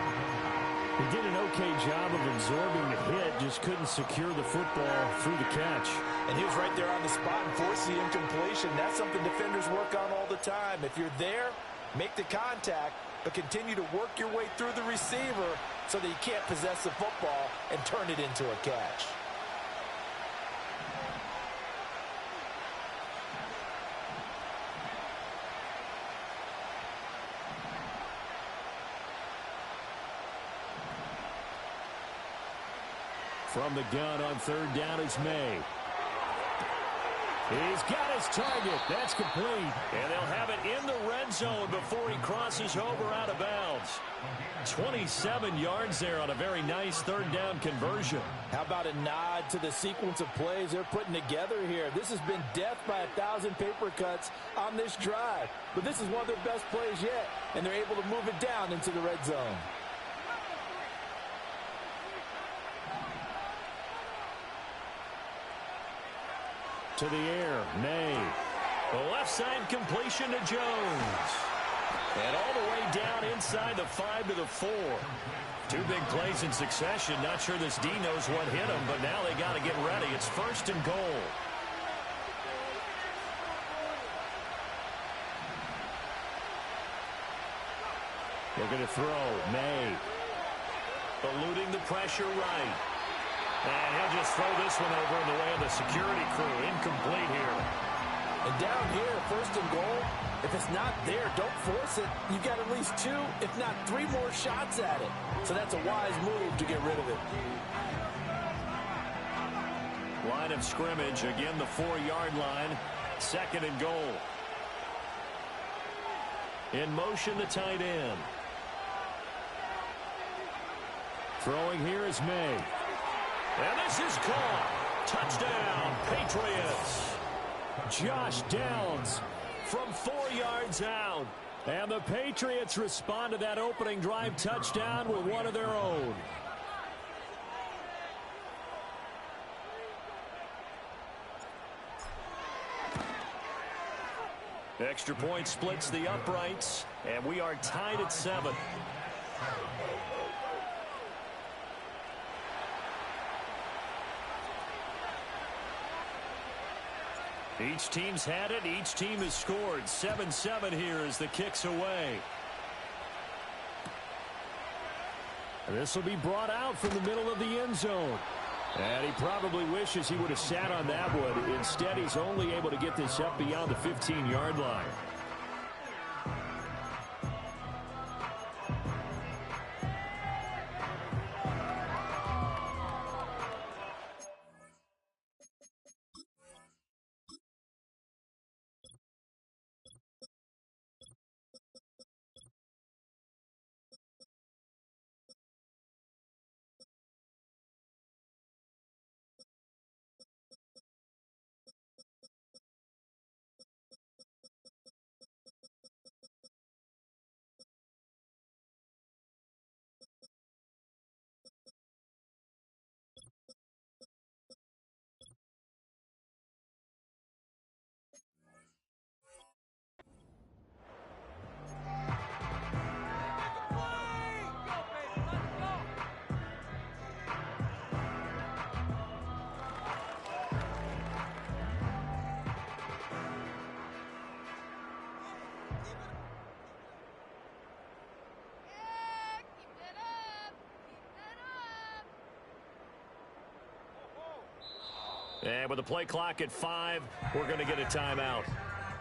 He did an okay job of absorbing the hit, just couldn't secure the football through the catch. And he was right there on the spot and forced the incompletion. That's something defenders work on all the time. If you're there, make the contact, but continue to work your way through the receiver so that you can't possess the football and turn it into a catch. From the gun on third down is May. He's got his target. That's complete. And they'll have it in the red zone before he crosses over out of bounds. 27 yards there on a very nice third down conversion. How about a nod to the sequence of plays they're putting together here? This has been death by 1,000 paper cuts on this drive. But this is one of their best plays yet, and they're able to move it down into the red zone. To the air, May. The left side completion to Jones. And all the way down inside the 5 to the 4. Two big plays in succession. Not sure this D knows what hit him, but now they got to get ready. It's first and goal. They're going to throw. May. Eluding the pressure right. And he'll just throw this one over in the way of the security crew. Incomplete here. And down here, first and goal, if it's not there, don't force it. You've got at least 2, if not 3 more shots at it. So that's a wise move to get rid of it. Line of scrimmage, again the 4-yard line. Second and goal. In motion, the tight end. Throwing here is May. And this is caught. Touchdown, Patriots. Josh Downs from 4 yards out. And the Patriots respond to that opening drive touchdown with one of their own. Extra point splits the uprights, and we are tied at 7. Each team's had it. Each team has scored. 7-7 here as the kick's away. This will be brought out from the middle of the end zone. And he probably wishes he would have sat on that one. Instead, he's only able to get this up beyond the 15-yard line. And with the play clock at 5, we're going to get a timeout.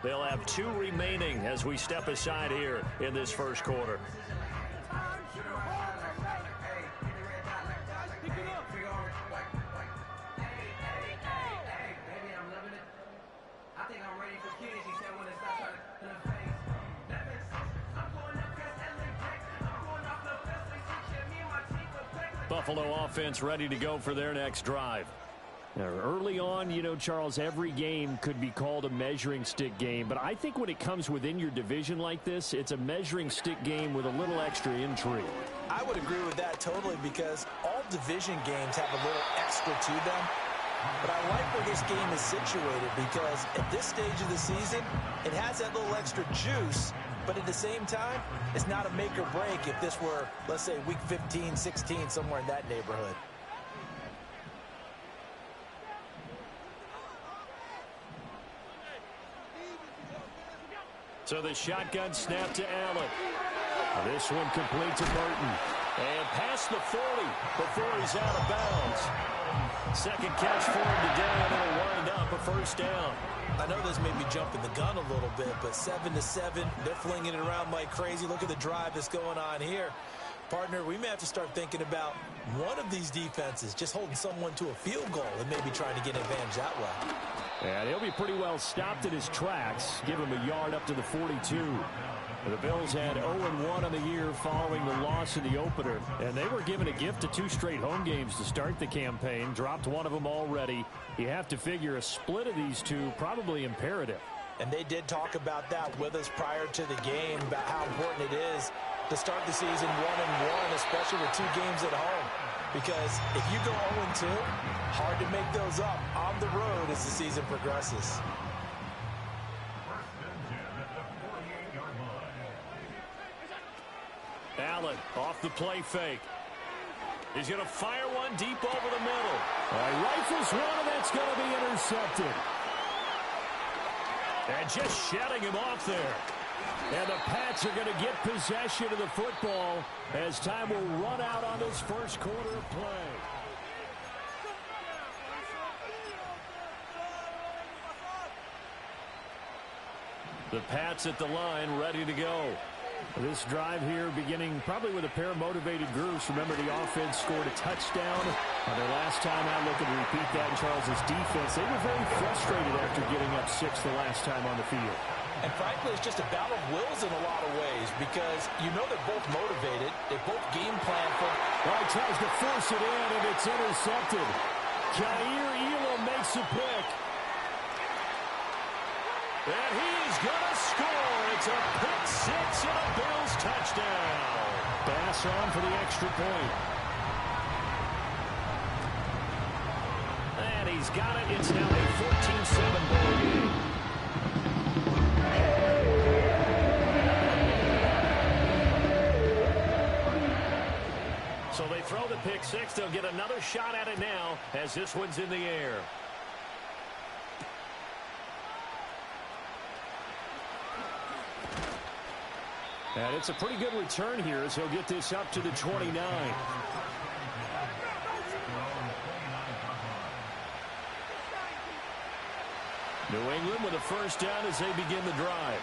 They'll have 2 remaining as we step aside here in this first quarter. Buffalo offense ready to go for their next drive. Now, early on, you know, Charles, every game could be called a measuring stick game. But I think when it comes within your division like this, it's a measuring stick game with a little extra intrigue. I would agree with that totally because all division games have a little extra to them. But I like where this game is situated because at this stage of the season, it has that little extra juice, but at the same time, it's not a make or break if this were, let's say, week 15, 16, somewhere in that neighborhood. So the shotgun snap to Allen. This one complete to Burton. And past the 40 before he's out of bounds. Second catch for him today, and it'll wind up a first down. I know this may be jumping the gun a little bit, but 7-7, they're flinging it around like crazy. Look at the drive that's going on here. Partner, we may have to start thinking about one of these defenses just holding someone to a field goal and maybe trying to get an advantage that way. And he'll be pretty well stopped in his tracks. Give him a yard up to the 42. The Bills had 0-1 on the year following the loss in the opener. And they were given a gift of 2 straight home games to start the campaign. Dropped one of them already. You have to figure a split of these two probably imperative. And they did talk about that with us prior to the game, about how important it is to start the season 1-1, especially with 2 games at home. Because if you go 0-2, hard to make those up on the road as the season progresses. Allen off the play fake. He's going to fire one deep over the middle. Rifles one, and that's going to be intercepted. And just shutting him off there. And the Pats are going to get possession of the football as time will run out on this first quarter of play. The Pats at the line, ready to go. This drive here beginning probably with a pair of motivated groups. Remember, the offense scored a touchdown on their last time out. Looking to repeat that in Charles's defense. They were very frustrated after giving up 6 the last time on the field. And frankly, it's just a battle of wills in a lot of ways because you know they're both motivated. They both game plan for. Well, he tries to force it in, and it's intercepted. Jair Elam makes a pick. And he's going to score. It's a pick 6 and a Bills touchdown. Bass on for the extra point. And he's got it. It's now a 14-7 ball game. So they throw the pick 6. They'll get another shot at it now as this one's in the air. And it's a pretty good return here as he'll get this up to the 29. New England with a first down as they begin the drive.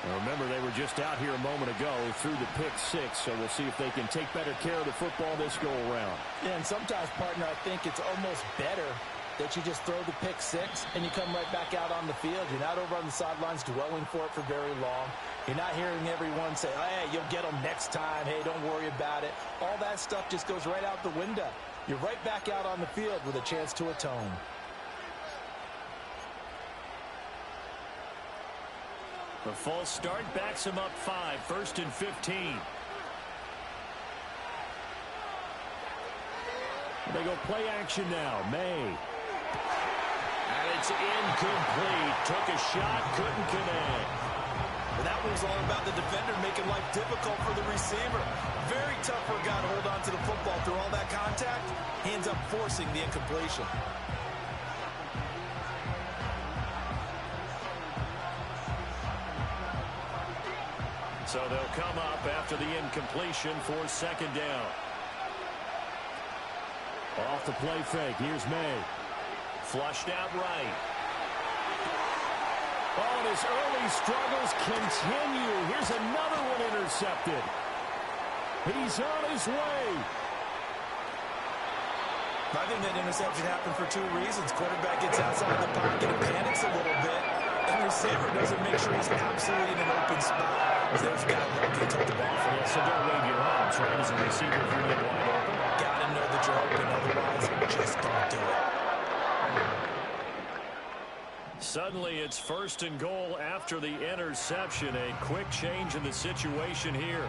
Now remember, they were just out here a moment ago through the pick 6, so we'll see if they can take better care of the football this go-around. Yeah, and sometimes, partner, I think it's almost better that you just throw the pick 6 and you come right back out on the field. You're not over on the sidelines dwelling for it for very long. You're not hearing everyone say, hey, you'll get them next time. Hey, don't worry about it. All that stuff just goes right out the window. You're right back out on the field with a chance to atone. The false start backs him up 5, 1st and 15. They go play action now. May. And it's incomplete. Took a shot, couldn't connect. And that was all about the defender making life difficult for the receiver. Very tough for a guy to hold on to the football through all that contact. He ends up forcing the incompletion. So they'll come up after the incompletion for 2nd down. Off the play fake. Here's May. Flushed out right. Oh, and his early struggles continue. Here's another one intercepted. He's on his way. I think that interception happened for 2 reasons. Quarterback gets outside the pocket and panics a little bit. And receiver doesn't make sure he's absolutely in an open spot. There's got lucky took the ball from. Yeah, so don't wave your arms, right, as a receiver if you're getting wide open. Gotta know that you're open, otherwise just don't do it. Suddenly it's 1st and goal after the interception. A quick change in the situation here.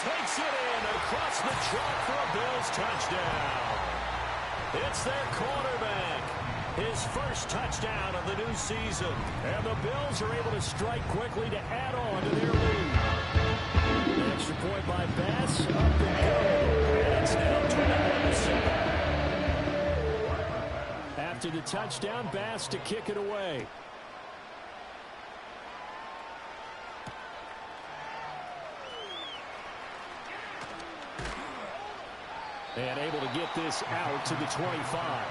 takes it in across the chalk for a Bills touchdown. It's their quarterback. His first touchdown of the new season. And the Bills are able to strike quickly to add on to their lead. An extra point by Bass. Up and go. And it's now 21-7. After the touchdown, Bass to kick it away. And able to get this out to the 25.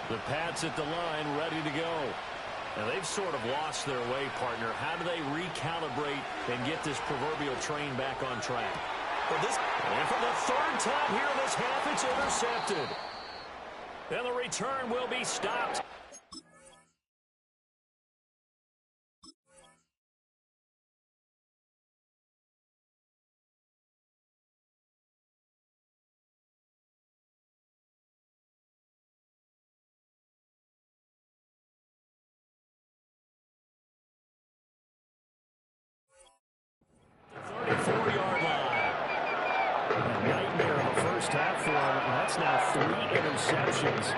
The Pats at the line, ready to go. Now, they've sort of lost their way, partner. How do they recalibrate and get this proverbial train back on track? And for the third time here this half, it's intercepted. And the return will be stopped. Now 3 interceptions.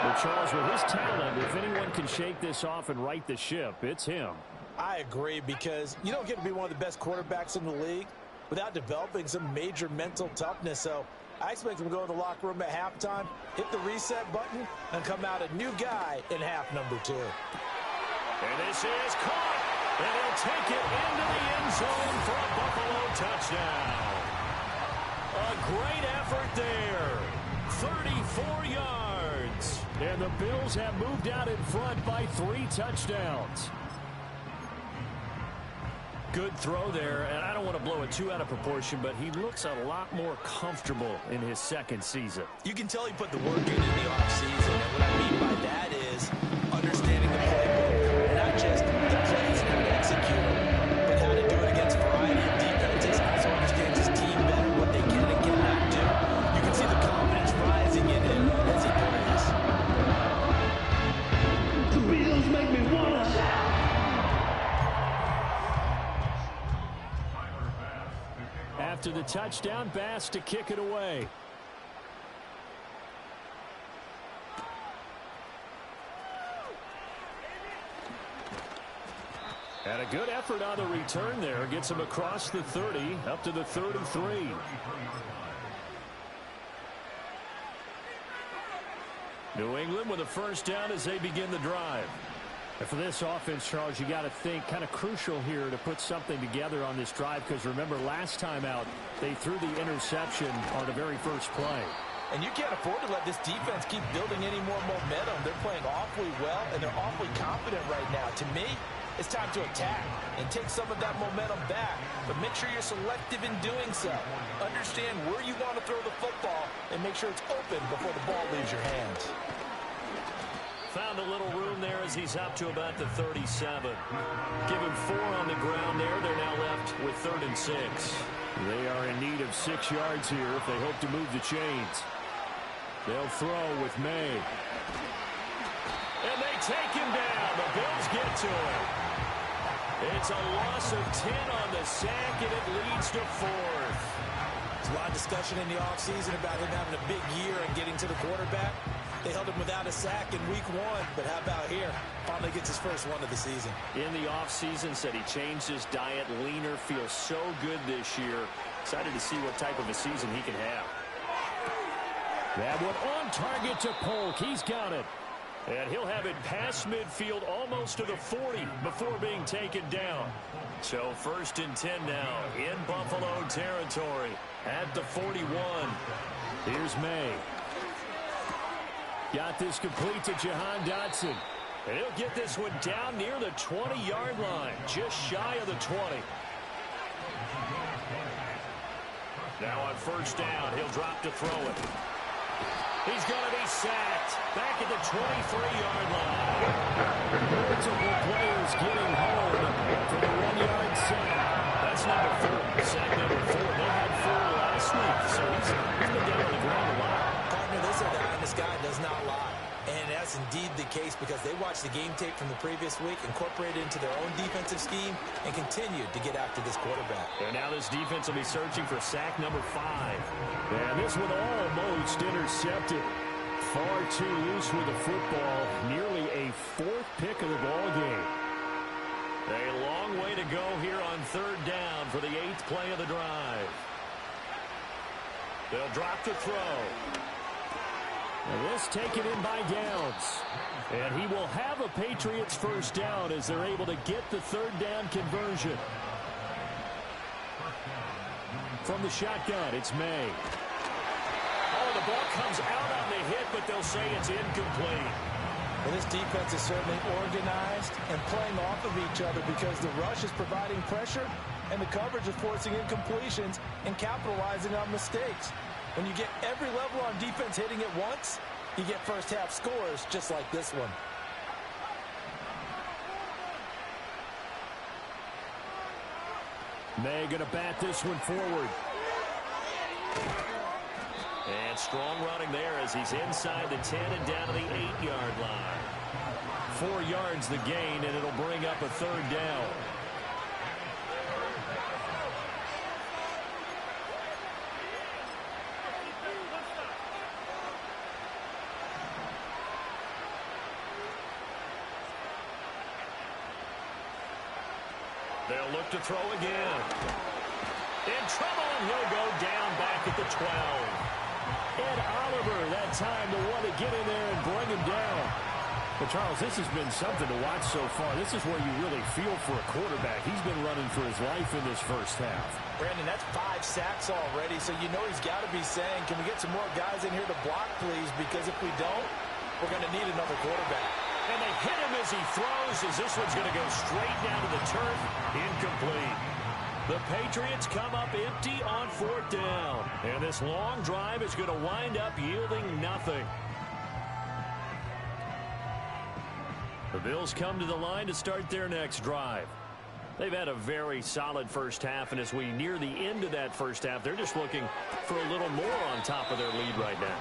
But Charles, with his talent, if anyone can shake this off and right the ship, it's him. I agree, because you don't get to be one of the best quarterbacks in the league without developing some major mental toughness. So I expect him to go to the locker room at halftime, hit the reset button, and come out a new guy in half number 2. And this is caught. And he'll take it into the end zone for a Buffalo touchdown. A great effort there. 34 yards. And the Bills have moved out in front by 3 touchdowns. Good throw there, and I don't want to blow it too out of proportion, but he looks a lot more comfortable in his second season. You can tell he put the work in the offseason, and what I mean by that is understanding the playbook, not just the plays and how to execute them, but how to do it against a variety of defenses. Also understands his team better, what they can and cannot do. You can see the confidence rising in him as he plays. The Bills make me wanna shout. After the touchdown, Bass to kick it away. And a good effort on the return there. Gets him across the 30, up to the 33. New England with a first down as they begin the drive. And for this offense, Charles, you got to think kind of crucial here to put something together on this drive, because remember last time out they threw the interception on the very first play. And you can't afford to let this defense keep building any more momentum. They're playing awfully well, and they're awfully confident right now. To me, it's time to attack and take some of that momentum back. But make sure you're selective in doing so. Understand where you want to throw the football and make sure it's open before the ball leaves your hands. Found a little room there as he's up to about the 37. Give him 4 on the ground there. They're now left with 3rd and 6. They are in need of 6 yards here if they hope to move the chains. They'll throw with May. And they take him down. The Bills get to him. It's a loss of 10 on the sack, and it leads to 4th. There's a lot of discussion in the offseason about him having a big year and getting to the quarterback. They held him without a sack in week 1, but how about here? Finally gets his first one of the season. In the offseason, said he changed his diet, leaner, feels so good this year. Excited to see what type of a season he can have. That one on target to Polk. He's got it. And he'll have it past midfield almost to the 40 before being taken down. So 1st and 10 now in Buffalo territory at the 41. Here's May. Got this complete to Jahan Dotson. And he'll get this one down near the 20-yard line, just shy of the 20. Now on first down, he'll drop to throw it. He's going to be sacked back at the 23-yard line. Multiple players getting home for the 1-yard sack. That's number 4. Sack number 4. They had 4 last week, so he's been down on the ground a lot. Partner, they said the honest guy does not lie. And that's indeed the case because they watched the game tape from the previous week, incorporated it into their own defensive scheme, and continued to get after this quarterback. And now this defense will be searching for sack number 5. And this one almost intercepted. Far too loose with the football. Nearly a 4th pick of the ball game. A long way to go here on 3rd down for the 8th play of the drive. They'll drop the throw. And this taken in by Downs. And he will have a Patriots first down as they're able to get the 3rd down conversion. From the shotgun, it's May. Oh, the ball comes out on the hit, but they'll say it's incomplete. Well, this defense is certainly organized and playing off of each other because the rush is providing pressure and the coverage is forcing incompletions and capitalizing on mistakes. When you get every level on defense hitting it once, you get first half scores just like this one. May going to bat this one forward. And strong running there as he's inside the 10 and down to the 8-yard line. 4 yards the gain, and it'll bring up a 3rd down. They'll look to throw again. In trouble, and he'll go down back at the 12. Ed Oliver, that time to want to get in there and bring him down. But, Charles, this has been something to watch so far. This is where you really feel for a quarterback. He's been running for his life in this first half. Brandon, that's 5 sacks already, so you know he's got to be saying, can we get some more guys in here to block, please? Because if we don't, we're going to need another quarterback. And they hit him as he throws, as this one's going to go straight down to the turf. Incomplete. The Patriots come up empty on 4th down. And this long drive is going to wind up yielding nothing. The Bills come to the line to start their next drive. They've had a very solid first half, and as we near the end of that first half, they're just looking for a little more on top of their lead right now.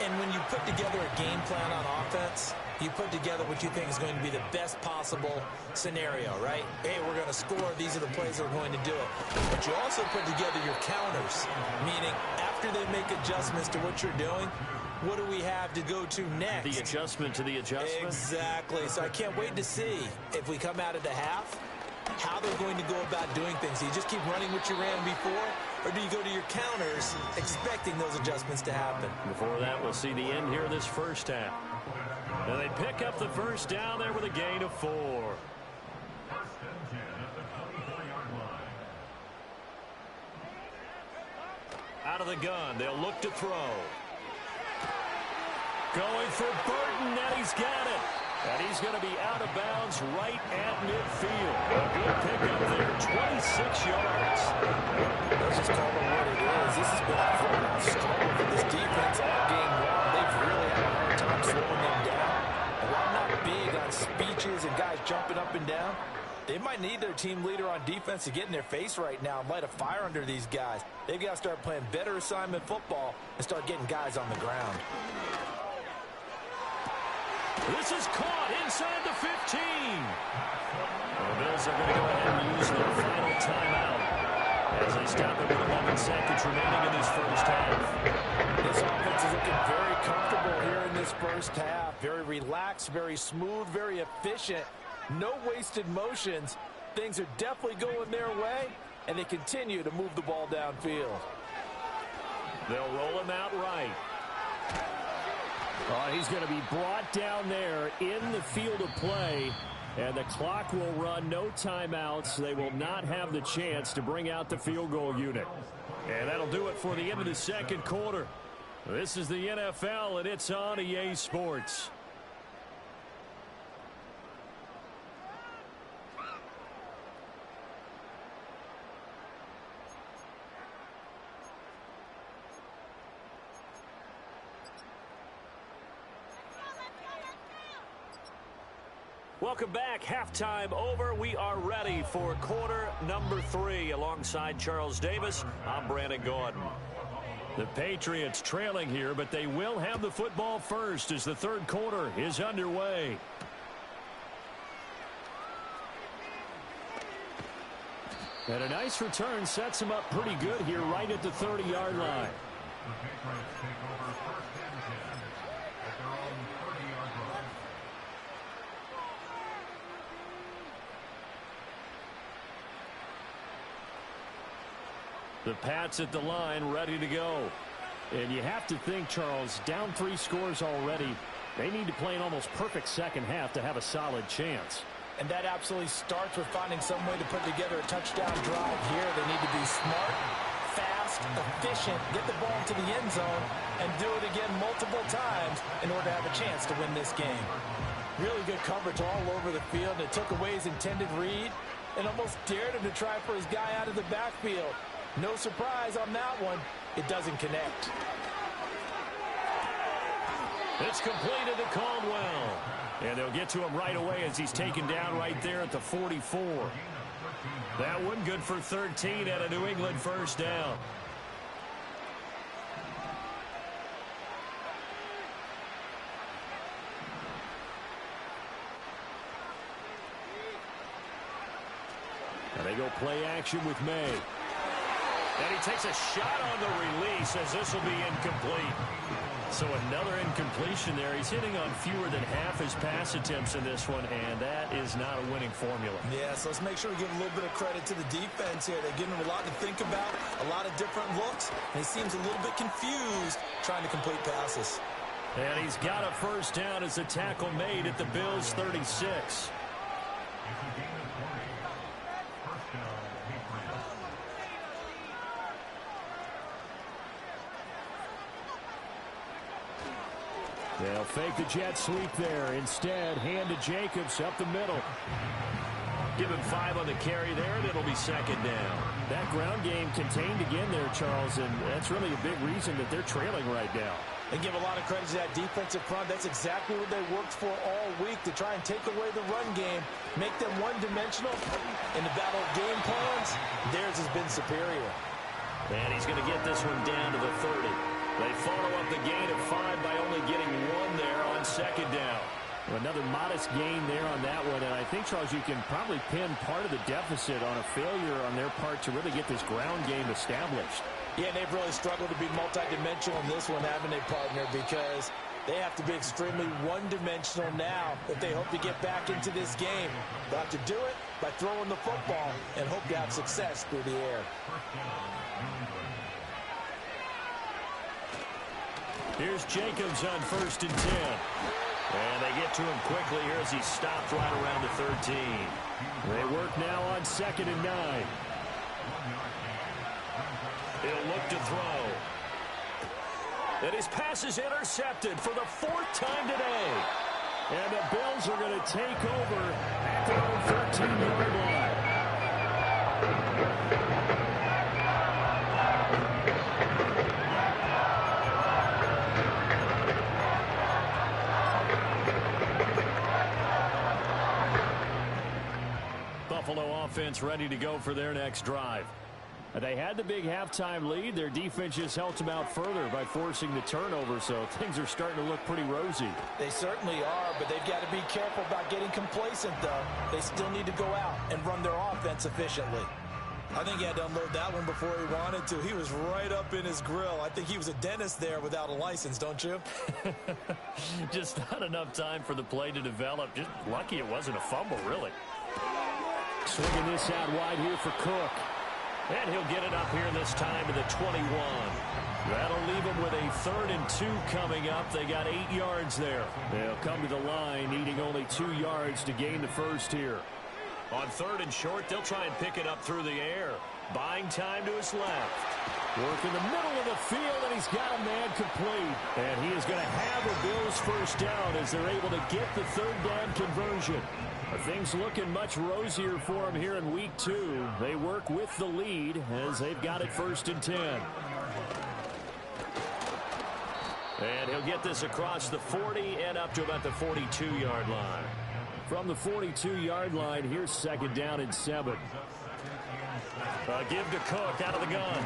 And when you put together a game plan on offense, you put together what you think is going to be the best possible scenario, right? Hey, we're going to score. These are the plays that are going to do it. But you also put together your counters, meaning after they make adjustments to what you're doing, what do we have to go to next? The adjustment to the adjustment? Exactly. So I can't wait to see if we come out of the half, how they're going to go about doing things. Do you just keep running what you ran before, or do you go to your counters expecting those adjustments to happen? Before that, we'll see the end here of this first half. And they pick up the first down there with a gain of 4. Out of the gun, they'll look to throw. Going for Burton, and he's got it. And he's going to be out of bounds right at midfield. A good pickup there, 26 yards. Let's just call it what it is. This has been a full-on struggle for this defense all game long. They've really had a hard time slowing them down. And while I'm not big on speeches and guys jumping up and down, they might need their team leader on defense to get in their face right now and light a fire under these guys. They've got to start playing better assignment football and start getting guys on the ground. This is caught inside the 15. The Bills are going to go ahead and use their final timeout as they stop it with 11 seconds remaining in this first half. This offense is looking very comfortable here in this first half. Very relaxed, very smooth, very efficient. No wasted motions. Things are definitely going their way, and they continue to move the ball downfield. They'll roll him out right. Oh, he's going to be brought down there in the field of play, and the clock will run. No timeouts. They will not have the chance to bring out the field goal unit. And that'll do it for the end of the second quarter. This is the NFL, and it's on EA Sports. Welcome back. Halftime over. We are ready for quarter number 3. Alongside Charles Davis, I'm Brandon Gaudin. The Patriots trailing here, but they will have the football first as the third quarter is underway. And a nice return sets him up pretty good here right at the 30-yard line. The Patriots take over 1st and 10 at their own 30-yard line. The Pats at the line, ready to go. And you have to think, Charles, down 3 scores already. They need to play an almost perfect second half to have a solid chance. And that absolutely starts with finding some way to put together a touchdown drive here. They need to be smart, fast, efficient, get the ball into the end zone, and do it again multiple times in order to have a chance to win this game. Really good coverage all over the field. It took away his intended read and almost dared him to try for his guy out of the backfield. No surprise on that one. It doesn't connect. It's completed to Caldwell. And they'll get to him right away as he's taken down right there at the 44. That one good for 13 at a New England first down. And they go play action with May. And he takes a shot on the release as this will be incomplete. So another incompletion there. He's hitting on fewer than half his pass attempts in this one, and that is not a winning formula. Yeah, so let's make sure we give a little bit of credit to the defense here. They're giving him a lot to think about, a lot of different looks, and he seems a little bit confused trying to complete passes. And he's got a first down as a tackle made at the Bills' 36. They'll fake the jet sweep there. Instead, hand to Jacobs up the middle. Give him 5 on the carry there, and it'll be second down. That ground game contained again there, Charles, and that's really a big reason that they're trailing right now. They give a lot of credit to that defensive front. That's exactly what they worked for all week, to try and take away the run game, make them one-dimensional. In the battle of game plans, theirs has been superior. And he's going to get this one down to the 30. They follow up the gain of 5 by only getting 1 there on second down. Another modest gain there on that one, and I think, Charles, you can probably pin part of the deficit on a failure on their part to really get this ground game established. Yeah, they've really struggled to be multidimensional in this one, haven't they, partner? Because they have to be extremely one-dimensional now if they hope to get back into this game. They'll have to do it by throwing the football and hope to have success through the air. Here's Jacobs on 1st and 10. And they get to him quickly here as he stopped right around the 13. They work now on 2nd and 9. He'll look to throw. And his pass is intercepted for the 4th time today. And the Bills are going to take over at their own 13-yard line. Buffalo offense ready to go for their next drive. They had the big halftime lead. Their defense just helped them out further by forcing the turnover, so things are starting to look pretty rosy. They certainly are, but they've got to be careful about getting complacent, though. They still need to go out and run their offense efficiently. I think he had to unload that one before he wanted to. He was right up in his grill. I think he was a dentist there without a license, don't you? Just not enough time for the play to develop. Just lucky it wasn't a fumble, really. Swinging this out wide here for Cook. And he'll get it up here this time to the 21. That'll leave him with a 3rd and 2 coming up. They got 8 yards there. They'll come to the line, needing only 2 yards to gain the first here. On 3rd and short, they'll try and pick it up through the air. Buying time to his left. Work in the middle of the field, and he's got a man complete. And he is going to have a Bills first down as they're able to get the 3rd down conversion. Things looking much rosier for him here in week 2. They work with the lead as they've got it 1st and 10. And he'll get this across the 40 and up to about the 42-yard line. From the 42-yard line, here's 2nd down and 7. Give to Cook out of the gun.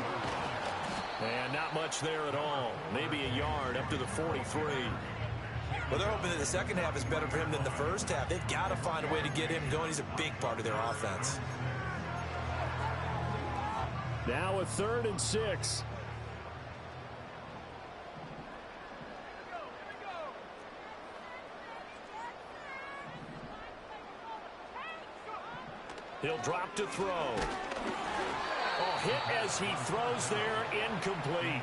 And not much there at all. Maybe a yard up to the 43. Well, they're hoping that the second half is better for him than the first half. They've got to find a way to get him going. He's a big part of their offense. Now a 3rd and 6. He'll drop to throw. Oh, hit as he throws there, incomplete.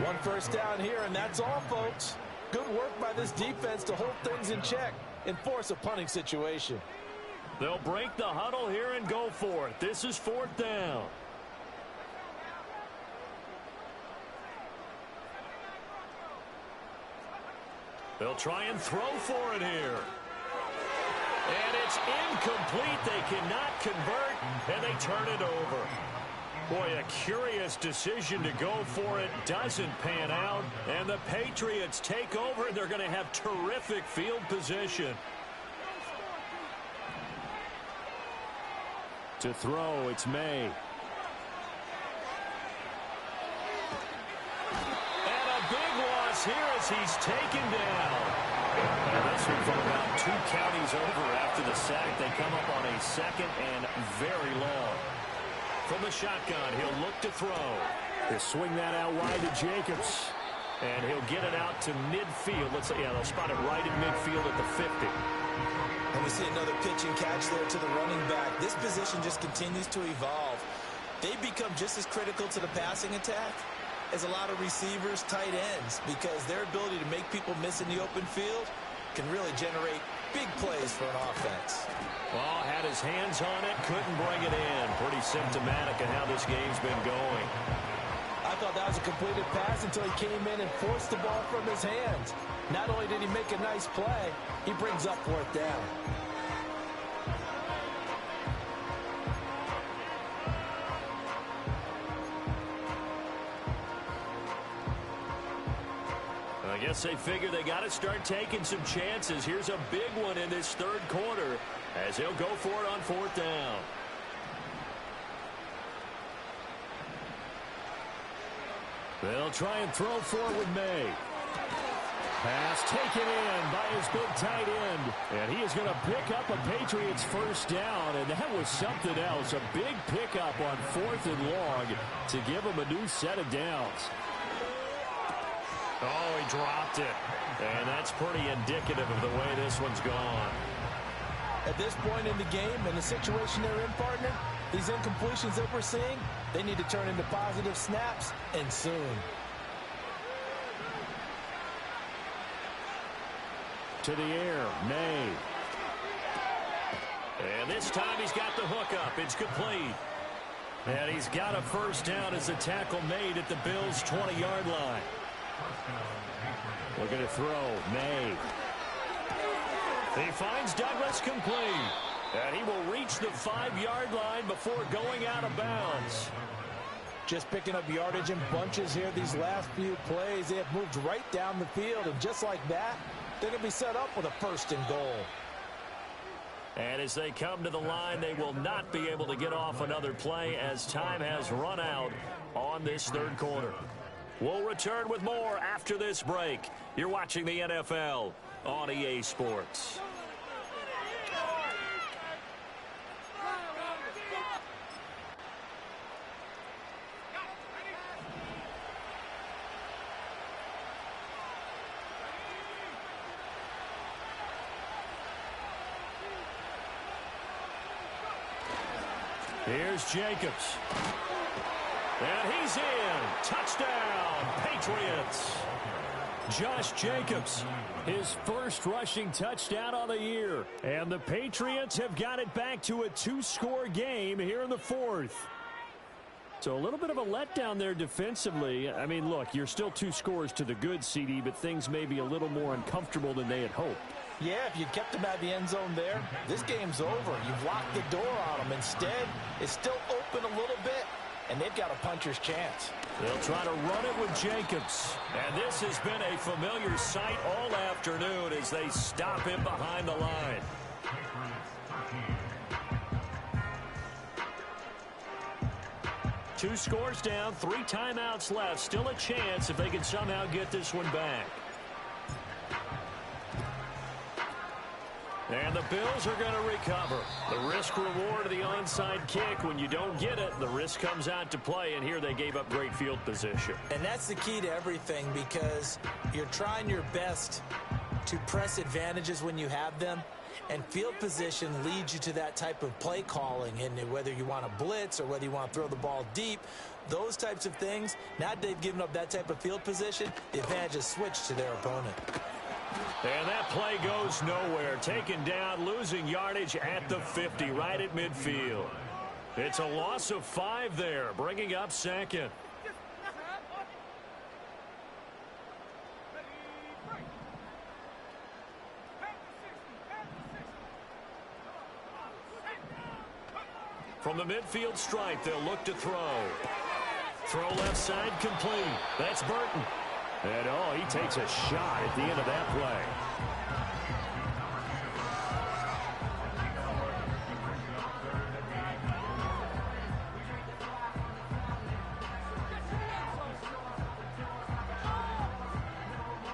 1 first down here, and that's all, folks. Good work by this defense to hold things in check and force a punting situation. They'll break the huddle here and go for it. This is 4th down. They'll try and throw for it here. And it's incomplete. They cannot convert, and they turn it over. Boy, a curious decision to go for it. Doesn't pan out. And the Patriots take over, and they're going to have terrific field position. To throw, it's May. And a big loss here as he's taken down. And this one from about 2 counties over after the sack. They come up on a 2nd and very long. From the shotgun, he'll look to throw. He'll swing that out wide to Jacobs. And he'll get it out to midfield. They'll spot it right in midfield at the 50. And we see another pitch and catch there to the running back. This position just continues to evolve. They become just as critical to the passing attack as a lot of receivers, tight ends, because their ability to make people miss in the open field can really generate big plays for an offense. Well, had his hands on it, couldn't bring it in. Pretty symptomatic of how this game's been going. I thought that was a completed pass until he came in and forced the ball from his hands. Not only did he make a nice play, he brings up 4th down. I guess they figure they got to start taking some chances. Here's a big one in this 3rd quarter as he'll go for it on 4th down. They'll try and throw forward with May. Pass taken in by his big tight end. And he is going to pick up a Patriots 1st down. And that was something else. A big pickup on 4th and long to give him a new set of downs. Oh, he dropped it. And that's pretty indicative of the way this one's gone. At this point in the game, in the situation they're in, partner, these incompletions that we're seeing, they need to turn into positive snaps, and soon. To the air, May. And this time he's got the hook up. It's complete. And he's got a 1st down as the tackle made at the Bills' 20-yard line. Looking to throw, May. He finds Douglas complete. And he will reach the 5-yard line before going out of bounds. Just picking up yardage in bunches here these last few plays. They have moved right down the field, and just like that, they're going to be set up with a 1st and goal. And as they come to the line, they will not be able to get off another play as time has run out on this 3rd quarter. We'll return with more after this break. You're watching the NFL on EA Sports. Here's Jacobs. And he's in. Touchdown, Patriots. Josh Jacobs, his 1st rushing touchdown on the year. And the Patriots have got it back to a 2-score game here in the 4th. So a little bit of a letdown there defensively. I mean, look, you're still 2 scores to the good, CD, but things may be a little more uncomfortable than they had hoped. Yeah, if you kept them at the end zone there, this game's over. You've locked the door on them. Instead, it's still open a little bit, and they've got a puncher's chance. They'll try to run it with Jacobs. And this has been a familiar sight all afternoon as they stop him behind the line. 2 scores down, 3 timeouts left. Still a chance if they can somehow get this one back. And the Bills are going to recover. The risk-reward of the onside kick. When you don't get it, the risk comes out to play, and here they gave up great field position. And that's the key to everything, because you're trying your best to press advantages when you have them, and field position leads you to that type of play calling. And whether you want to blitz or whether you want to throw the ball deep, those types of things, now that they've given up that type of field position, the advantage is switched to their opponent. And that play goes nowhere. Taken down, losing yardage at the 50, right at midfield. It's a loss of 5 there, bringing up second. From the midfield stripe, they'll look to throw. Throw left side complete. That's Burton. And, oh, he takes a shot at the end of that play.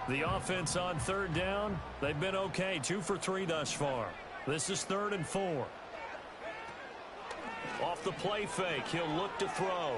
The offense on 3rd down, they've been okay. 2 for 3 thus far. This is 3rd and 4. Off the play fake, he'll look to throw.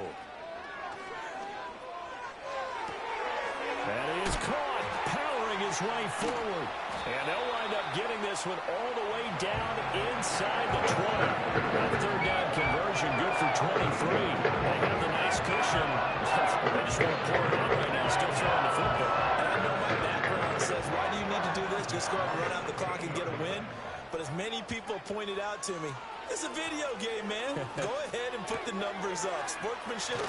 And he is caught, powering his way forward. And they'll wind up getting this one all the way down inside the 20. That 3rd down conversion good for 23. They have the nice cushion. They just want to pour it on right now, still throwing the football. And I know my background says, why do you need to do this? Just go and run out the clock and get a win. But as many people pointed out to me, it's a video game, man. Go ahead and put the numbers up. Sportsmanship.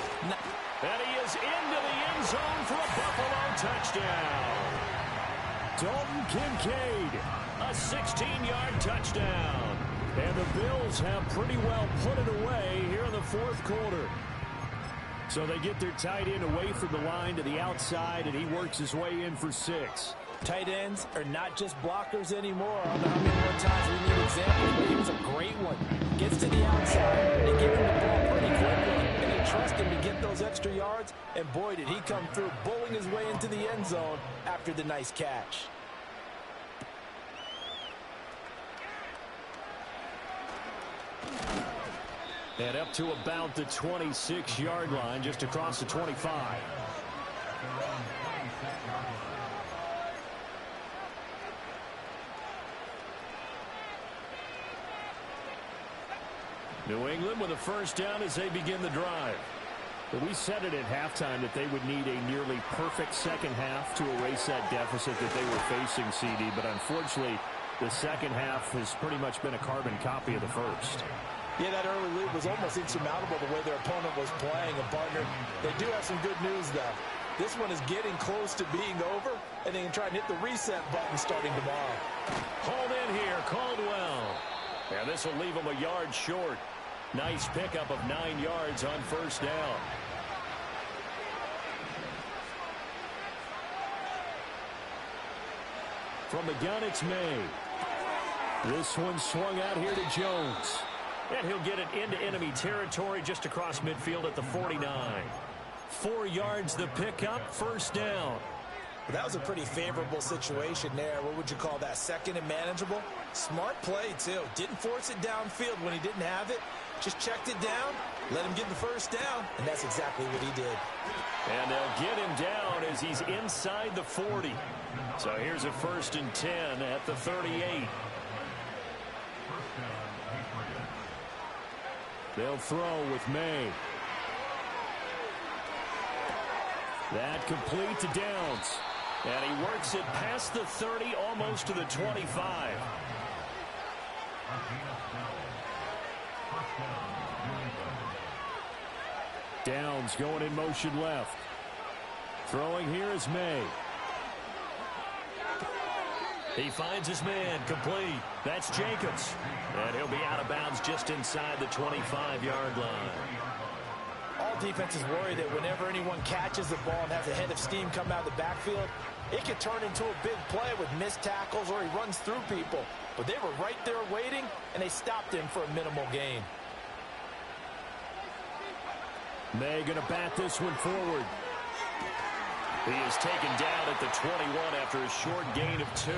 And he is into the end zone for a Buffalo touchdown. Dalton Kincaid, a 16-yard touchdown. And the Bills have pretty well put it away here in the 4th quarter. So they get their tight end away from the line to the outside, and he works his way in for 6. Tight ends are not just blockers anymore. I don't know how many more times we need examples, but here's a great one. Gets to the outside, they give him the ball pretty quickly, and they trust him to get those extra yards, and boy, did he come through, bowling his way into the end zone after the nice catch. And up to about the 26-yard line, just across the 25. New England with a 1st down as they begin the drive. But we said it at halftime that they would need a nearly perfect second half to erase that deficit that they were facing, CD. But unfortunately, the second half has pretty much been a carbon copy of the first. Yeah, that early lead was almost insurmountable the way their opponent was playing. And, partner, they do have some good news, though. This one is getting close to being over, and they can try and hit the reset button starting tomorrow. Hauled in here, Caldwell. And this will leave them a yard short. Nice pickup of 9 yards on 1st down. From the gun, it's May. This one swung out here to Jones. And he'll get it into enemy territory just across midfield at the 49. 4 yards the pickup, 1st down. That was a pretty favorable situation there. What would you call that? 2nd and manageable? Smart play, too. Didn't force it downfield when he didn't have it. Just checked it down, let him get the 1st down, and that's exactly what he did. And they'll get him down as he's inside the 40. So here's a 1st and 10 at the 38. They'll throw with May. That complete to Downs. And he works it past the 30, almost to the 25. Downs going in motion left. Throwing here is May. He finds his man, complete. That's Jacobs. And he'll be out of bounds just inside the 25-yard line. All defenses worry that whenever anyone catches the ball and has a head of steam come out of the backfield, it could turn into a big play with missed tackles or he runs through people. But they were right there waiting, and they stopped him for a minimal gain. May going to bat this one forward. He is taken down at the 21 after a short gain of 2.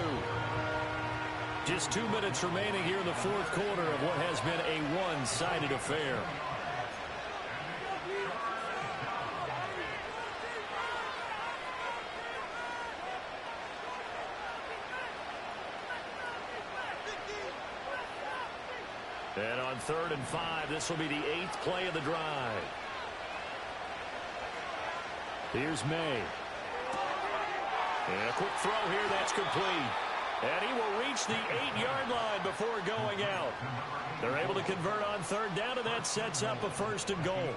Just 2 minutes remaining here in the fourth quarter of what has been a one-sided affair. And on 3rd and 5, this will be the 8th play of the drive. Here's May. And a quick throw here, that's complete. And he will reach the 8-yard line before going out. They're able to convert on 3rd down, and that sets up a 1st and goal.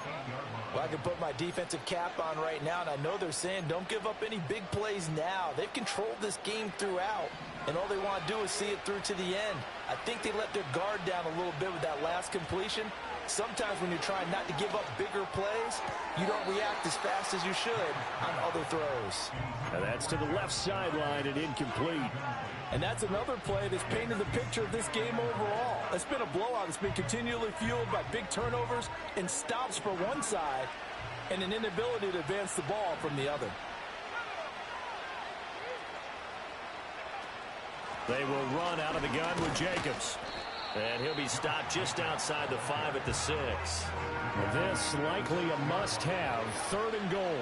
Well, I can put my defensive cap on right now, and I know they're saying don't give up any big plays now. They've controlled this game throughout, and all they want to do is see it through to the end. I think they let their guard down a little bit with that last completion. Sometimes when you're trying not to give up bigger plays, you don't react as fast as you should on other throws. And that's to the left sideline and incomplete. And that's another play that's painted the picture of this game overall. It's been a blowout. It's been continually fueled by big turnovers and stops for one side and an inability to advance the ball from the other. They will run out of the gun with Jacobs. And he'll be stopped just outside the 5 at the 6. This likely a must-have, 3rd and goal.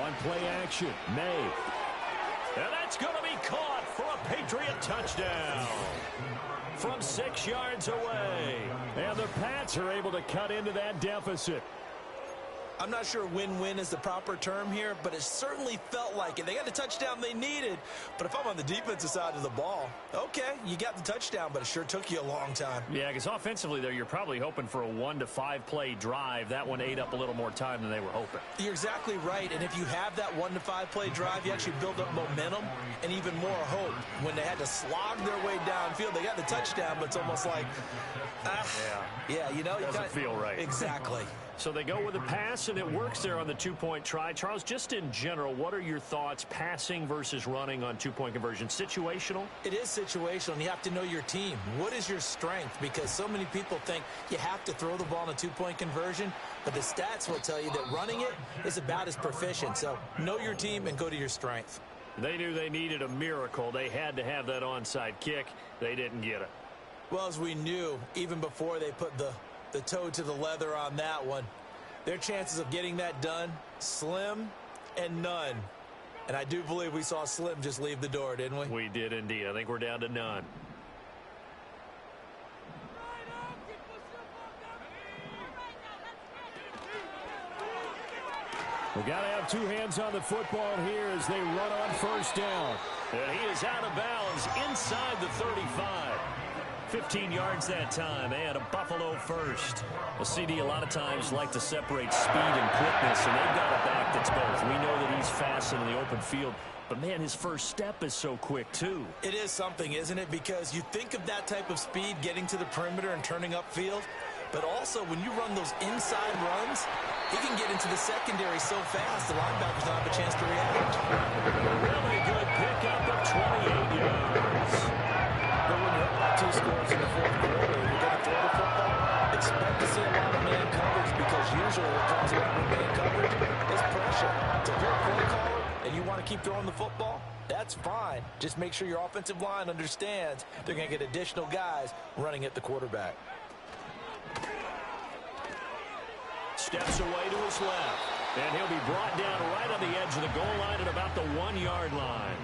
On play action, May. And that's going to be caught for a Patriot touchdown. From 6 yards away. And the Pats are able to cut into that deficit. I'm not sure win-win is the proper term here, but it certainly felt like it. They got the touchdown they needed, but if I'm on the defensive side of the ball, okay, you got the touchdown, but it sure took you a long time. Yeah, because offensively there, you're probably hoping for a 1 to 5 play drive. That one ate up a little more time than they were hoping. You're exactly right, and if you have that 1 to 5 play drive, you actually build up momentum and even more hope. When they had to slog their way downfield, they got the touchdown, but it's almost like, yeah, you know. Doesn't feel right. Exactly. So they go with a pass, and it works there on the 2-point try. Charles, just in general, what are your thoughts passing versus running on 2-point conversion? Situational? It is situational, and you have to know your team. What is your strength? Because so many people think you have to throw the ball in a 2-point conversion, but the stats will tell you that running it is about as proficient. So know your team and go to your strength. They knew they needed a miracle. They had to have that onside kick. They didn't get it. Well, as we knew, even before they put the toe to the leather on that one, their chances of getting that done, slim and none. And I do believe we saw Slim just leave the door, didn't we? We did indeed. I think we're down to none. We got to have 2 hands on the football here as they run on 1st down. And he is out of bounds inside the 35. 15 yards that time, and a Buffalo first. A CD a lot of times like to separate speed and quickness, and they've got a back that's both. We know that he's fast in the open field, but man, his first step is so quick too. It is something, isn't it? Because you think of that type of speed getting to the perimeter and turning upfield, but also when you run those inside runs, he can get into the secondary so fast the linebackers don't have a chance to react. Really good pickup of 28 yards. But when you're up 2 scores in the 4th quarter and you're going to throw the football, expect to see a lot of man coverage, because usually what comes along with man coverage is pressure. To pull a play caller and you want to keep throwing the football, that's fine. Just make sure your offensive line understands they're going to get additional guys running at the quarterback. Steps away to his left, and he'll be brought down right on the edge of the goal line at about the 1-yard line.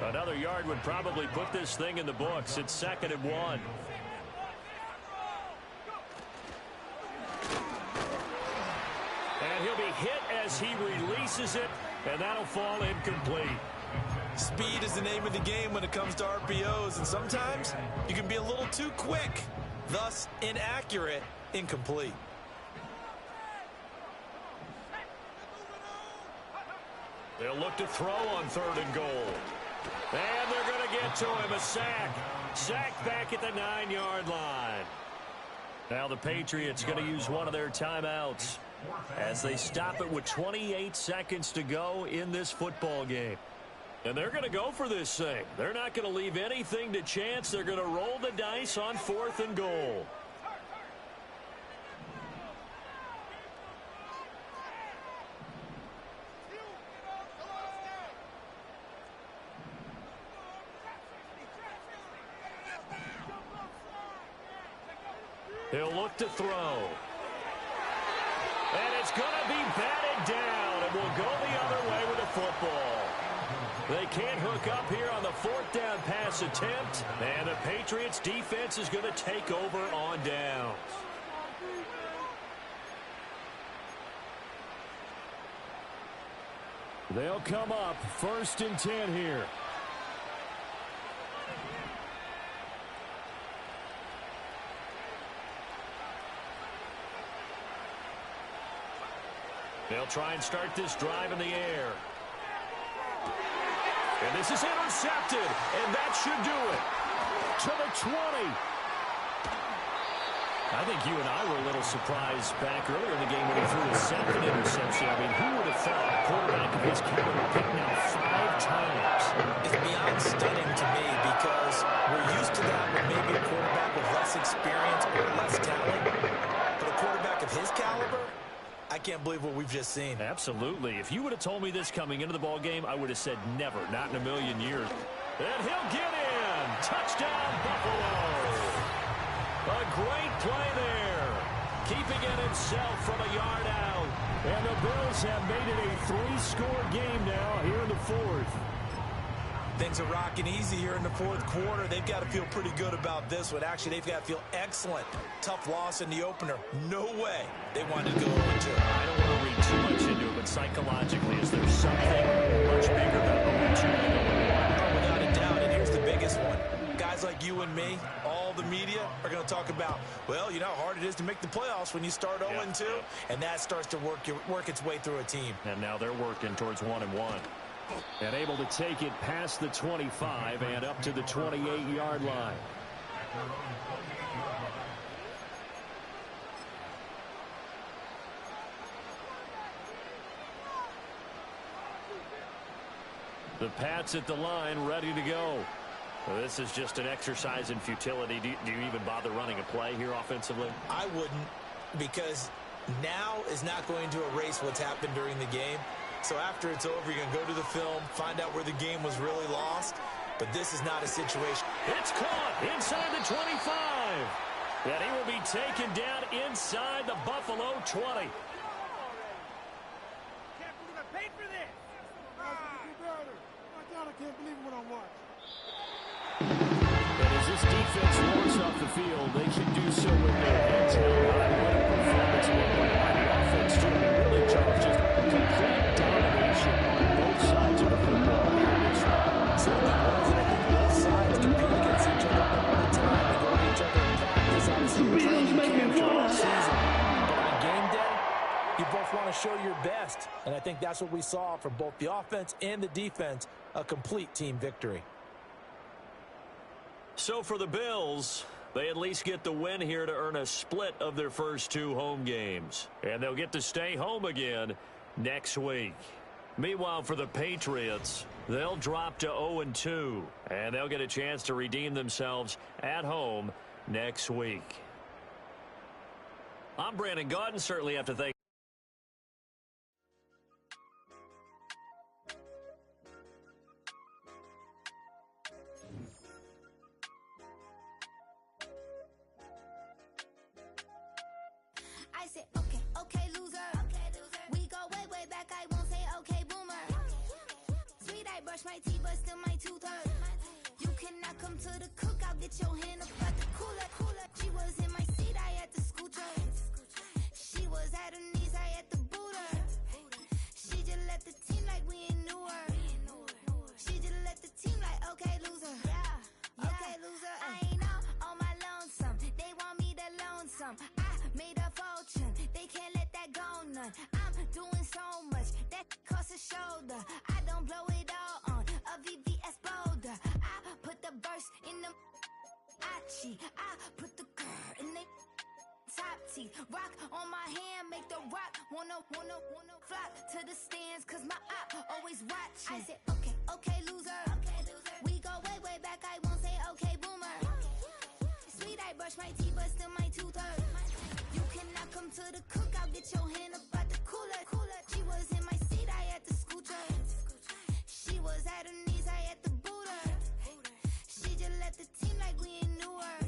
Another yard would probably put this thing in the books. It's 2nd and 1. And he'll be hit as he releases it, and that'll fall incomplete. Speed is the name of the game when it comes to RPOs, and sometimes you can be a little too quick, thus inaccurate, incomplete. They'll look to throw on 3rd and goal. And they're going to get to him. A sack. Sack back at the 9-yard line. Now the Patriots going to use one of their timeouts as they stop it with 28 seconds to go in this football game. And they're going to go for this thing. They're not going to leave anything to chance. They're going to roll the dice on 4th and goal. He'll look to throw. And it's going to be batted down, and will go the other way with the football. They can't hook up here on the fourth down pass attempt, and the Patriots defense is going to take over on downs. They'll come up 1st and 10 here. They'll try and start this drive in the air. And this is intercepted, and that should do it. To the 20. I think you and I were a little surprised back earlier in the game when he threw his second interception. I mean, who would have thought a quarterback of his caliber picked now 5 times? It's beyond stunning to me because we're used to that with maybe a quarterback with less experience or less talent. But a quarterback of his caliber, I can't believe what we've just seen. Absolutely. If you would have told me this coming into the ball game, I would have said never, not in a million years. And he'll get in. Touchdown, Buffalo. A great play there. Keeping it himself from a yard out. And the Bills have made it a 3-score game now here in the 4th. Things are rocking easy here in the 4th quarter. They've got to feel pretty good about this one. Actually, they've got to feel excellent. Tough loss in the opener. No way they wanted to go 0-2. I don't want to read too much into it, but psychologically, is there something much bigger than 0-2? Without a doubt, and here's the biggest one. Guys like you and me, all the media are going to talk about, well, you know how hard it is to make the playoffs when you start 0-2, and that starts to work its way through a team. And now they're working towards 1-1. And able to take it past the 25 and up to the 28-yard line. The Pats at the line, ready to go. Well, this is just an exercise in futility. Do you even bother running a play here offensively? I wouldn't, because now is not going to erase what's happened during the game. So after it's over, you're going to go to the film, find out where the game was really lost. But this is not a situation. It's caught inside the 25. And he will be taken down inside the Buffalo 20. Can't believe I paid for this. My God, I can't believe what I watched. And as this defense rolls off the field, they should do so with their heads held high. What a performance by the offense, too. Really, Charles, just complete domination on both sides of the football. Certainly was, and I think both sides compete against each other all the time. They go at each other in practice, obviously training camp throughout the season. But on game day, you both want to show your best. And I think that's what we saw from both the offense and the defense, a complete team victory. So for the Bills, they at least get the win here to earn a split of their first 2 home games. And they'll get to stay home again next week. Meanwhile, for the Patriots, they'll drop to 0-2. And they'll get a chance to redeem themselves at home next week. I'm Brandon Gaudin. Certainly have to thank I said, okay, loser. We go way back. I won't say okay, boomer. Sweet, I brush my teeth, but still my tooth hurt. You cannot come to the cookout, get your hand up at the cooler. She was in my seat, I had to scoot her. She was at her knees, I had to boot her. She just left the team like we ain't knew her. She just left the team like, okay, loser. Okay, loser. I ain't on my lonesome. They want me to loan some. I made a fortune. They can't let that go none. I'm doing so much that costs a shoulder. I don't blow it all on a VVS boulder. I put the verse in the I put the girl in the top teeth. Rock on my hand, make the rock wanna flock to the stands, cause my op always watching. I said, okay, loser. We go way back. I won't say okay, boomer. Sweet, I brush my teeth, but still my tooth hurt. You cannot come to the cookout, get your hand up at the cooler. She was in my seat, I had to scoot her. She was at her knees, I had to boot her. She just left the team like we ain't knew her.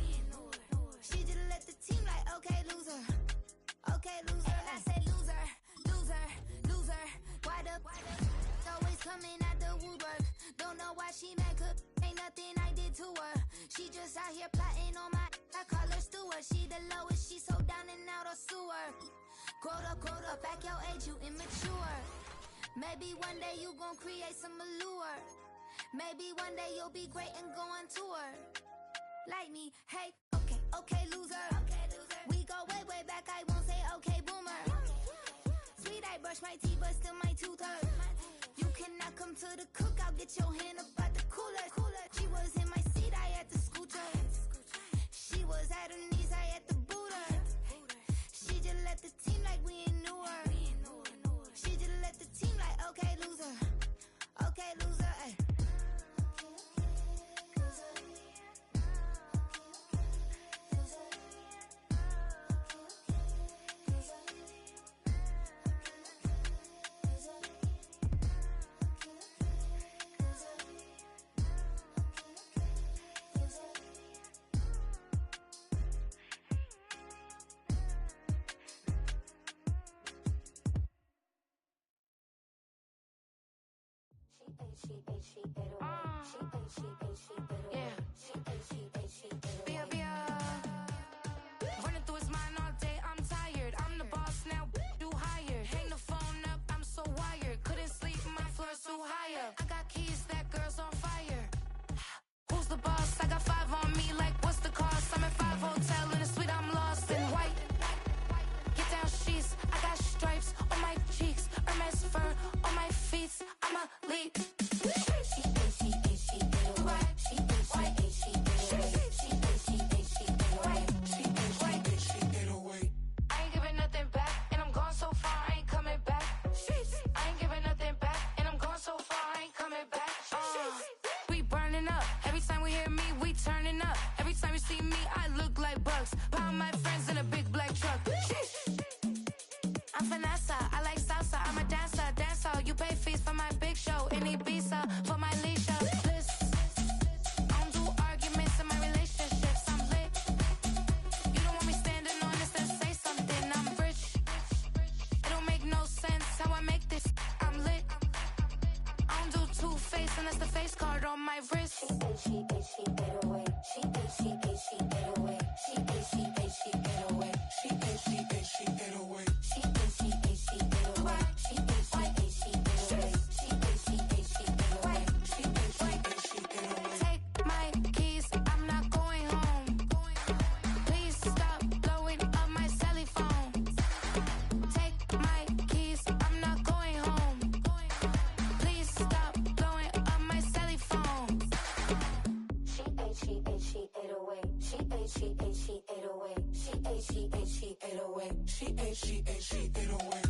She just left the team like, think you immature. Maybe one day you gon' create some allure. Maybe one day you'll be great and go on tour. Like me, hey, okay, loser. We go way back, I won't say okay, boomer. Sweet, I brush my teeth, but still my tooth hurt. You cannot come to the cookout, get your hand up at the cooler. She was in my seat, I had to scoot her. She was at her knees, I had to boot her. She just let the team like we ain't knew her. She just let the team like, okay, loser. Okay, loser, ay. Running through his mind all day, I'm tired. I'm the boss now, do higher. Hang the phone up, I'm so wired. Couldn't sleep, my floor's too higher. I got keys, that girl's on fire. Who's the boss? I got 5 on me, like what's the cost? I'm at 5 hotel in a suite, I'm lost in white. Get down sheets, I got stripes on my cheeks. Hermes fur on my feet, I'm a lead. Pound my friends in a big black truck. I'm Vanessa, I like salsa. I'm a dancer, You pay fees for my big show in Ibiza for my leisure. I don't do arguments in my relationships. I'm lit. You don't want me standing on this, then say something. I'm rich. It don't make no sense how I make this. I'm lit. I don't do two-face unless the face card on my wrist. She get away. She get away. Take my keys, I'm not going home. Please stop blowing up my celly phone. Take my keys, I'm not going home. Please stop blowing up my celly phone. She ate away. She ate away. She ate away. She ate away.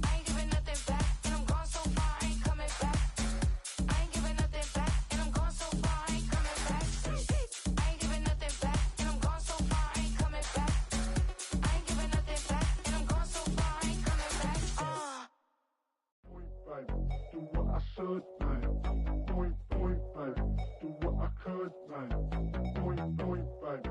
I ain't giving nothing back, and I'm gone so far, I ain't coming back. I ain't giving nothing back, and I'm gone so far, I ain't coming back. I ain't giving nothing back, and I'm gone so far, I ain't coming back. I ain't giving nothing back, and I'm gone so far, I ain't coming back. Do what I should, like. Point, baby. Do what I could, like. Point, baby.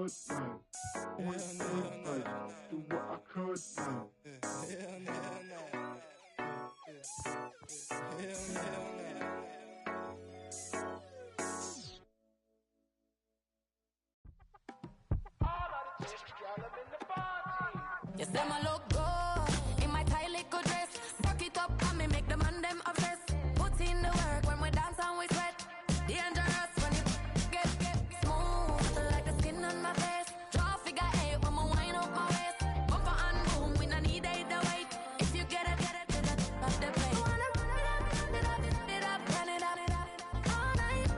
could now. Do what I could now. Yes, them a look good in my tight little dress. Rock it up and me make the man them obsessed. Put in the work when we dance and we sweat. Dangerous when you get smooth like the skin on my face. Draw figure eight when we wind up my waist. Bumper and boom, we no need either weight. If you get it, off the plate. You wanna run it up, run it up, all night.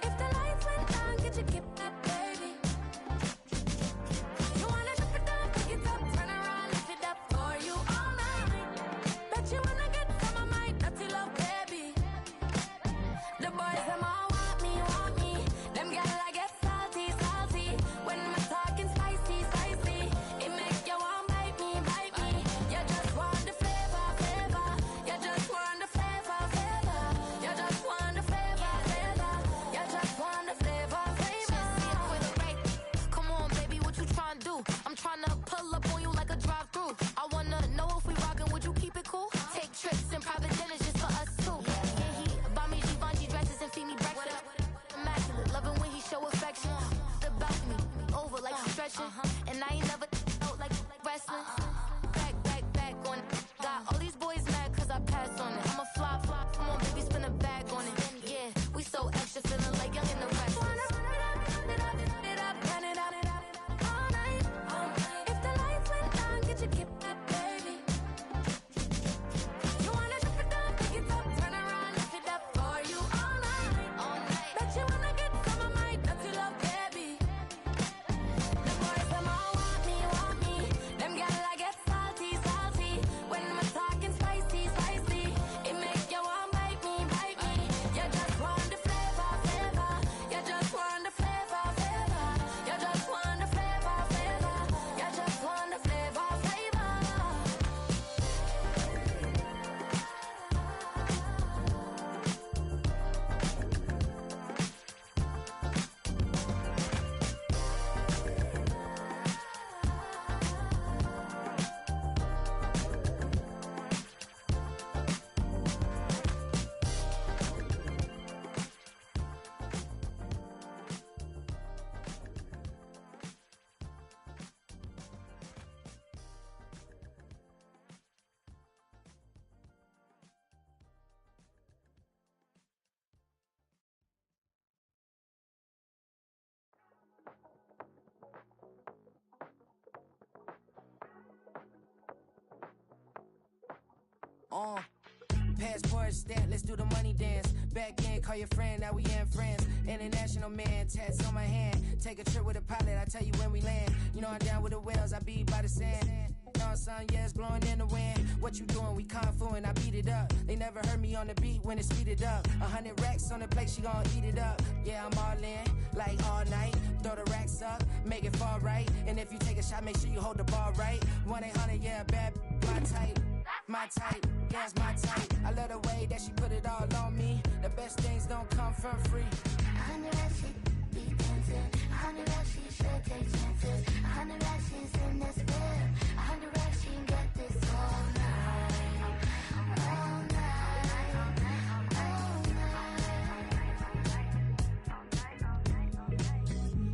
If the lights went down, get your kip up, baby. You wanna dip it down, pick it up, turn around, lift it up for you all night. Bet you wanna get some of my dirty love, baby. The boys them all want me. Them gyal I get salty. When I'm talking spicy. It make you want bite me. You just want the flavor. You just want the flavor. You just want the flavor. You just want the flavor. With a rate. Come on, baby, what you tryna do? I'm tryna pull up on you like a drive-through. I wanna know if we rockin', would you keep it cool? Take trips and private dinners just for us two. Yeah, he buy me Givenchy dresses and feed me breakfast. Immaculate, loving when he show affection. About me, over like stretching. And I ain't never out like wrestling. Back on it. Got all these boys mad cause I passed on it. I'm a flop. Come on, baby, spin a bag on it. Yeah, we so extra, feeling like young in the rest. Run it up, all night. If the lights went down, get your kip up, baby. You wanna dip it down, pick it up, turn around, lift it up for you all night. Bet you wanna get some of my dirty love, baby. The boys them all want me. Them gyal I get salty. When I'm talking spicy. It make you want bite me. You just want the flavor. You just want the flavor. You just want the flavor. You just want the flavor. Passport stamp, let's do the money dance. Back in, call your friend, now we in France. International man, tats on my hand. Take a trip with a pilot, I tell you when we land. You know I'm down with the whales, I be by the sand. No, son, yeah, it's blowing in the wind. What you doing? We kung fu and I beat it up. They never heard me on the beat when it speeded up. 100 racks on the plate, she gon' eat it up. Yeah, I'm all in, like all night. Throw the racks up, make it fall right. And if you take a shot, make sure you hold the ball right. 1-800, yeah, bad, my type, yeah, it's my type. I love the way that she put it all on me. The best things don't come for free. 100 racks, she be dancing. 100 racks, she should take chances. 100 racks, she's in this bed. 100 racks, she can get this all night. All night.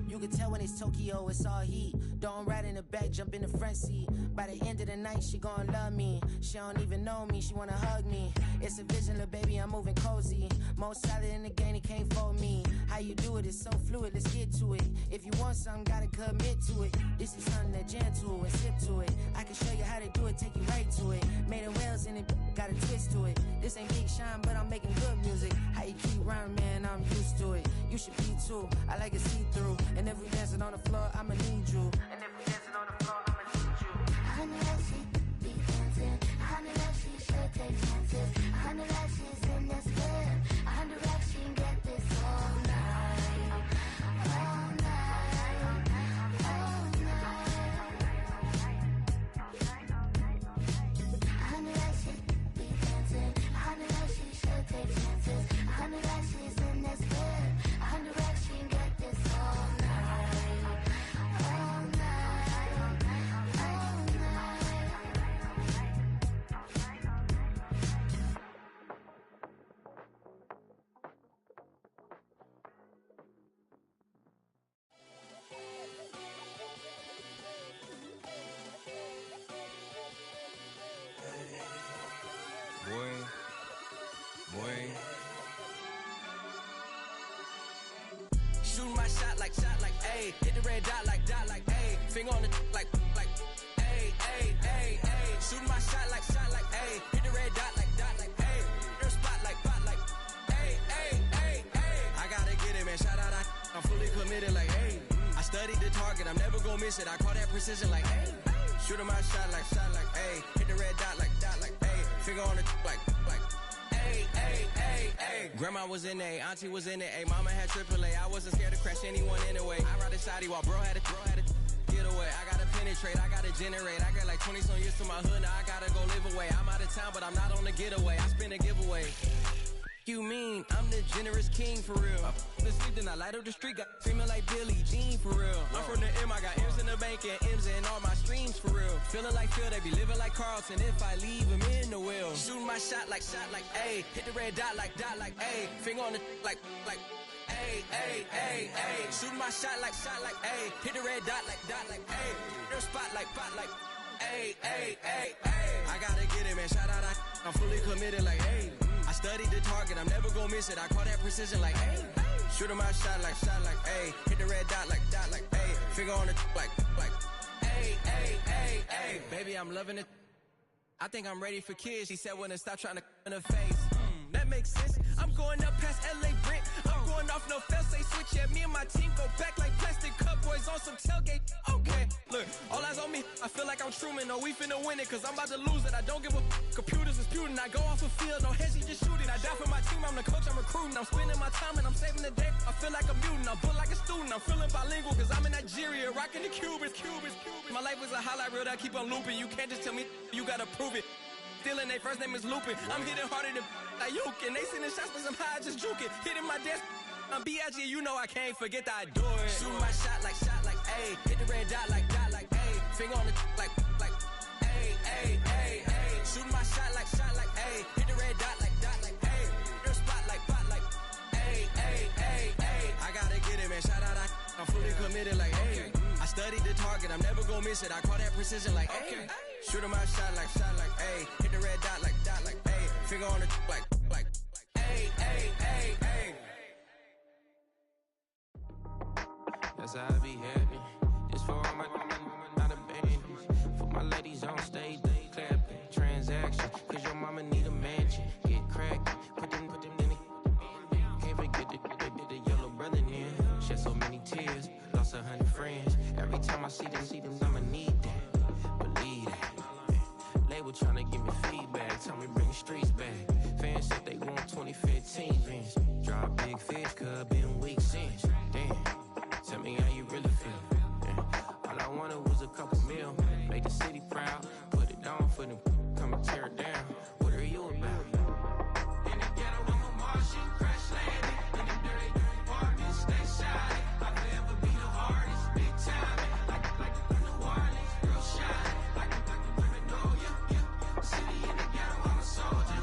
You can tell when it's Tokyo, it's all heat. Don't ride in the back, jump in the front seat. By the end of the night, she gon' love me. She don't even know me, she wanna hug me. It's a vision, little baby, I'm moving cozy. Most solid in the game, it can't fold me. How you do it, it's so fluid, let's get to it. If you want something, gotta commit to it. This is something that gentle and sip to it. I can show you how to do it, take you right to it. Made of whales in it, got a twist to it. This ain't Big Sean, but I'm making good music. How you keep rhyming, man, I'm used to it. You should be too, I like it see-through. And if we dancing on the floor, I'ma need you. And if we dancing on the floor, I'ma need you. 100 racks, she be dancing. 100 racks, she should take chances. 100 racks, she's in this bed. 100 racks, she can get this all night. All night. All night. 100 racks, she be dancing. 100 racks, she should take chances. 100 racks, she's in this bed. 100 racks, she can get this all night. Shooting my shot like, ayy. Hit the red dot like, ayy. Finger on the like, ayy, ayy, ayy, ayy. Shooting my shot like, ayy. Hit the red dot like, ayy. Your spot like, ayy, ayy, ayy, ayy. I gotta get it, man. Shout out, I'm fully committed like, ayy. I studied the target, I'm never gonna miss it. I call that precision like, ayy. Shooting my shot like, ayy. Hit the red dot like, ayy. Finger on the like, ayy, ayy, ayy, ayy. Grandma was in A, auntie was in it, ayy. Mama had AAA, I wasn't scared to crash anyone anyway. I ride a shotty while bro had a get away. I gotta penetrate, I gotta generate. I got like 20 some years to my hood, now I gotta go live away. I'm out of town, but I'm not on the getaway. I spin a giveaway. You mean I'm the generous king for real? Been sleeping, I light up the street, got screaming like Billie Jean for real. I'm from the M, I got M's in the bank and M's in all my streams for real. Feeling like Phil, they be living like Carlton if I leave him in the wheel. Shooting my shot like, ayy. Hit the red dot like, ayy. Finger on the like, ayy, ayy, ayy, ayy. Shooting my shot like, ayy. Hit the red dot like, ayy. Your spot like, ayy, ayy, ayy, ayy. I gotta get it, man. Shout out, I'm fully committed like, ayy. I studied the target, I'm never gonna miss it. I call that precision like, ayy. Shooting my shot like, ayy. Hit the red dot like, ayy. Finger on the like, ayy, ayy, ayy, ayy. Baby, I'm loving it. I think I'm ready for kids. She said when to stop trying to in her face. That makes sense. I'm going up past LA Brent. I'm going off no fail, say switch. Yeah, me and my team go back like plastic cup boys on some tailgate. Okay, look, all eyes on me. I feel like I'm Truman. No, we finna win it, cause I'm about to lose it. I don't give a computers disputing. I go off the field, no heads, just shooting. I die for my team, I'm the coach, I'm recruiting. I'm spending my time and I'm saving the day. I feel like a mutant, I'm built like a student. I'm feeling bilingual, cause I'm in Nigeria, rocking the Cubans. My life was a highlight reel that I keep on looping. You can't just tell me, you gotta prove it. Stealing, their first name is Lupin. I'm hitting harder than Ayuk, and they sending shots, but I'm high, just juke it. Hitting my desk, I'm B.I.G., you know I can't forget that I do it. Shooting my shot like, ayy. Hit the red dot like, ayy. Finger on the like, ayy, ayy, ayy, ayy. Shooting my shot like, ayy. Hit the red dot like, ayy. Your spot like, ayy, ayy, ayy, ayy. I gotta get it, man. Shout out, I'm fully committed like, ayy. I studied the target, I'm never gonna miss it. I call that precision like, ayy. Shooting my shot like, ayy. Hit the red dot like, ayy. Finger on the like, ayy, ayy, ayy, ayy. That's how I be happy. This for all my not abandoned. For my ladies on stage, they clapping. Transaction, cause your mama need a mansion. Get cracked, put them in the. Can't forget the yellow brother in. Shed so many tears, lost 100 friends. Every time I see them, I'ma need that. Believe that. Label tryna give me feedback, tell me bring the streets back. Fans said they want 2015 Vince. Drop big fish, cuz been weak since. Damn, tell me how you really feel. All I wanted was a couple mil, make the city proud. Put it down for them, come and tear it down. What are you about? In the ghetto, I'm a Martian, crash landing. In the dirty apartments, stay shy. I forever be the hardest, big time. Like New Orleans, real shy. Like Paranoia, yeah. City in the ghetto, I'm a soldier.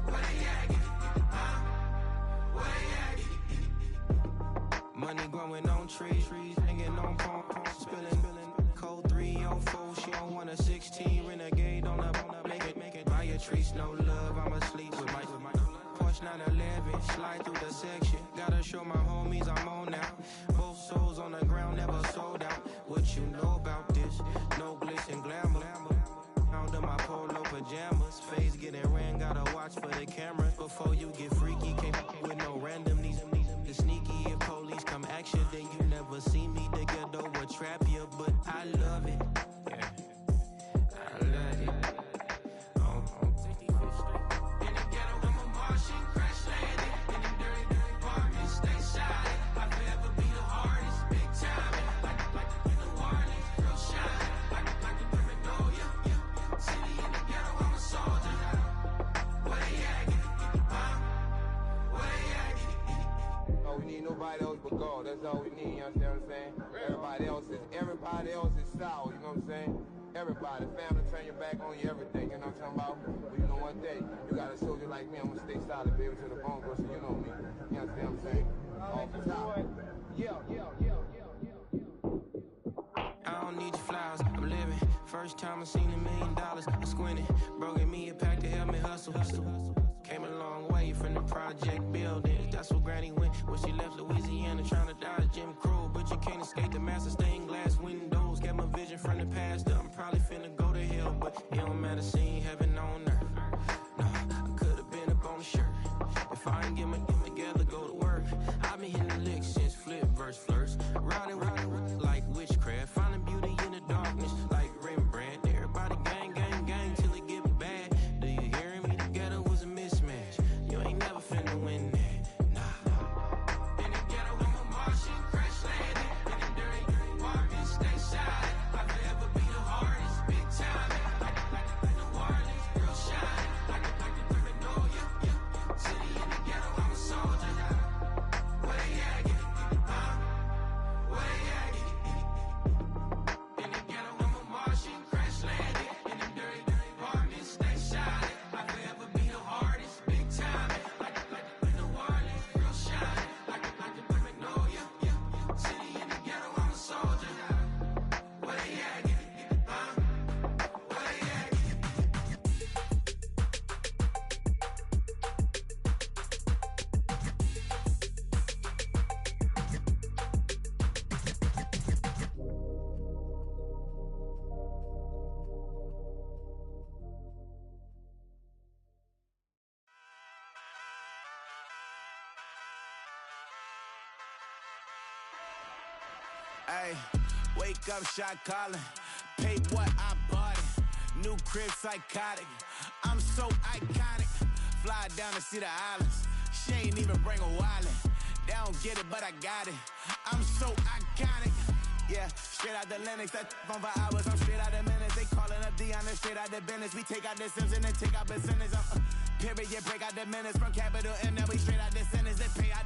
Where they at? Where they at? Money growing on trees, hanging on palm, spilling. Code 304, she don't want a 16. Renegade on the make it. Buy a trees, no love, I'm asleep with my Porsche 911, slide through the section. Gotta show my homies I'm on now. Both souls on the ground, never sold out. What you know about this? No glitz and glamour. Under my polo pajamas, face getting ran, gotta watch for the cameras. Before you get freaky, can't with no random these the sneaky. If police come action, then you never see me. The ghetto will trap you, but I love it. Yeah, I love it. In the ghetto, I'm a Martian, crash landing. In the dirty apartments, stay shy. I forever be the hardest, big time. Like New Orleans, real shy. Like Paranoia, yeah. City in the ghetto, I'm a soldier. Where they at? Where they at? Oh, we need nobody else but God. That's all we need, you understand what I'm saying? Everybody else is sour, you know what I'm saying? Everybody, family, turn your back on you, everything, you know what I'm talking about? But you know one day, you got a soldier like me, I'm gonna stay solid, baby, to the bone, so you know me. You understand what I'm saying? Off the top. I don't need your flowers, I'm living. First time I seen $1 million, I squinted. Broke in me a pack to help me hustle. Came a long way from the project buildings. That's where Granny went when she left Louisiana trying to Ay, wake up, shot calling. Paid what I bought it. New crib, psychotic. I'm so iconic. Fly down to see the islands. She ain't even bring a wallet. They don't get it, but I got it. I'm so iconic. Yeah, straight out the Linux, that on for hours, I'm straight out the minutes. They calling up Dion, straight out the business. We take out the Sims and then take out percentage. Period, break out the minutes from capital M, now we straight out the sentence. They pay out,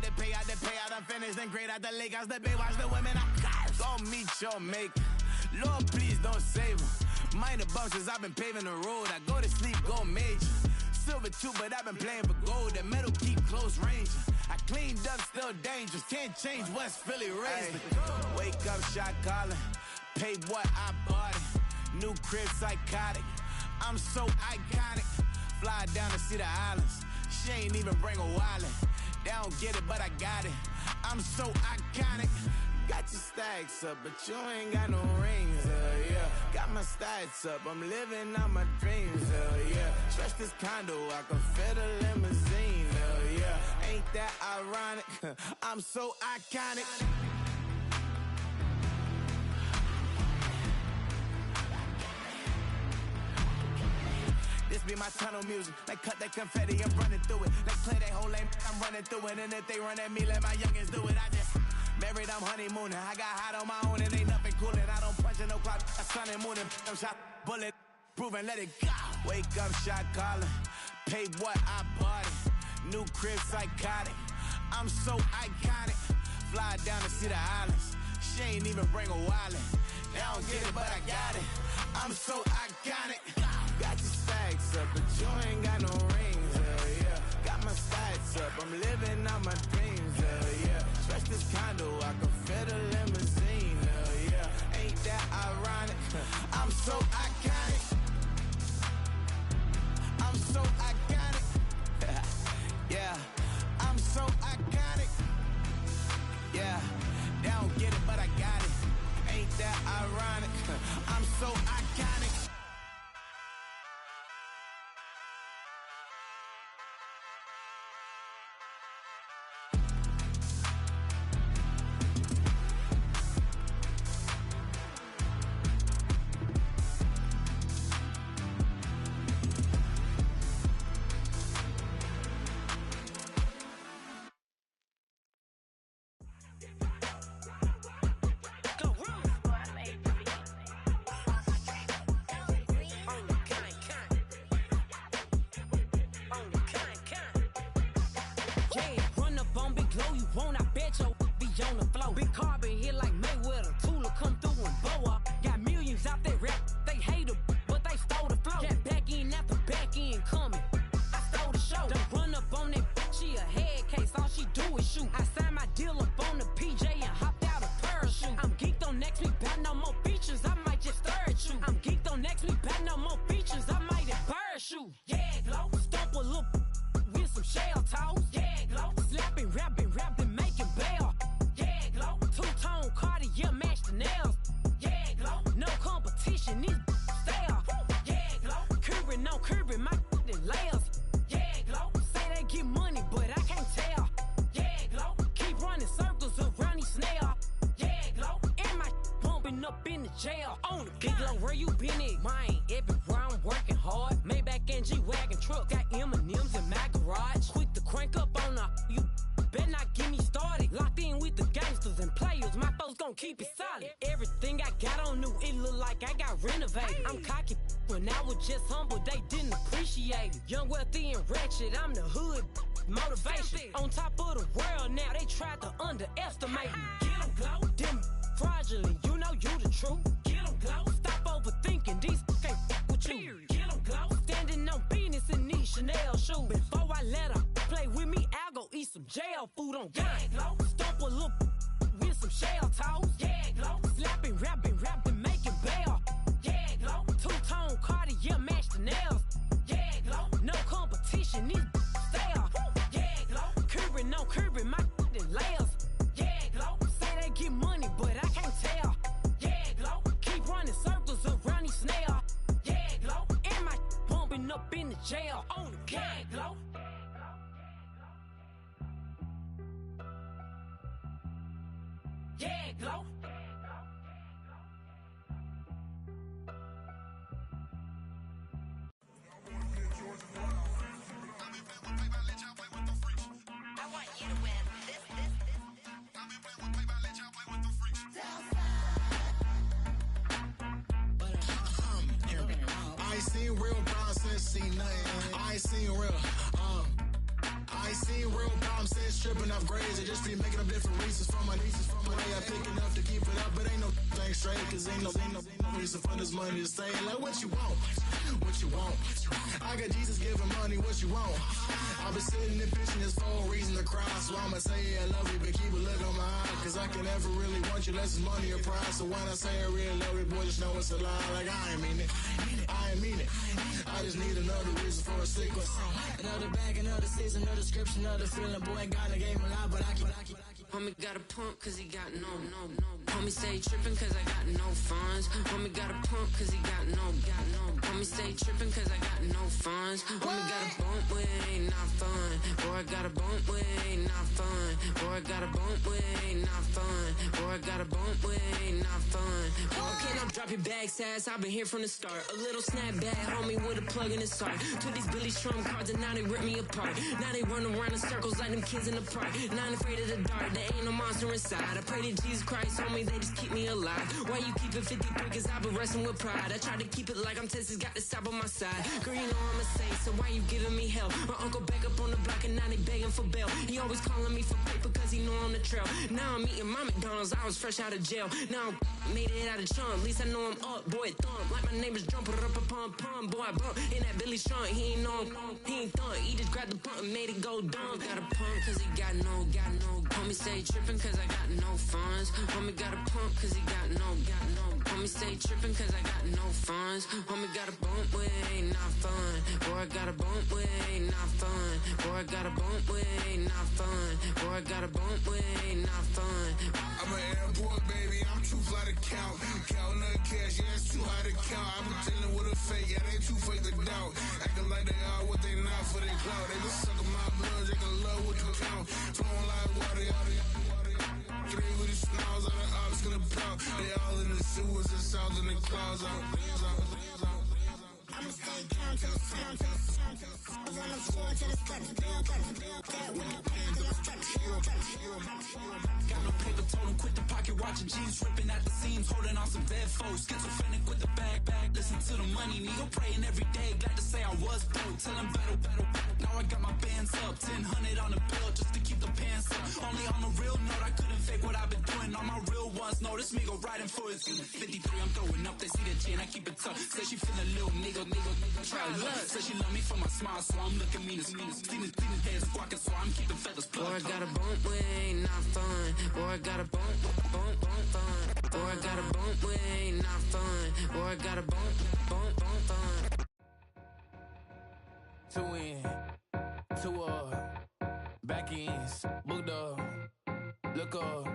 I'm finished. Then grade out the lake house, the bay, watch the women, I got it. Go meet your maker. Lord, please don't save them. Minor bumps as I've been paving the road. I go to sleep, go major. Silver too, but I've been playing for gold. The metal keep close range. I cleaned up, still dangerous. Can't change West Philly raised. Wake up, shot calling. Paid what I bought it. New crib, psychotic. I'm so iconic. Fly down to see the islands. She ain't even bring a wallet. They don't get it, but I got it. I'm so iconic. Got your stacks up, but you ain't got no rings, yeah. Got my stats up, I'm living out my dreams, yeah. Stretch this condo, I can fit a limousine, yeah. Ain't that ironic? I'm so iconic. This be my tunnel music. Like cut that confetti, I'm running through it. Like play that whole lane, I'm running through it. And if they run at me, let my youngins do it. I just married, I'm honeymooning. I got hot on my own and ain't nothing coolin'. I don't punch in no clock, a sun and moon. I'm shot, bullet, proven, let it go. Wake up, shot calling. Paid what I bought it. New crib, psychotic. I'm so iconic. Fly down to see the islands. She ain't even bring a wallet. They don't get it, but I got it. I'm so iconic. Got your stacks up, but you ain't got no rings, yeah. Got my stats up, I'm living out my dreams, yeah. Stretch this condo, I can fit a limousine, yeah. Ain't that ironic? I'm so iconic. I'm so iconic. Yeah, I'm so iconic. Yeah, they don't get it, but I got it. Ain't that ironic? I'm so iconic. Keep it solid. Everything I got on new, it look like I got renovated. I'm cocky when I was just humble, they didn't appreciate it. Young, wealthy, and ratchet, I'm the hood motivation. On top of the world now, they tried to underestimate me. Get them glow, them fraudulent, you know you the truth. Get them glow, stop overthinking, these can't fuck with you. Get them glow, standing on business in these Chanel shoes. Before I let her play with me, I'll go eat some jail food on gang. Stomp a little with some shell toes. Yeah, glow. Slapping, rapping, making bail. Yeah, glow. Two-tone Cartier match the nails. Yeah, glow. No competition, these stale. Yeah, glow. Curbing, no curbing, my layers. Yeah, glow. Say they get money, but I can't tell. Yeah, glow. Keep running circles around these snails. Yeah, glow. And my bumping up in the jail. On the gang, glow. Yeah, glow. seen real problems since seen nothing. I ain't seen real, I ain't seen real problems since tripping up grades. I just be making up different reasons for my nieces, for my day. I pick enough to keep it up, but ain't no thing straight, cause ain't no reason for this money to stay. Like, what you want? What you want? I got Jesus giving money, what you want? I've been sitting and pitching this for a reason to cry. So I'ma say I love you, but keep a look on my eye. Cause I can never really want you unless it's money or prize. So when I say I really love you, boy, just know it's a lie. Like, I ain't mean it. I ain't mean it. I just need another reason for a sequence. Another bag, another season, another description, another feeling. Boy, God, I gave him a lot, but I keep. Homie got a pump cause he got no. Homie stay trippin' cause I got no funds. Homie got a pump cause he got no. Homie stay trippin' cause I got no funds. Homie got a bump with it ain't not fun. Boy, I got a bump with it ain't not fun. Boy, I got a bump with it ain't not fun. Boy, I got a bump with it ain't not fun. Okay, now drop your bag, sass. I've been here from the start. A little snapback, homie, with a plug in his heart. Took these Billy Trump cards and now they rip me apart. Now they run around in circles like them kids in the park. Not afraid of the dark, there ain't no monster inside. I pray to Jesus Christ, homie, they just keep me alive. Why you keep it 53? Cause I've been wrestling with pride. I try to keep it like I'm Texas, got the stop on my side. Girl, you know I'm a saint, so why you giving me hell? My uncle back up on the block and now they begging for bail. He always calling me for paper cause he know I'm the trail. Now I'm eating my McDonald's, I was fresh out of jail. Now I made it out of chunk, at least I know I'm up, boy, thump. Like my neighbor's jumper up a pum, boy, I bump. In that Billy Strong, he ain't know, he ain't thump. He just grabbed the pump and made it go dumb. Got a pump cause he got no. Homie stay trippin' cause I got no funds. Homie got a pump cause he got no. Homie stay trippin' cause I got no funds. Homie got a bump with it ain't not fun. Boy, I got a bump with it ain't not fun. Boy, I got a bump with it ain't not fun. Boy, I got a bump with it ain't not fun. I'm an airport baby, I'm too fly to count. Counting the cash, yeah, it's too high to count. I've been dealing with a fake, yeah, they too fake to doubt. Acting like they are what they not for their clout. They been sucking my blood, they can love what you count. Flowing like water, three with the snows on the ops gonna plow. They all in the sewers and south in the clouds out. I'ma stay calm till the sound, till the sound, till the sound. On the floor till the cut, that one pound till the cut. Got no paper, told him quit the pocket, watching jeans ripping at the seams, holding on some dead foes. Schizophrenic with the bag, listen to the money, nigga praying every day. Glad to say I was broke, tell him battle. Now I got my bands up, 1000 on the bill just to keep the pants up. Only on the real note, I couldn't fake what I've been doing. All my real ones know this nigga riding for his 53. I'm throwing up, they see the chain, I keep it tough. Say she feeling a little nigga, try to look. Say she love me for my smile, so I'm looking mean as Steven head squawking, so I'm keeping feathers plugged. Boy, I got a bump with it ain't not fun. Boy, I got a bump fun. Boy, I got a bump with it ain't not fun. Boy, I got a bump fun. 2 in, 2 back ends, booked up, look up,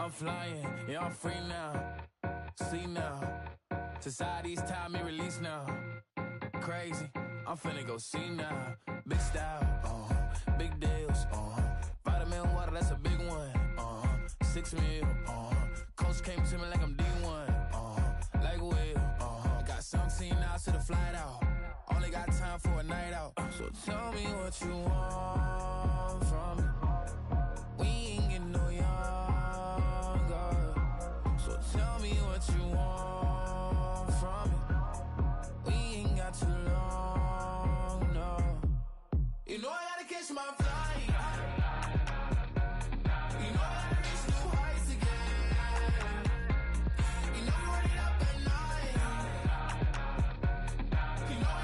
I'm flying, yeah, I'm free now, see now, society's time me release now, crazy, I'm finna go see now, big style, big deals, vitamin water, that's a big one, 6 mil, coach came to me like I'm D1, like Will, got 17 hours to the flight out. Only got time for a night out. So tell me what you want from me. We ain't getting no younger. So tell me what you want from me. We ain't got too long, no. You know I gotta catch my flight. You know I gotta reach new heights again. You know I'm running up at night. You know I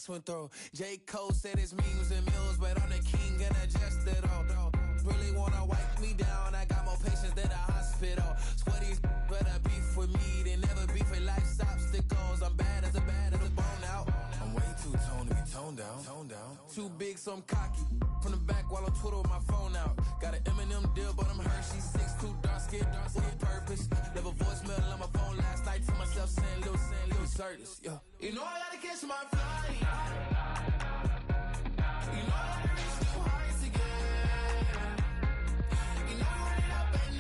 went through. J. Cole said it's memes and mills, but I'm the king and I just it all. Really wanna wipe me down, I got more patience than a hospital. Sweaty better beef with me than never beef with life's obstacles. I'm bad as a bone out. I'm way too toned to be toned down. Too big, so I'm cocky. From the back while I'm Twitter with my phone out. Got an Eminem deal, but I'm Hershey's 6'2", dark skin, with purpose. Never voicemail on my phone last night to myself saying little Curtis, yeah. You know I gotta catch my flight. You know I gotta reach new heights again. You know I'm running up at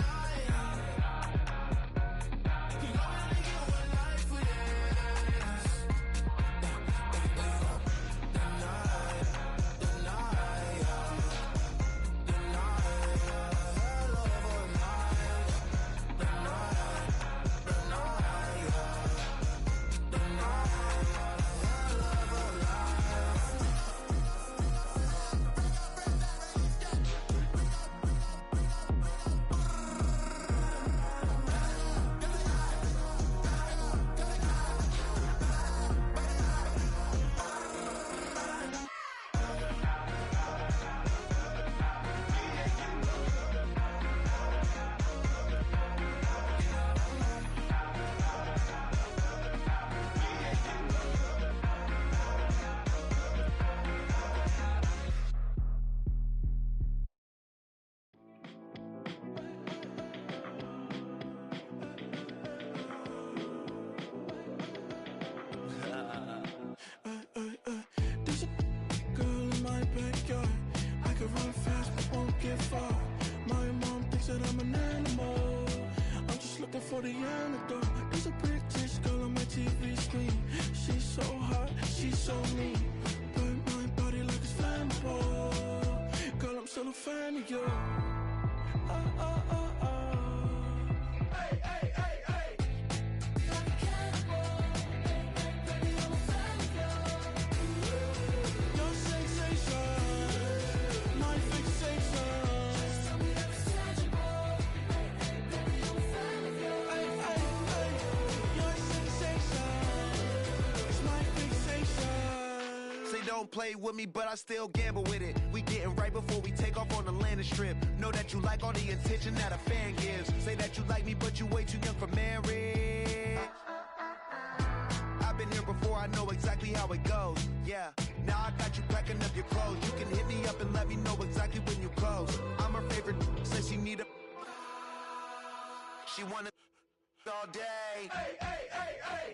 backyard. I could run fast but won't get far. My mom thinks that I'm an animal. I'm just looking for the antidote. There's a British girl on my TV screen. She's so hot, she's so mean. Burn my body like it's flammable. Girl, I'm still a fan of you. Hey, hey, hey, hey. Like a cannibal. Baby, I'm a fan of you. Your sensation, my fixation. Just tell me that it's tangible. Hey, hey, baby, I'm a fan of you. Hey, hey, hey. Your sensation is my fixation. Say don't play with me, but I still gamble with it. We getting right before we take off on the landing strip. Know that you like all the attention that a fan gives. Say that you like me, but you way too young for marriage. I've been here before, I know exactly how it goes. Yeah, now I got you packing up your clothes. You can hit me up and let me know exactly when you close. I'm her favorite, says she need a... She wanna all day. Hey, hey, hey, hey.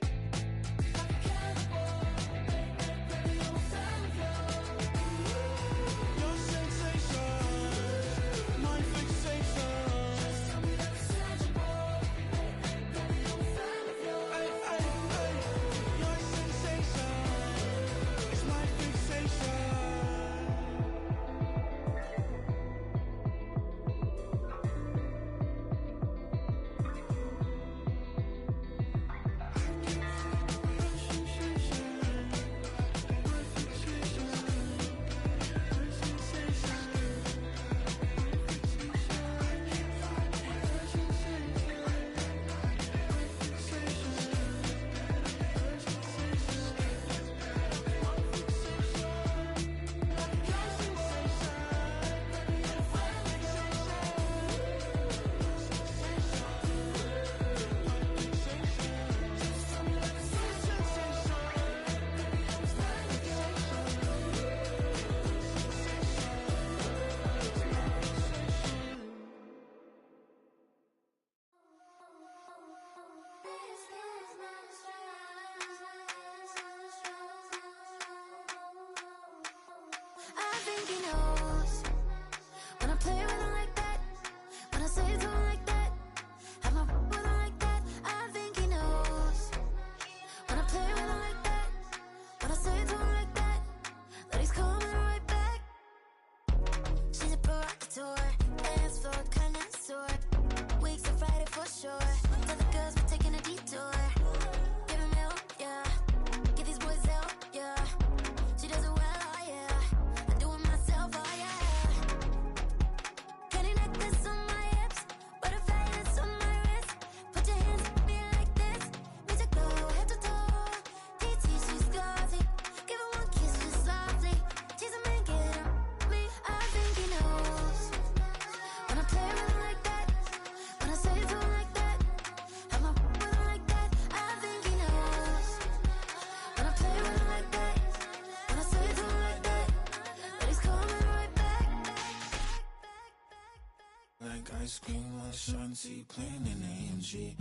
Ice cream, my shanty playing in AMG.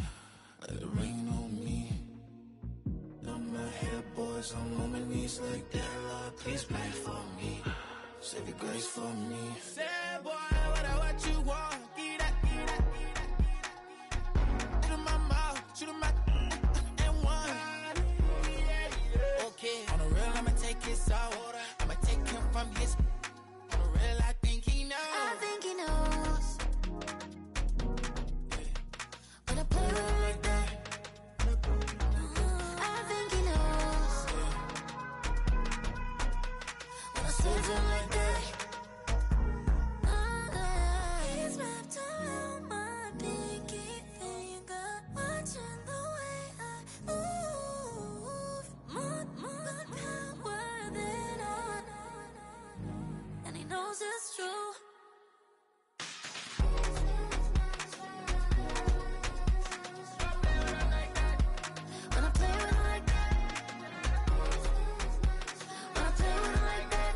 Let it rain on me. On my head, boys, I'm on my knees like that. Lord, please pray for me. Save your grace for me. Say, boy, what you want? Get that, get that, get that, get that. Shoot in my mouth, shoot in my and one. Okay, on the real, I'ma take his out. I'ma take him from his. On the real, I think he knows. I think he knows. When I play with him like that, I think he knows. When I say to him like that, he's wrapped around my pinky finger, watching the way I move. More power than on, and he knows it's true. When I play with him like that,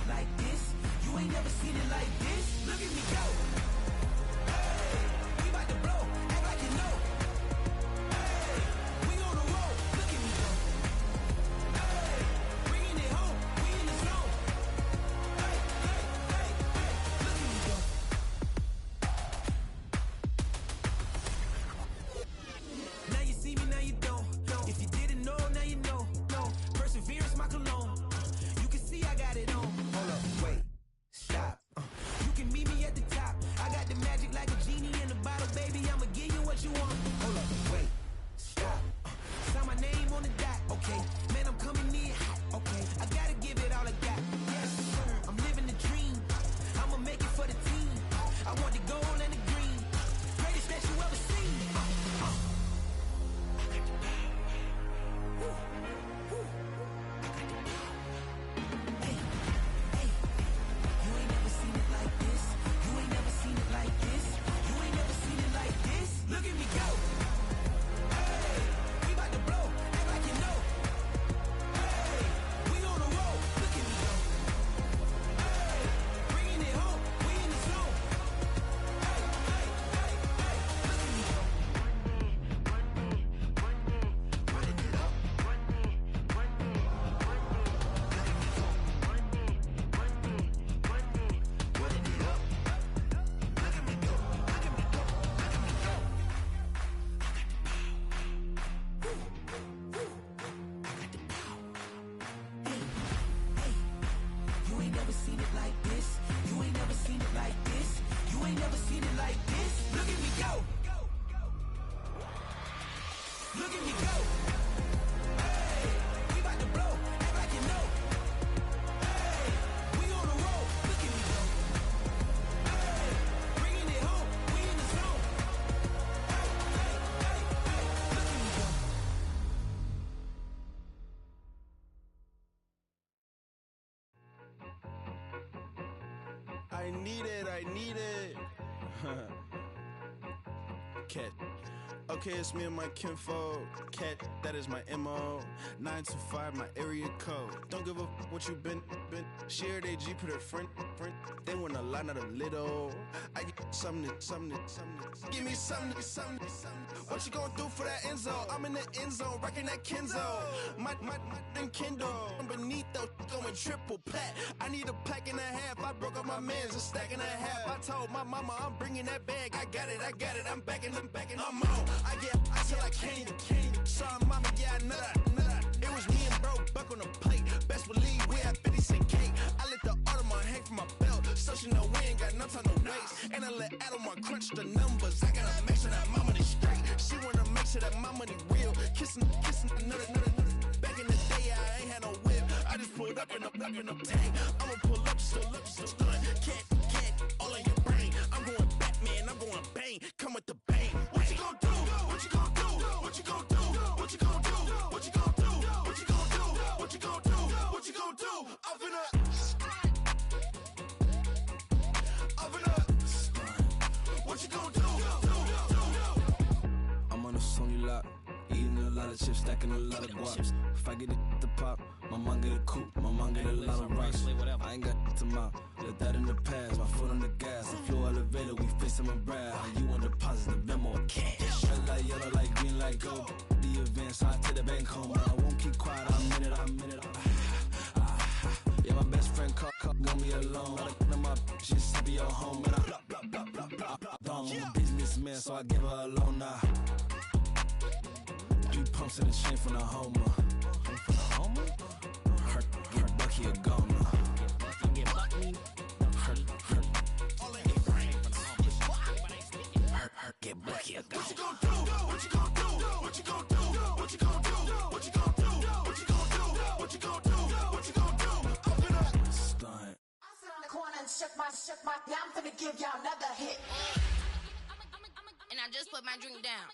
it like this. You ain't never seen it like this. Look at me go. Hey, we about to blow. Act like you know. Hey, we on the road. Look at me go. Hey, bringing it home. We in the zone. Hey, hey, hey, hey. Look at me go. Now you see me, now you don't. If you didn't know, now you know. No, perseverance, my cologne. You can see I got it on. Hold up, wait, stop. You can meet me at the top. I got the magic like a genie in a bottle, baby. I'ma give you what you want. Hold up, wait, stop. Sign my name on the dot, okay. Man, I'm coming in hot, okay. I gotta give it all I got. Yes, sir. I'm living the dream. I'ma make it for the team. I want the gold and the green. Greatest that you ever seen. Look at me go. Hey, we about to blow. Act like you know. Hey, we on the road. Look at me go. Hey, bringing it home. We in the zone. Hey, hey, hey, hey. Look at me go. Running it up. Look at me go. Running it up. Look at me go. Look at me go. You ain't never seen it like this. You ain't never seen it like this. You ain't never seen it like this. Look at me go. Look at me go. Hey, we about to blow. Act like you know. Hey, we on the road. Look at me go. Hey, bringing it home. We in the zone. Hey, hey, hey, hey. Look at me go. I need it. Cat. Okay, it's me and my kinfolk. Cat, that is my MO. 925, my area code. Don't give a what you been. Shared AG, put her friend. They want a lot, not a little. I get something. Give me something. What you gonna do for that Enzo? I'm in the end zone, rocking that Kenzo. My thing Kindle. I'm beneath though, going triple plat. I need a pack and a half. I broke up my man's a stack and a half. I told my mama I'm bringing that bag. I got it. I'm backing. I'm on. I get till I can't. Sorry, mama, yeah, I know that. It was me and bro, buck on the plate. Best believe we had 50 cent cake. I let the Audemars hang from my belt, so she know we ain't got no time to waste. And I let Adelmar crunch the numbers. I gotta make sure that my money straight. She wanna make sure that my money real. Kissing another. Back in the day, I ain't had no whip. I just pulled up in a tank. I'ma pull up just to stun. Cat, all in your brain. I'm going Batman, I'm going bang. Come with the bang. What you gonna do? What you gonna do? What you gonna do? What you gonna do? What you gonna do? What you gonna do? What you gonna do? What you gonna do? I'm finna. What you gonna do? I'm on a Sony lot, eating a lot of chips, stacking a lot of guaps. If I get it to pop, my mom get a coupe, my mom get a lot of rice. I ain't got to mouth, let that in the past. My foot on the gas, I flew elevator, we facing my brad. How you want deposit the memo of cash? Red light, yellow light, green light, go. The events, I take the bank home. I won't keep quiet, I'm in it. Yeah, my best friend called, want me alone. Got my she's happy at home, and I blah. I'm a businessman, so I give her a loan now. 3 pumps in the chain from the Homer. Her Bucky a goner. Her get Bucky a goner. What you gonna do? What you gonna do? What you gonna do? What you gonna do? What you gonna do? What you gonna do? What you gonna do? What you gonna do? I'm finna stunt. I sit on the corner and shook my, yeah, I'm finna give y'all another hit. And I just put my drink down.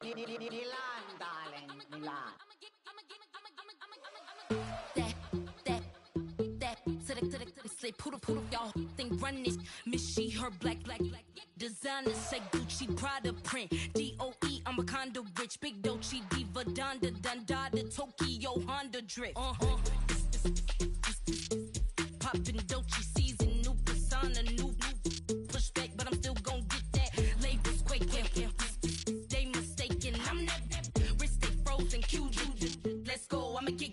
Milan, darling, Milan. That, to the, slip, poodle, y'all think run this. Miss she, her black, designers say Gucci Prada print. DOE, I'm a condo rich. Big Dolce Diva Donda Dundada Tokyo Honda drip. Poppin' Dolce season, new persona, new pushback, but I'm still gon' get that. Labels quaking, they mistaken. I'm that wrist stay frozen, Q. Let's go, I'ma get.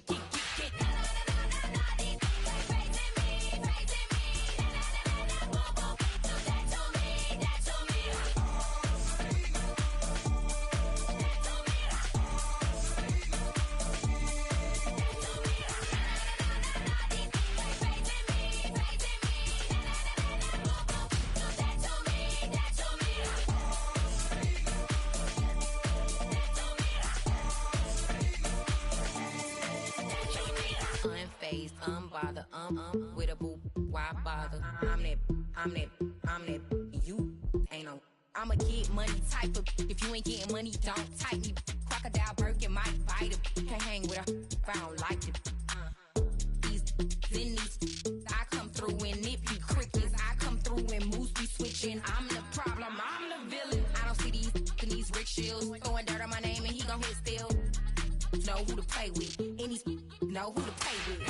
Unfazed, unbothered, with a boo, why bother? I'm that, you ain't no. I'ma get money type of. If you ain't getting money, don't type me. Crocodile Birkin might bite it. Can't hang with her if I don't like it. These, I come through and nip you crickets. I come through and moves be switching. I'm the problem, I'm the villain. I don't see these rickshaws throwing dirt on my name and he gon' hit still. Know who to play with, and he's know who to play with.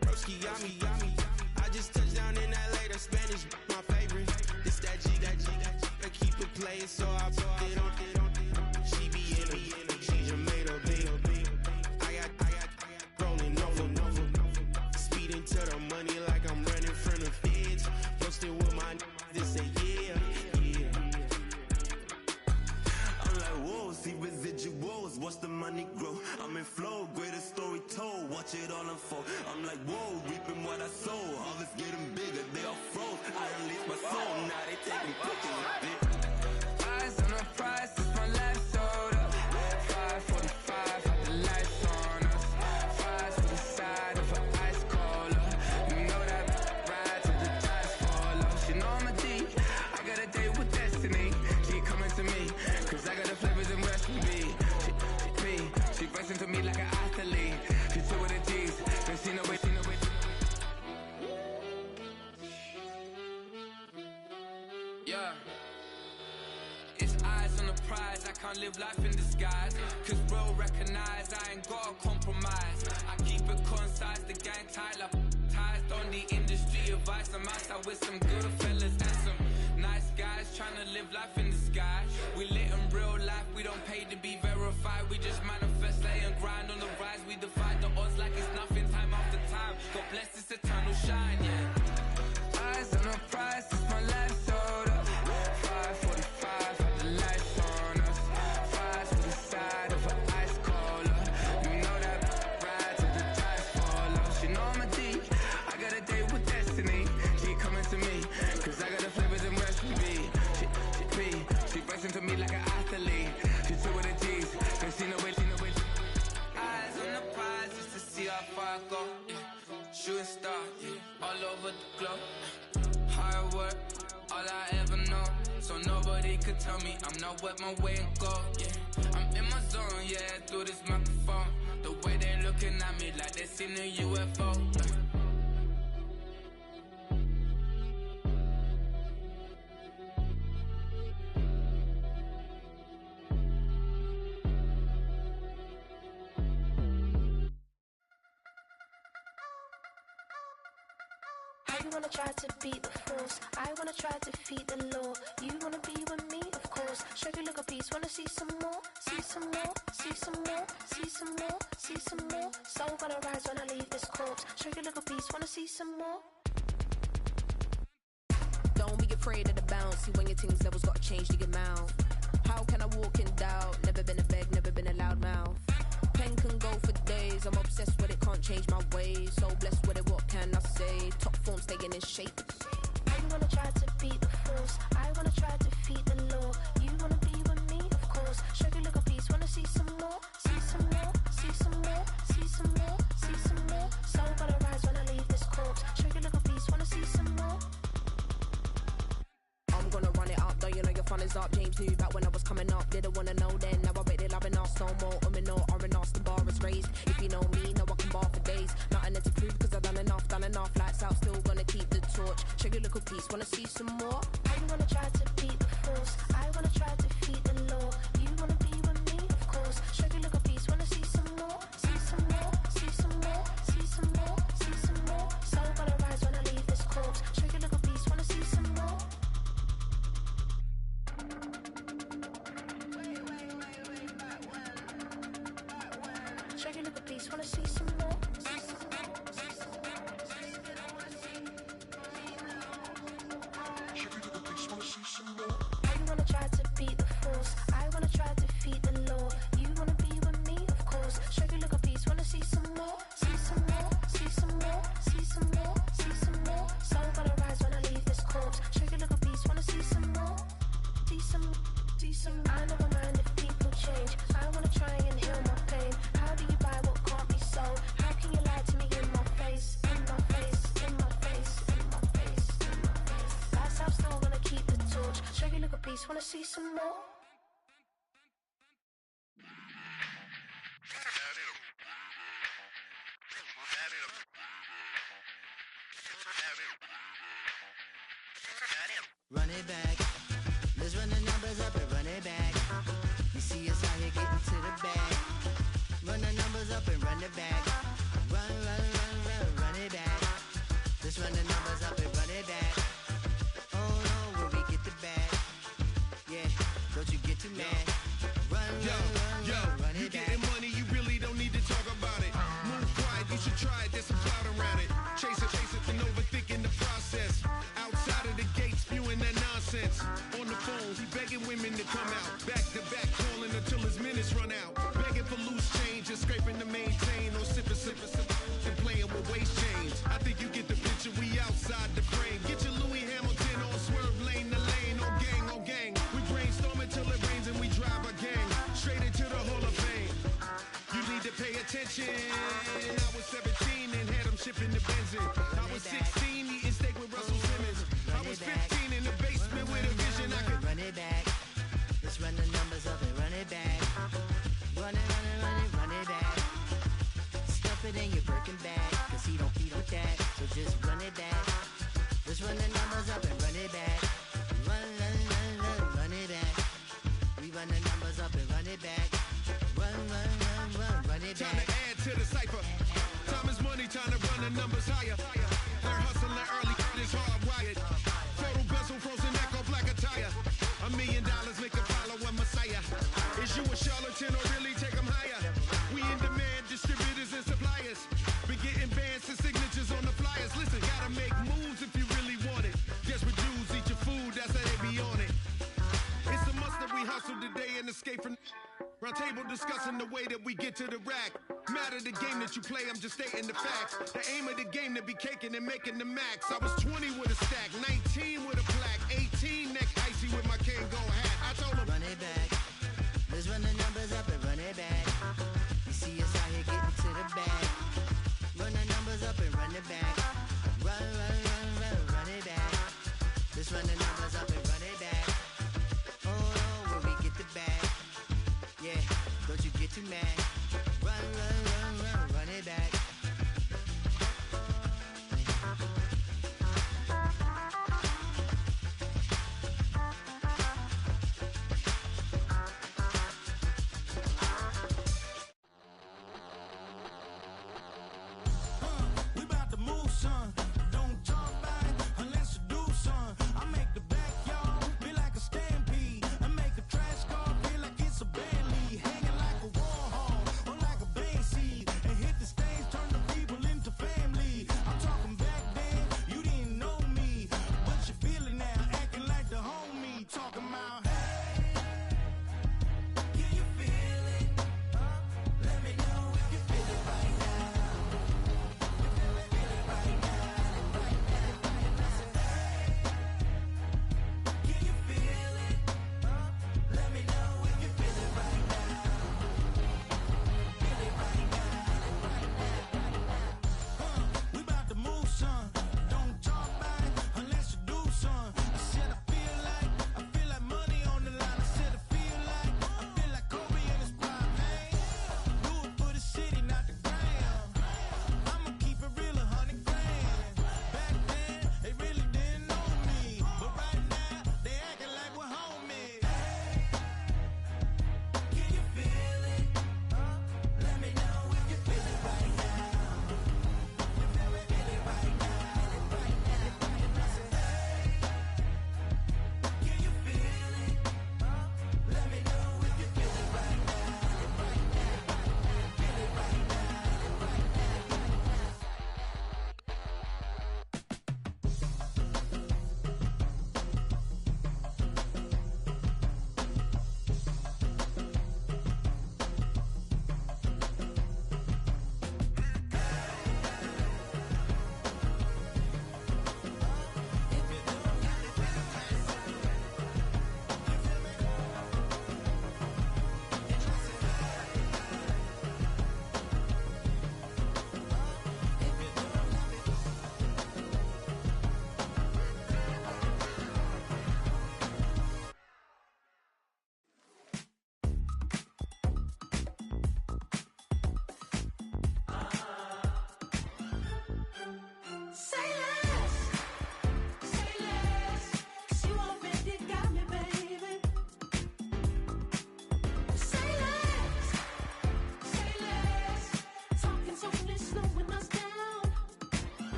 Broski, yummy. I just touched down in LA, the Spanish, my favorite. This that G, I keep it playing, so I put it on. She be in it, she just made a big. I got rolling over. Speeding to the money like I'm running from the feds. Posted with my this say yeah. I'm like, whoa, see residuals, watch the money grow. I'm in flow, greatest story told, watch it all unfold. I'm like, whoa, reaping what I sow. Harvest getting bigger, they all froze. I release my soul, now they taking pictures of it. Eyes on the prize, it's my last soda. 5:45, had the lights on us. Fries to the side of an ice cola. You know that ride till the tires fall off. She know I'm a D, I got a date with destiny. She coming to me, cause I got the flavors and recipe. She pressing to me like an athlete. She took with the G's, then she know it. Yeah. It's eyes on the prize, I can't live life in disguise. Cause bro recognize I ain't gotta compromise. I keep it concise, the gang tight like ties. On the industry advice, I'm outside with some good fellas and some nice guys trying to live life in the sky. We lit in real life, we don't pay to be verified. We just manifest, lay and grind on the rise. We defy the odds like it's nothing, time after time. God bless this eternal shine, yeah. Eyes on the prize, it's my life soda. 5:45, had the lights on us. Fries to the side of an ice cola. You know that ride till the tires fall off. She know I'm a D, I got a date with all over the globe. Hard work, all I ever know. So nobody could tell me I'm not what my way and go. Yeah, I'm in my zone, yeah, through this microphone. The way they looking at me like they seen a UFO. You wanna try to beat the force, I wanna try to defeat the law. You wanna be with me, of course. Show you look a piece, wanna see some more, see some more, see some more, see some more, see some more. Soul gonna rise when I leave this corpse. Show you look a piece, wanna see some more. Don't be afraid of the bounce. See when your things levels got changed to your mouth. How can I walk in doubt? Never been a beg, never been a loud mouth. Pen can go for days. I'm obsessed with it, can't change my ways. So blessed with it, what can I say? Top form staying in shape. You wanna try to beat the force, I wanna try to defeat the law. You wanna be with me, of course. Show you look a piece, wanna see some more, see some more, see some more, see some more, see some more. Soul gonna rise when I leave this corpse. Show you look a piece, wanna see some more. I'm gonna run it up, though you know your fun is up. James knew back when I was coming up, didn't wanna know then. Now I bet they loving us no more. No, the bar is raised. If you know me, know I can bar for days. Nothing to prove cause I've done enough. Lights out, still gonna keep the torch. Show you look a piece, wanna see some more? You wanna try to beat the force, I wanna try to defeat the law. You wanna be with me, of course. Show you look a piece, wanna see some more, see some more, see some more, see some more, see some more. Soul gonna rise when I leave this corpse. Show you look a piece, wanna see some more. Show you look a piece, wanna see some more. You wanna try to beat the force, I wanna try to defeat the law. You wanna be with me, of course. Show you look a piece, wanna see some more, see some more, see some more, see some more, see some more. Soul gonna rise when I leave this corpse. Show you look a piece, wanna see some more, see some, see some. I never mind if people change. I wanna try and heal my pain. How do you buy what can't be sold? How can you lie to me in my face, in my face, in my face, in my face, in my face? That's how I'm still gonna keep the torch. Show you look a piece, wanna see some more? Run it back. Let's run the numbers up and run it back. You see us out here getting to the bag. Run the numbers up and run it back. Run, run, run, run, run it back. Let's run the numbers up and run it back. Oh no, where we get the bag. Yeah, don't you get too mad. Run, run, run, run you it back. getting money, you really don't need to talk about it. Move quiet, you should try it, there's some clout around it. Chase it, and overthinking the process. Outside of the gate, spewing that nonsense. On the phone, he begging women to come out. Back to back, calling until his minutes run out. Begging for loose change and scraping to maintain. Or sipping, and playing with waist chains. I think you get the picture, we outside the frame. Get your Louis Hamilton on swerve lane to lane. On gang, on gang. We brainstorm until it rains and we drive a gang. Straight into the Hall of Fame. You need to pay attention. I was 17 and had them shipping the Benzin. I was 16 eating steak with Russell Simmons. I was 15 in the basement with a vision. I could run it back. Let's run the numbers up and run it back. Run it, run it, run it, run it back. Stuff it in your Birkin bag, cause he don't feed with that. So just run it back. Let's run the numbers up and run it back. Run, run, run, run, run it back. We run the numbers up and run it back. Run, run, run, run, run it back. time to add to the cipher. Time is money, time to run the numbers higher. Learn hustling early, it's hardwired. Total bezel, frozen neck, or black attire. $1 million make a follow a messiah. Is you a charlatan or really take them higher? We in demand, distributors and suppliers. Been getting bands and signatures on the flyers. Listen, gotta make moves if you really want it. Desperate Jews eat your food, that's how they be on it. It's a must that we hustle today and escape from. Round table discussing the way that we get to the rack. Matter the game that you play, I'm just stating the facts. The aim of the game to be caking and making the max. I was 20 with a stack, 19 with a plaque, 18 neck icy with my Kango hat. I told him, run it back. Let's run the numbers up and run it back. You see us out here getting to the bag. Run the numbers up and run it back. Run, run,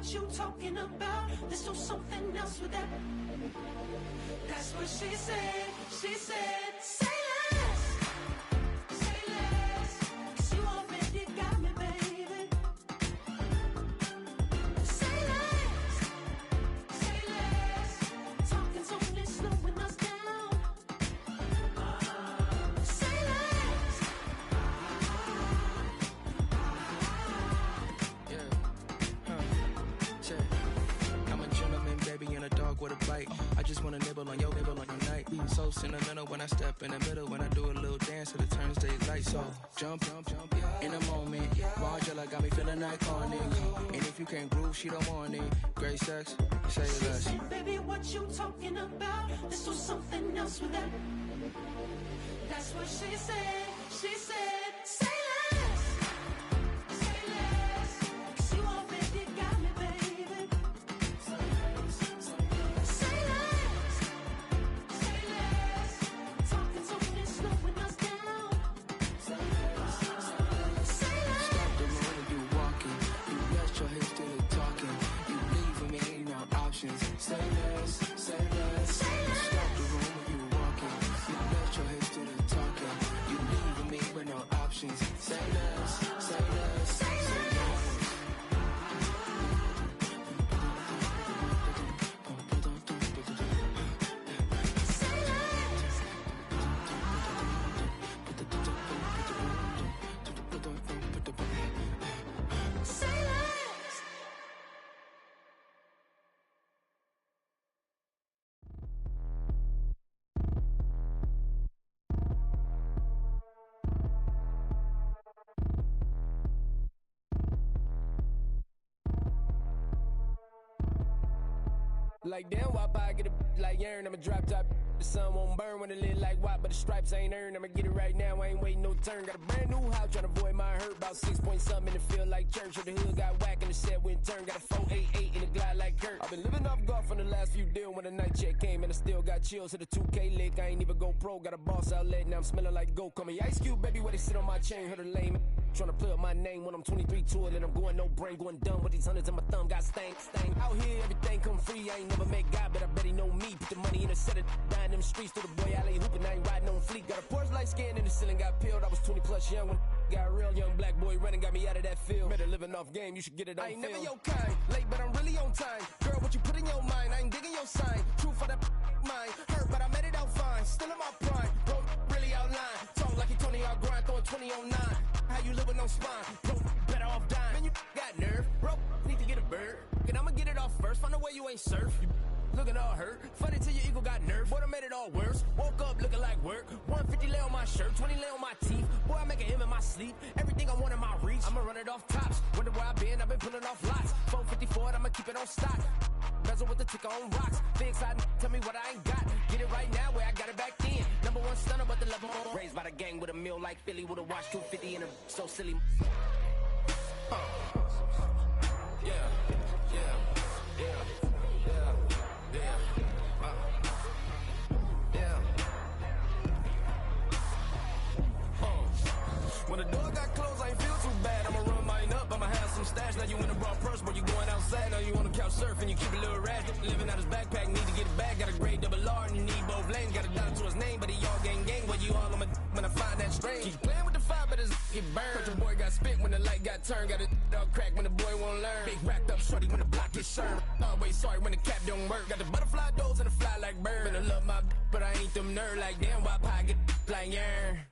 what you talking about. Let's do something else with that. That's what she said. She said, say less. Say less. 'Cause you already got me, baby. Say less. Say less. Talking's only slowing us down. Say less. I'm a gentleman, baby, and a dog with a bite. I just wanna nibble on your night. So sentimental when I step in the middle. When I do a little dance till it turns daylight. So jump, in a moment. Margella got me feeling iconic. And if you can't groove, she don't want it. Great sex, say She less. said, baby, what you talking about? Let's do something else with that. That's what she said. She said, say less. Say less. 'Cause you already got me, baby. Say less. Say less. Talking's only slowing us down. Say less. Say less. Stop the moment you walking. You rest your hips to the talking. You leaving me ain't no options. Say less, say less. Stop the room when you walking. You rest your hips to the talking. You leaving me with no options. Say less, say less, say less. Say less. Like damn, why I get a like urn? I'ma drop top. The sun won't burn when it lit like what, but the stripes ain't earned. I'ma get it right now, I ain't waiting no turn. Got a brand new house, tryna avoid my hurt. About 6 point something, it feel like church. Or the hood got whack and the set went turn. Got a 488 in the glide like Kurt. I've been living off golf on the last few deals. When the night check came and I still got chills. To the 2K lick, I ain't even go pro. Got a boss outlet, now I'm smelling like gold. Call me Ice Cube, baby, where they sit on my chain. Heard a lame tryna play up my name when I'm 23 to it. And I'm going no brain, going dumb with these hundreds in my thumb. Got stank. Out here, everything come free. I ain't never met God, but I bet he know me. Put the money in a set of dying them streets. Through the boy alley hooping, I ain't riding on fleek. Got a Porsche light scan in the ceiling, got peeled. I was 20 plus young when got real. Young black boy running, got me out of that field. Better living off game, you should get it on I ain't film. Never your kind, late but I'm really on time. Girl, what you put in your mind, I ain't digging your sign. True for that mine, hurt but I made it out fine. Still in my prime, bro, really outline. Talk like he Tony out grind, throwing 20 on 9. How you live with no spine, bro, better off dying. Man, you got nerve, bro, need to get a bird. And I'ma get it off first, find a way you ain't surf. You looking all hurt, funny till your ego got nerve. Boy, I made it all worse, woke up looking like work. 150 lay on my shirt, 20 lay on my teeth. Boy, I make an M in my sleep, everything I want in my reach. I'ma run it off tops, wonder where I've been pulling off lots. 454, I'ma keep it on stock. Bezel with the ticker on rocks. Big side, tell me what I ain't got. Get it right now where I got it back then. Number one stunner, but the level more. Raised by the gang with a meal like Philly with a watch 250 and a so silly. When the door got closed, I ain't feel too bad. I'ma run mine up, I'ma have some stash. Now you in a broad purse, but you going outside. Now you on the couch surfing, you keep a little rash. Living out his backpack, need to get it back. Got a grade double R and you need both lanes. Got a dollar to his name, but he all gang. Where you all on my when I find that strange. Keep playing with the fire, but his get burned. But your boy got spit when the light got turned. Got a dog crack when the boy won't learn. Big racked up shorty when the block gets served. Always sorry when the cap don't work. Got the butterfly doors and the fly like bird. And I love my but I ain't them nerd like damn. Why pie get like yarn?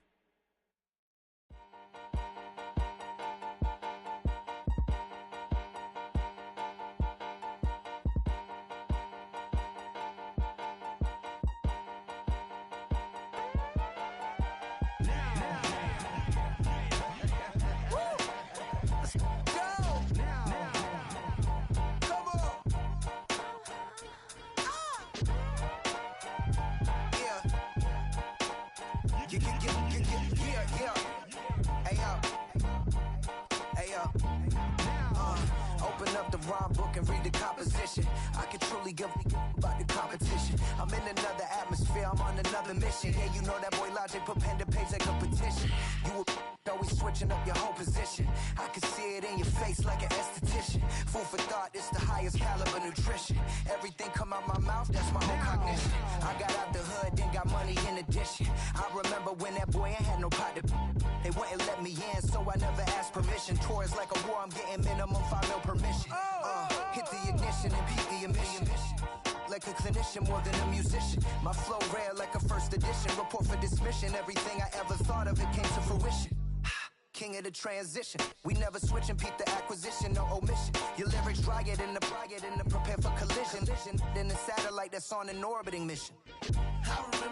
Open up the rhyme book and read the composition. I can truly give about the competition. I'm in another atmosphere, I'm on another mission. Yeah, you know that boy Logic put pen to page like a petition. You always switching up your whole position. I can see it in your face like an esthetician. Food for thought, it's the highest caliber nutrition. Everything come out my mouth, that's my whole cognition. I got out the hood, then got money in addition. I remember when that boy ain't had no pot to. They wouldn't let me in, so I never asked permission. Tours like a war, I'm getting minimum 5 mil permission. Hit the ignition and beat the emission. Like a clinician more than a musician. My flow rare like a first edition. Report for dismission. Everything I ever thought of, it came to fruition. King of the transition. We never switch and peep the acquisition, no omission. Your lyrics dry it in the prepare for collision. Then the satellite that's on an orbiting mission. I remember